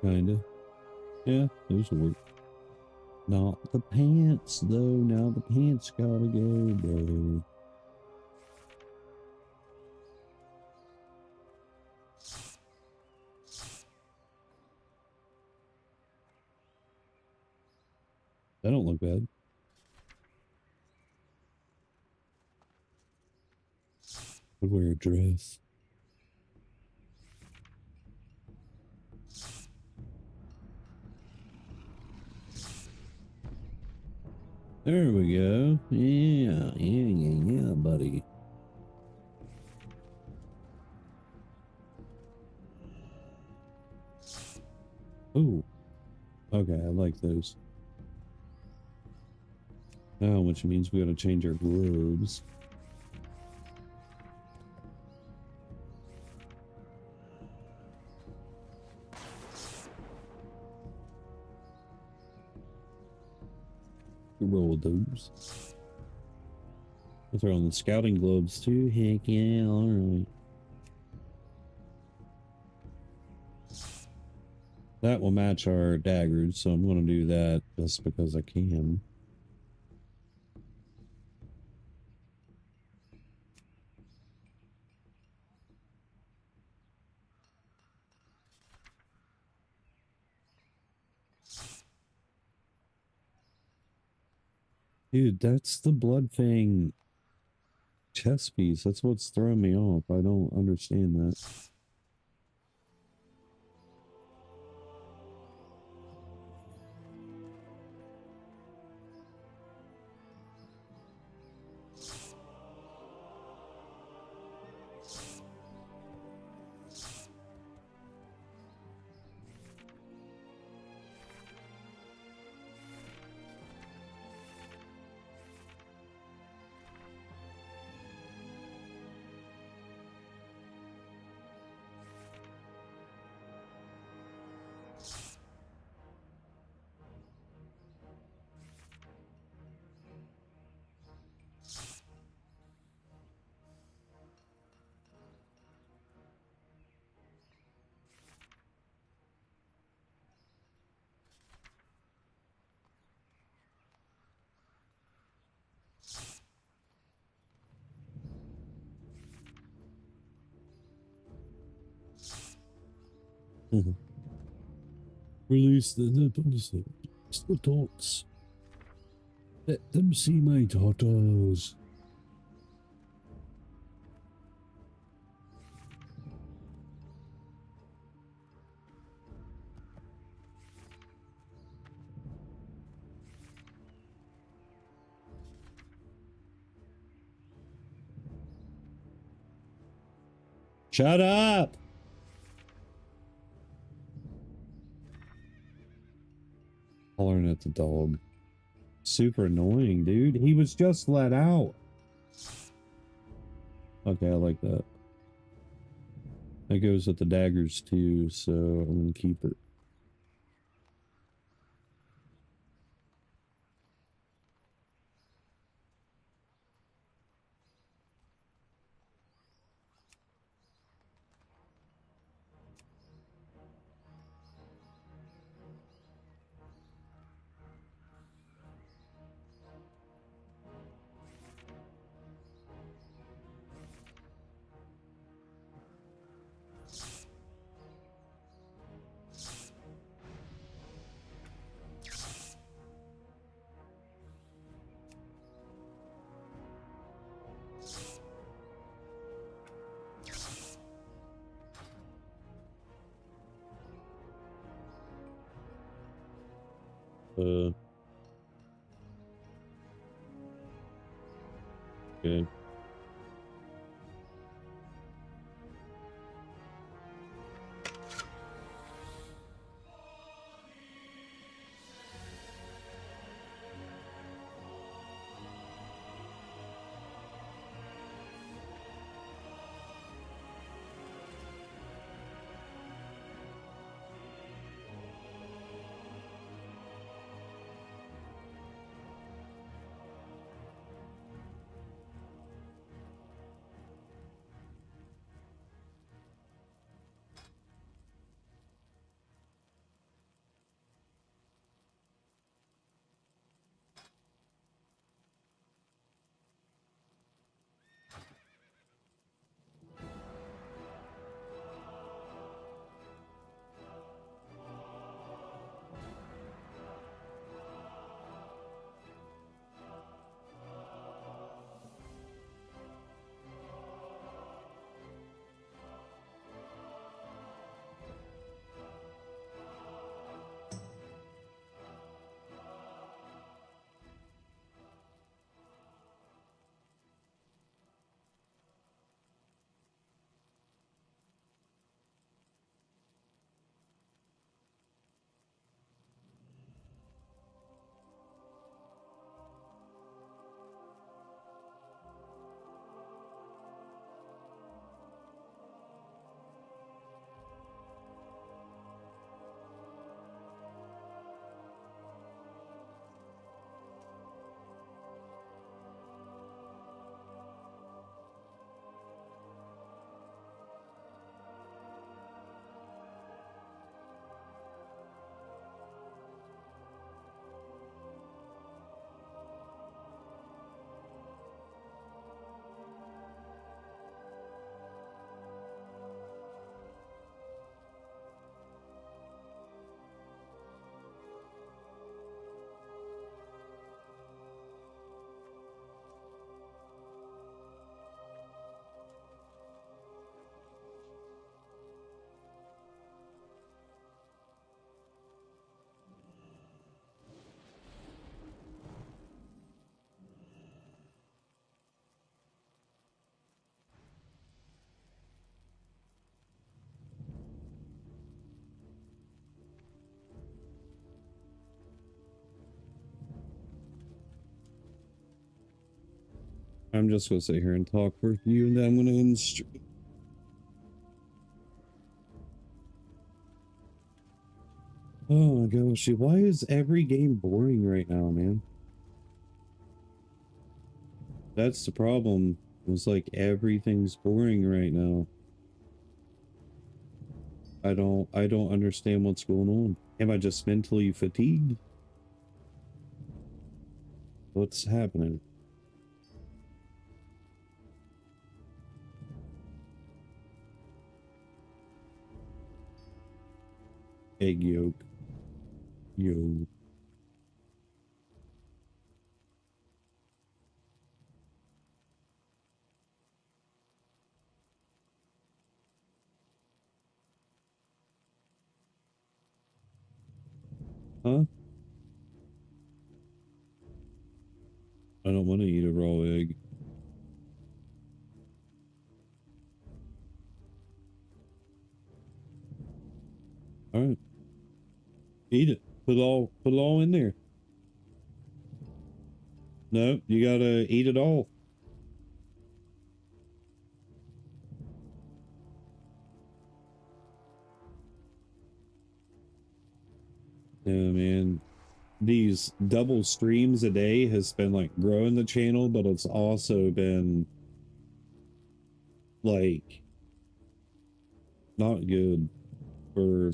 Kinda. Yeah, those will work. Not the pants, though. Now the pants gotta go, bro. That don't look bad. I'd wear a dress. There we go. Yeah, buddy. Oh, okay, I like those. Now, which means we gotta change our gloves. Roll with those. We'll throw on the scouting gloves too. Heck yeah, alright. That will match our daggers, so I'm going to do that just because I can. Dude, that's the Bloodfang chest piece. That's what's throwing me off. I don't understand that. Release the nipples, the tots. Let them see my tatas. Shut up! Hollering at the dog. Super annoying, dude. He was just let out. Okay, I like that. That goes with the daggers too, so I'm gonna keep it. Okay. I'm just gonna sit here and talk for you, and then I'm gonna end the stream. Oh my gosh, why is every game boring right now, man? That's the problem. It's like everything's boring right now. I don't understand what's going on. Am I just mentally fatigued? What's happening? Egg yolk. Yo. Huh? I don't want to eat a raw egg. Alright. Eat it. Put it all in there. No, you gotta eat it all. Yeah, man. These double streams a day has been like growing the channel, but it's also been like not good for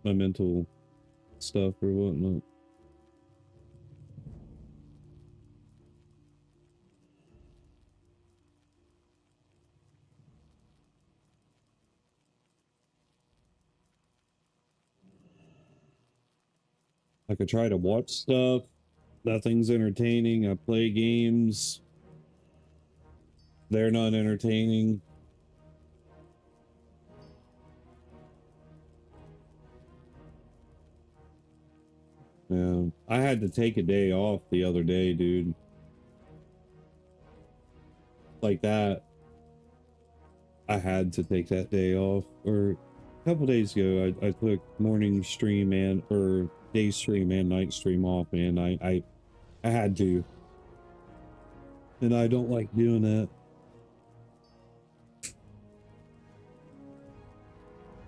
my mental stuff or whatnot. Like I try to watch stuff, nothing's entertaining. I play games, they're not entertaining. Yeah, I had to take a day off the other day, dude. Like that. I had to take that day off. Or a couple days ago, I took morning stream and or day stream and night stream off, man. I had to. And I don't like doing that.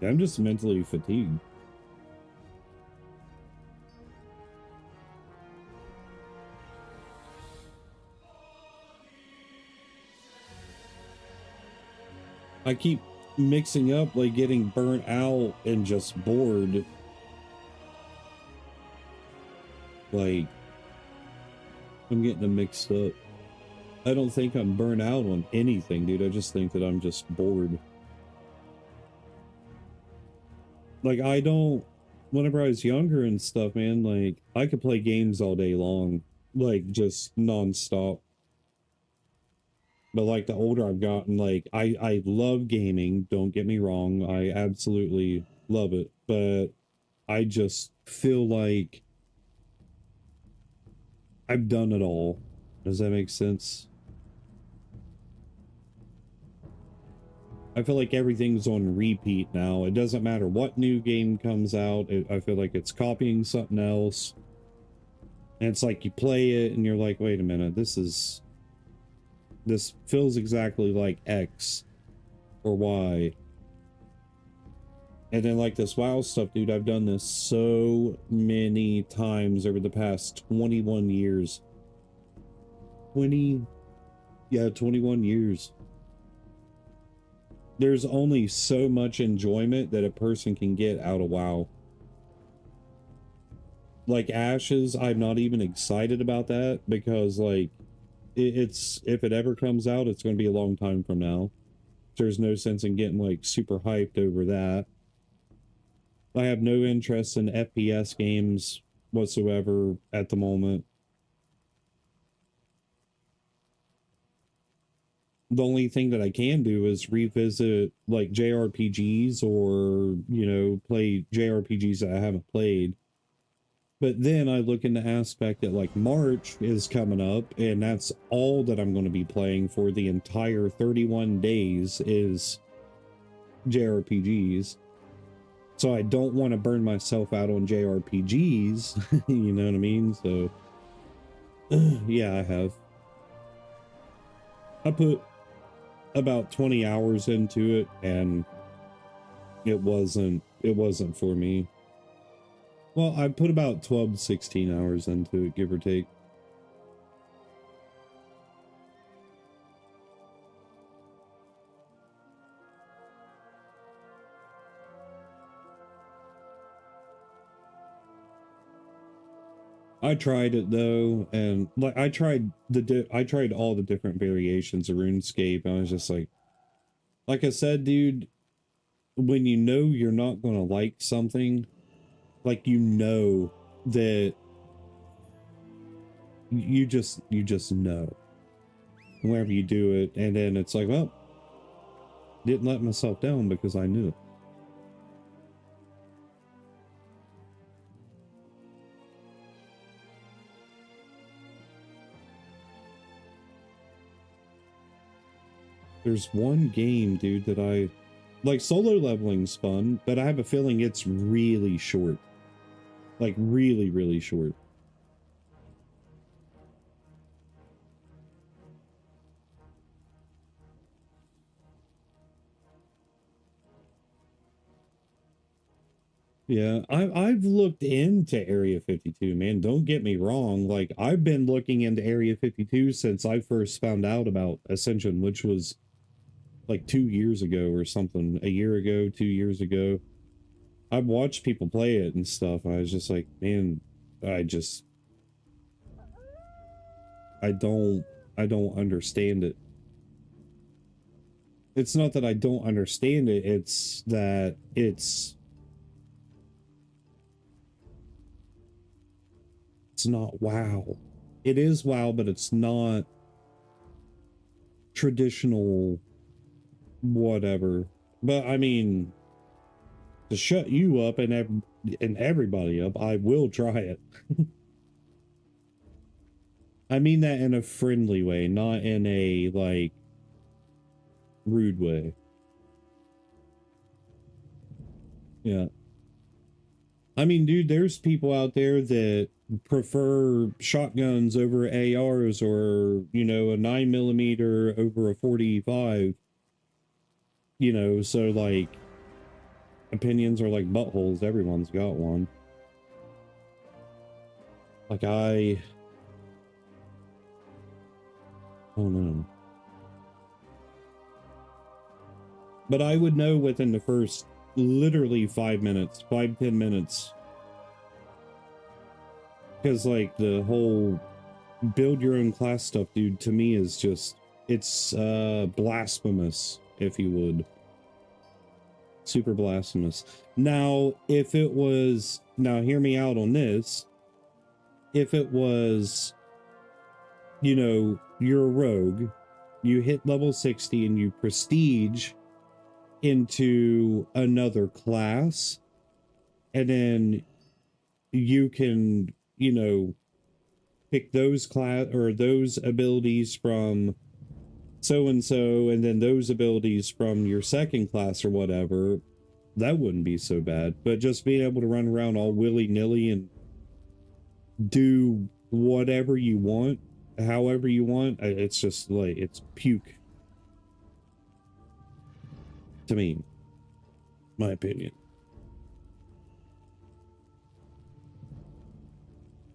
I'm just mentally fatigued. I keep mixing up like getting burnt out and just bored. Like, I'm getting them mixed up. I don't think I'm burnt out on anything, dude. I just think that I'm just bored. Like, I don't, whenever I was younger and stuff, man, like, I could play games all day long, like, just nonstop. But, like, the older I've gotten, like, I love gaming, don't get me wrong. I absolutely love it. But I just feel like I've done it all. Does that make sense? I feel like everything's on repeat now. It doesn't matter what new game comes out. I feel like it's copying something else. And it's like you play it and you're like, wait a minute, this feels exactly like X or Y. And then like this WoW stuff, dude, I've done this so many times over the past 21 years. 21 years. There's only so much enjoyment that a person can get out of WoW. Like Ashes, I'm not even excited about that because like it's if it ever comes out, it's going to be a long time from now. There's no sense in getting like super hyped over that. I have no interest in FPS games whatsoever at the moment. The only thing that I can do is revisit like JRPGs or, you know, play JRPGs that I haven't played. But then I look in the aspect that like March is coming up and that's all that I'm going to be playing for the entire 31 days is JRPGs. So I don't want to burn myself out on JRPGs, you know what I mean? So yeah, I have. I put about 20 hours into it and it wasn't for me. Well, I put about 12 to 16 hours into it, give or take. I tried it though, and like I tried all the different variations of RuneScape, and I was just like I said, dude, when you know you're not gonna like something, like you know that you just know whenever you do it, and then it's like, well, didn't let myself down because I knew it. There's one game, dude, that I like. Solo leveling's fun, but I have a feeling it's really short. Like really, really short. Yeah, I've looked into Area 52, man. Don't get me wrong. Like I've been looking into Area 52 since I first found out about Ascension, which was like 2 years ago or something. A year ago, 2 years ago. I've watched people play it and stuff. I was just like, man, I don't understand it. It's not that I don't understand it, it's that it's not WoW. It is WoW, but it's not traditional whatever. But I mean, to shut you up and and everybody up, I will try it. I mean that in a friendly way, not in a, like, rude way. Yeah. I mean, dude, there's people out there that prefer shotguns over ARs, or, you know, a 9mm over a 45. You know, so, like, opinions are like buttholes. Everyone's got one. Like, I don't know. But I would know within the first literally 5 minutes, 5-10 minutes. Because, like, the whole build your own class stuff, dude, to me is just, it's blasphemous, if you would. Super blasphemous. Now, if it was, now hear me out on this. If it was, you know, you're a rogue, you hit level 60 and you prestige into another class, and then you can, you know, pick those class or those abilities from so and so, and then those abilities from your second class or whatever, that wouldn't be so bad. But just being able to run around all willy-nilly and do whatever you want, however you want, it's just like, it's puke to me, my opinion.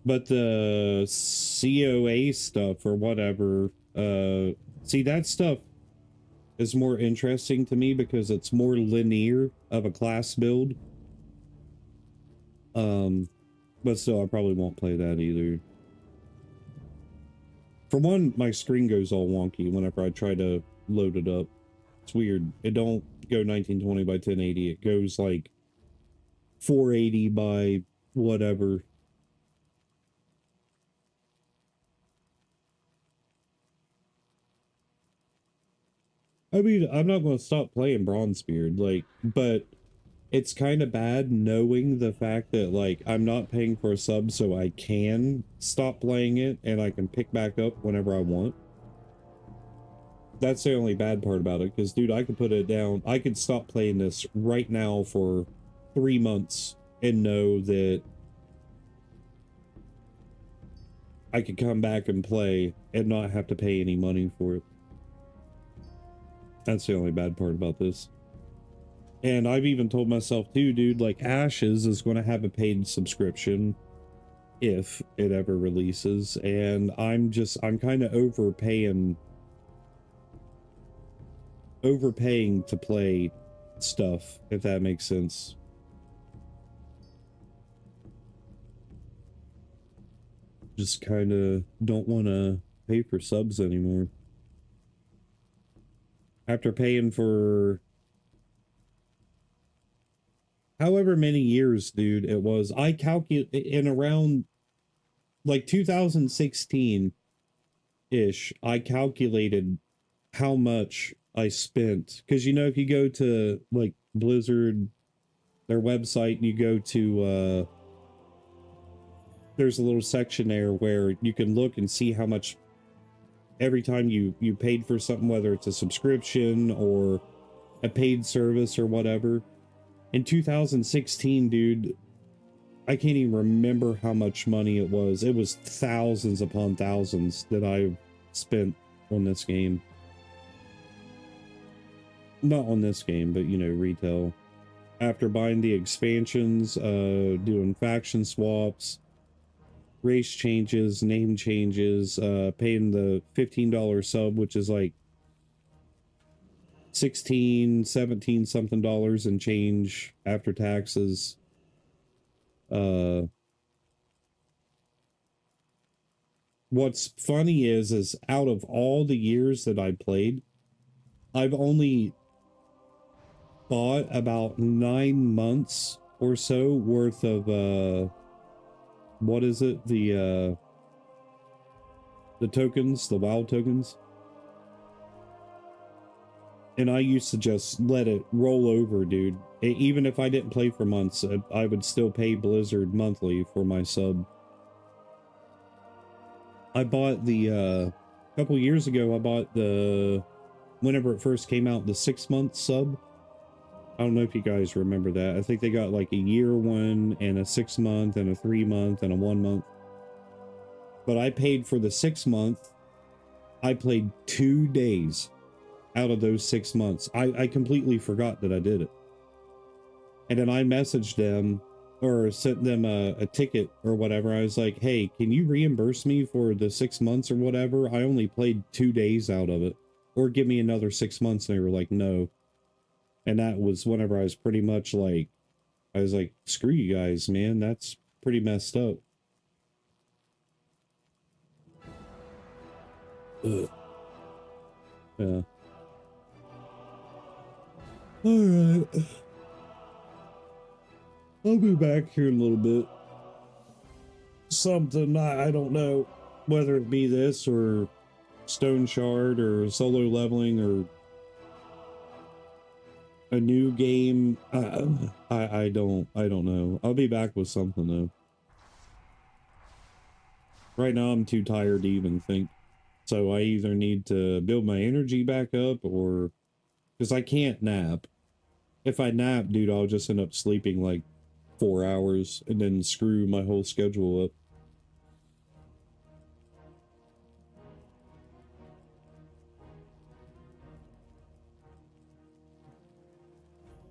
But the COA stuff or whatever, see, that stuff is more interesting to me because it's more linear of a class build. But still, I probably won't play that either. For one, my screen goes all wonky whenever I try to load it up. It's weird. It don't go 1920 by 1080. It goes like 480 by whatever. I mean, I'm not going to stop playing Bronzebeard, like, but it's kind of bad knowing the fact that, like, I'm not paying for a sub, so I can stop playing it and I can pick back up whenever I want. That's the only bad part about it, because, dude, I could put it down. I could stop playing this right now for 3 months and know that I could come back and play and not have to pay any money for it. That's the only bad part about this. And I've even told myself too, dude, like, Ashes is going to have a paid subscription if it ever releases. And I'm kind of overpaying to play stuff, if that makes sense. Just kind of don't want to pay for subs anymore. After paying for however many years, dude, it was, I calculate in around like 2016-ish, I calculated how much I spent. Because, you know, if you go to like Blizzard, their website, and you go to, there's a little section there where you can look and see how much every time you paid for something, whether it's a subscription or a paid service or whatever. In 2016, dude, I can't even remember how much money it was. It was thousands upon thousands that I spent on this game. Not on this game, but, you know, retail. After buying the expansions, doing faction swaps, race changes, name changes, paying the $15 sub, which is like 16, 17 something dollars and change after taxes. What's funny is out of all the years that I played, I've only bought about 9 months or so worth of what is it? The tokens, the WoW tokens. And I used to just let it roll over, dude. Even if I didn't play for months, I would still pay Blizzard monthly for my sub. I bought the, couple years ago, I bought the, whenever it first came out, the 6-month sub. I don't know if you guys remember that. I think they got like a year one and a 6-month and a 3-month and a 1-month. But I paid for the 6-month. I played 2 days out of those 6 months. I completely forgot that I did it. And then I messaged them or sent them a ticket or whatever. I was like, hey, can you reimburse me for the 6 months or whatever? I only played 2 days out of it. Or give me another 6 months. And they were like, no. And that was whenever I was pretty much like, I was like, screw you guys, man. That's pretty messed up. Ugh. Yeah. Alright. I'll be back here in a little bit. Something, I don't know whether it be this or Stone Shard or solo leveling or a new game. I don't know. I'll be back with something though. Right now I'm too tired to even think. So I either need to build my energy back up or because I can't nap. If I nap, dude, I'll just end up sleeping like 4 hours and then screw my whole schedule up.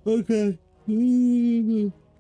Okay.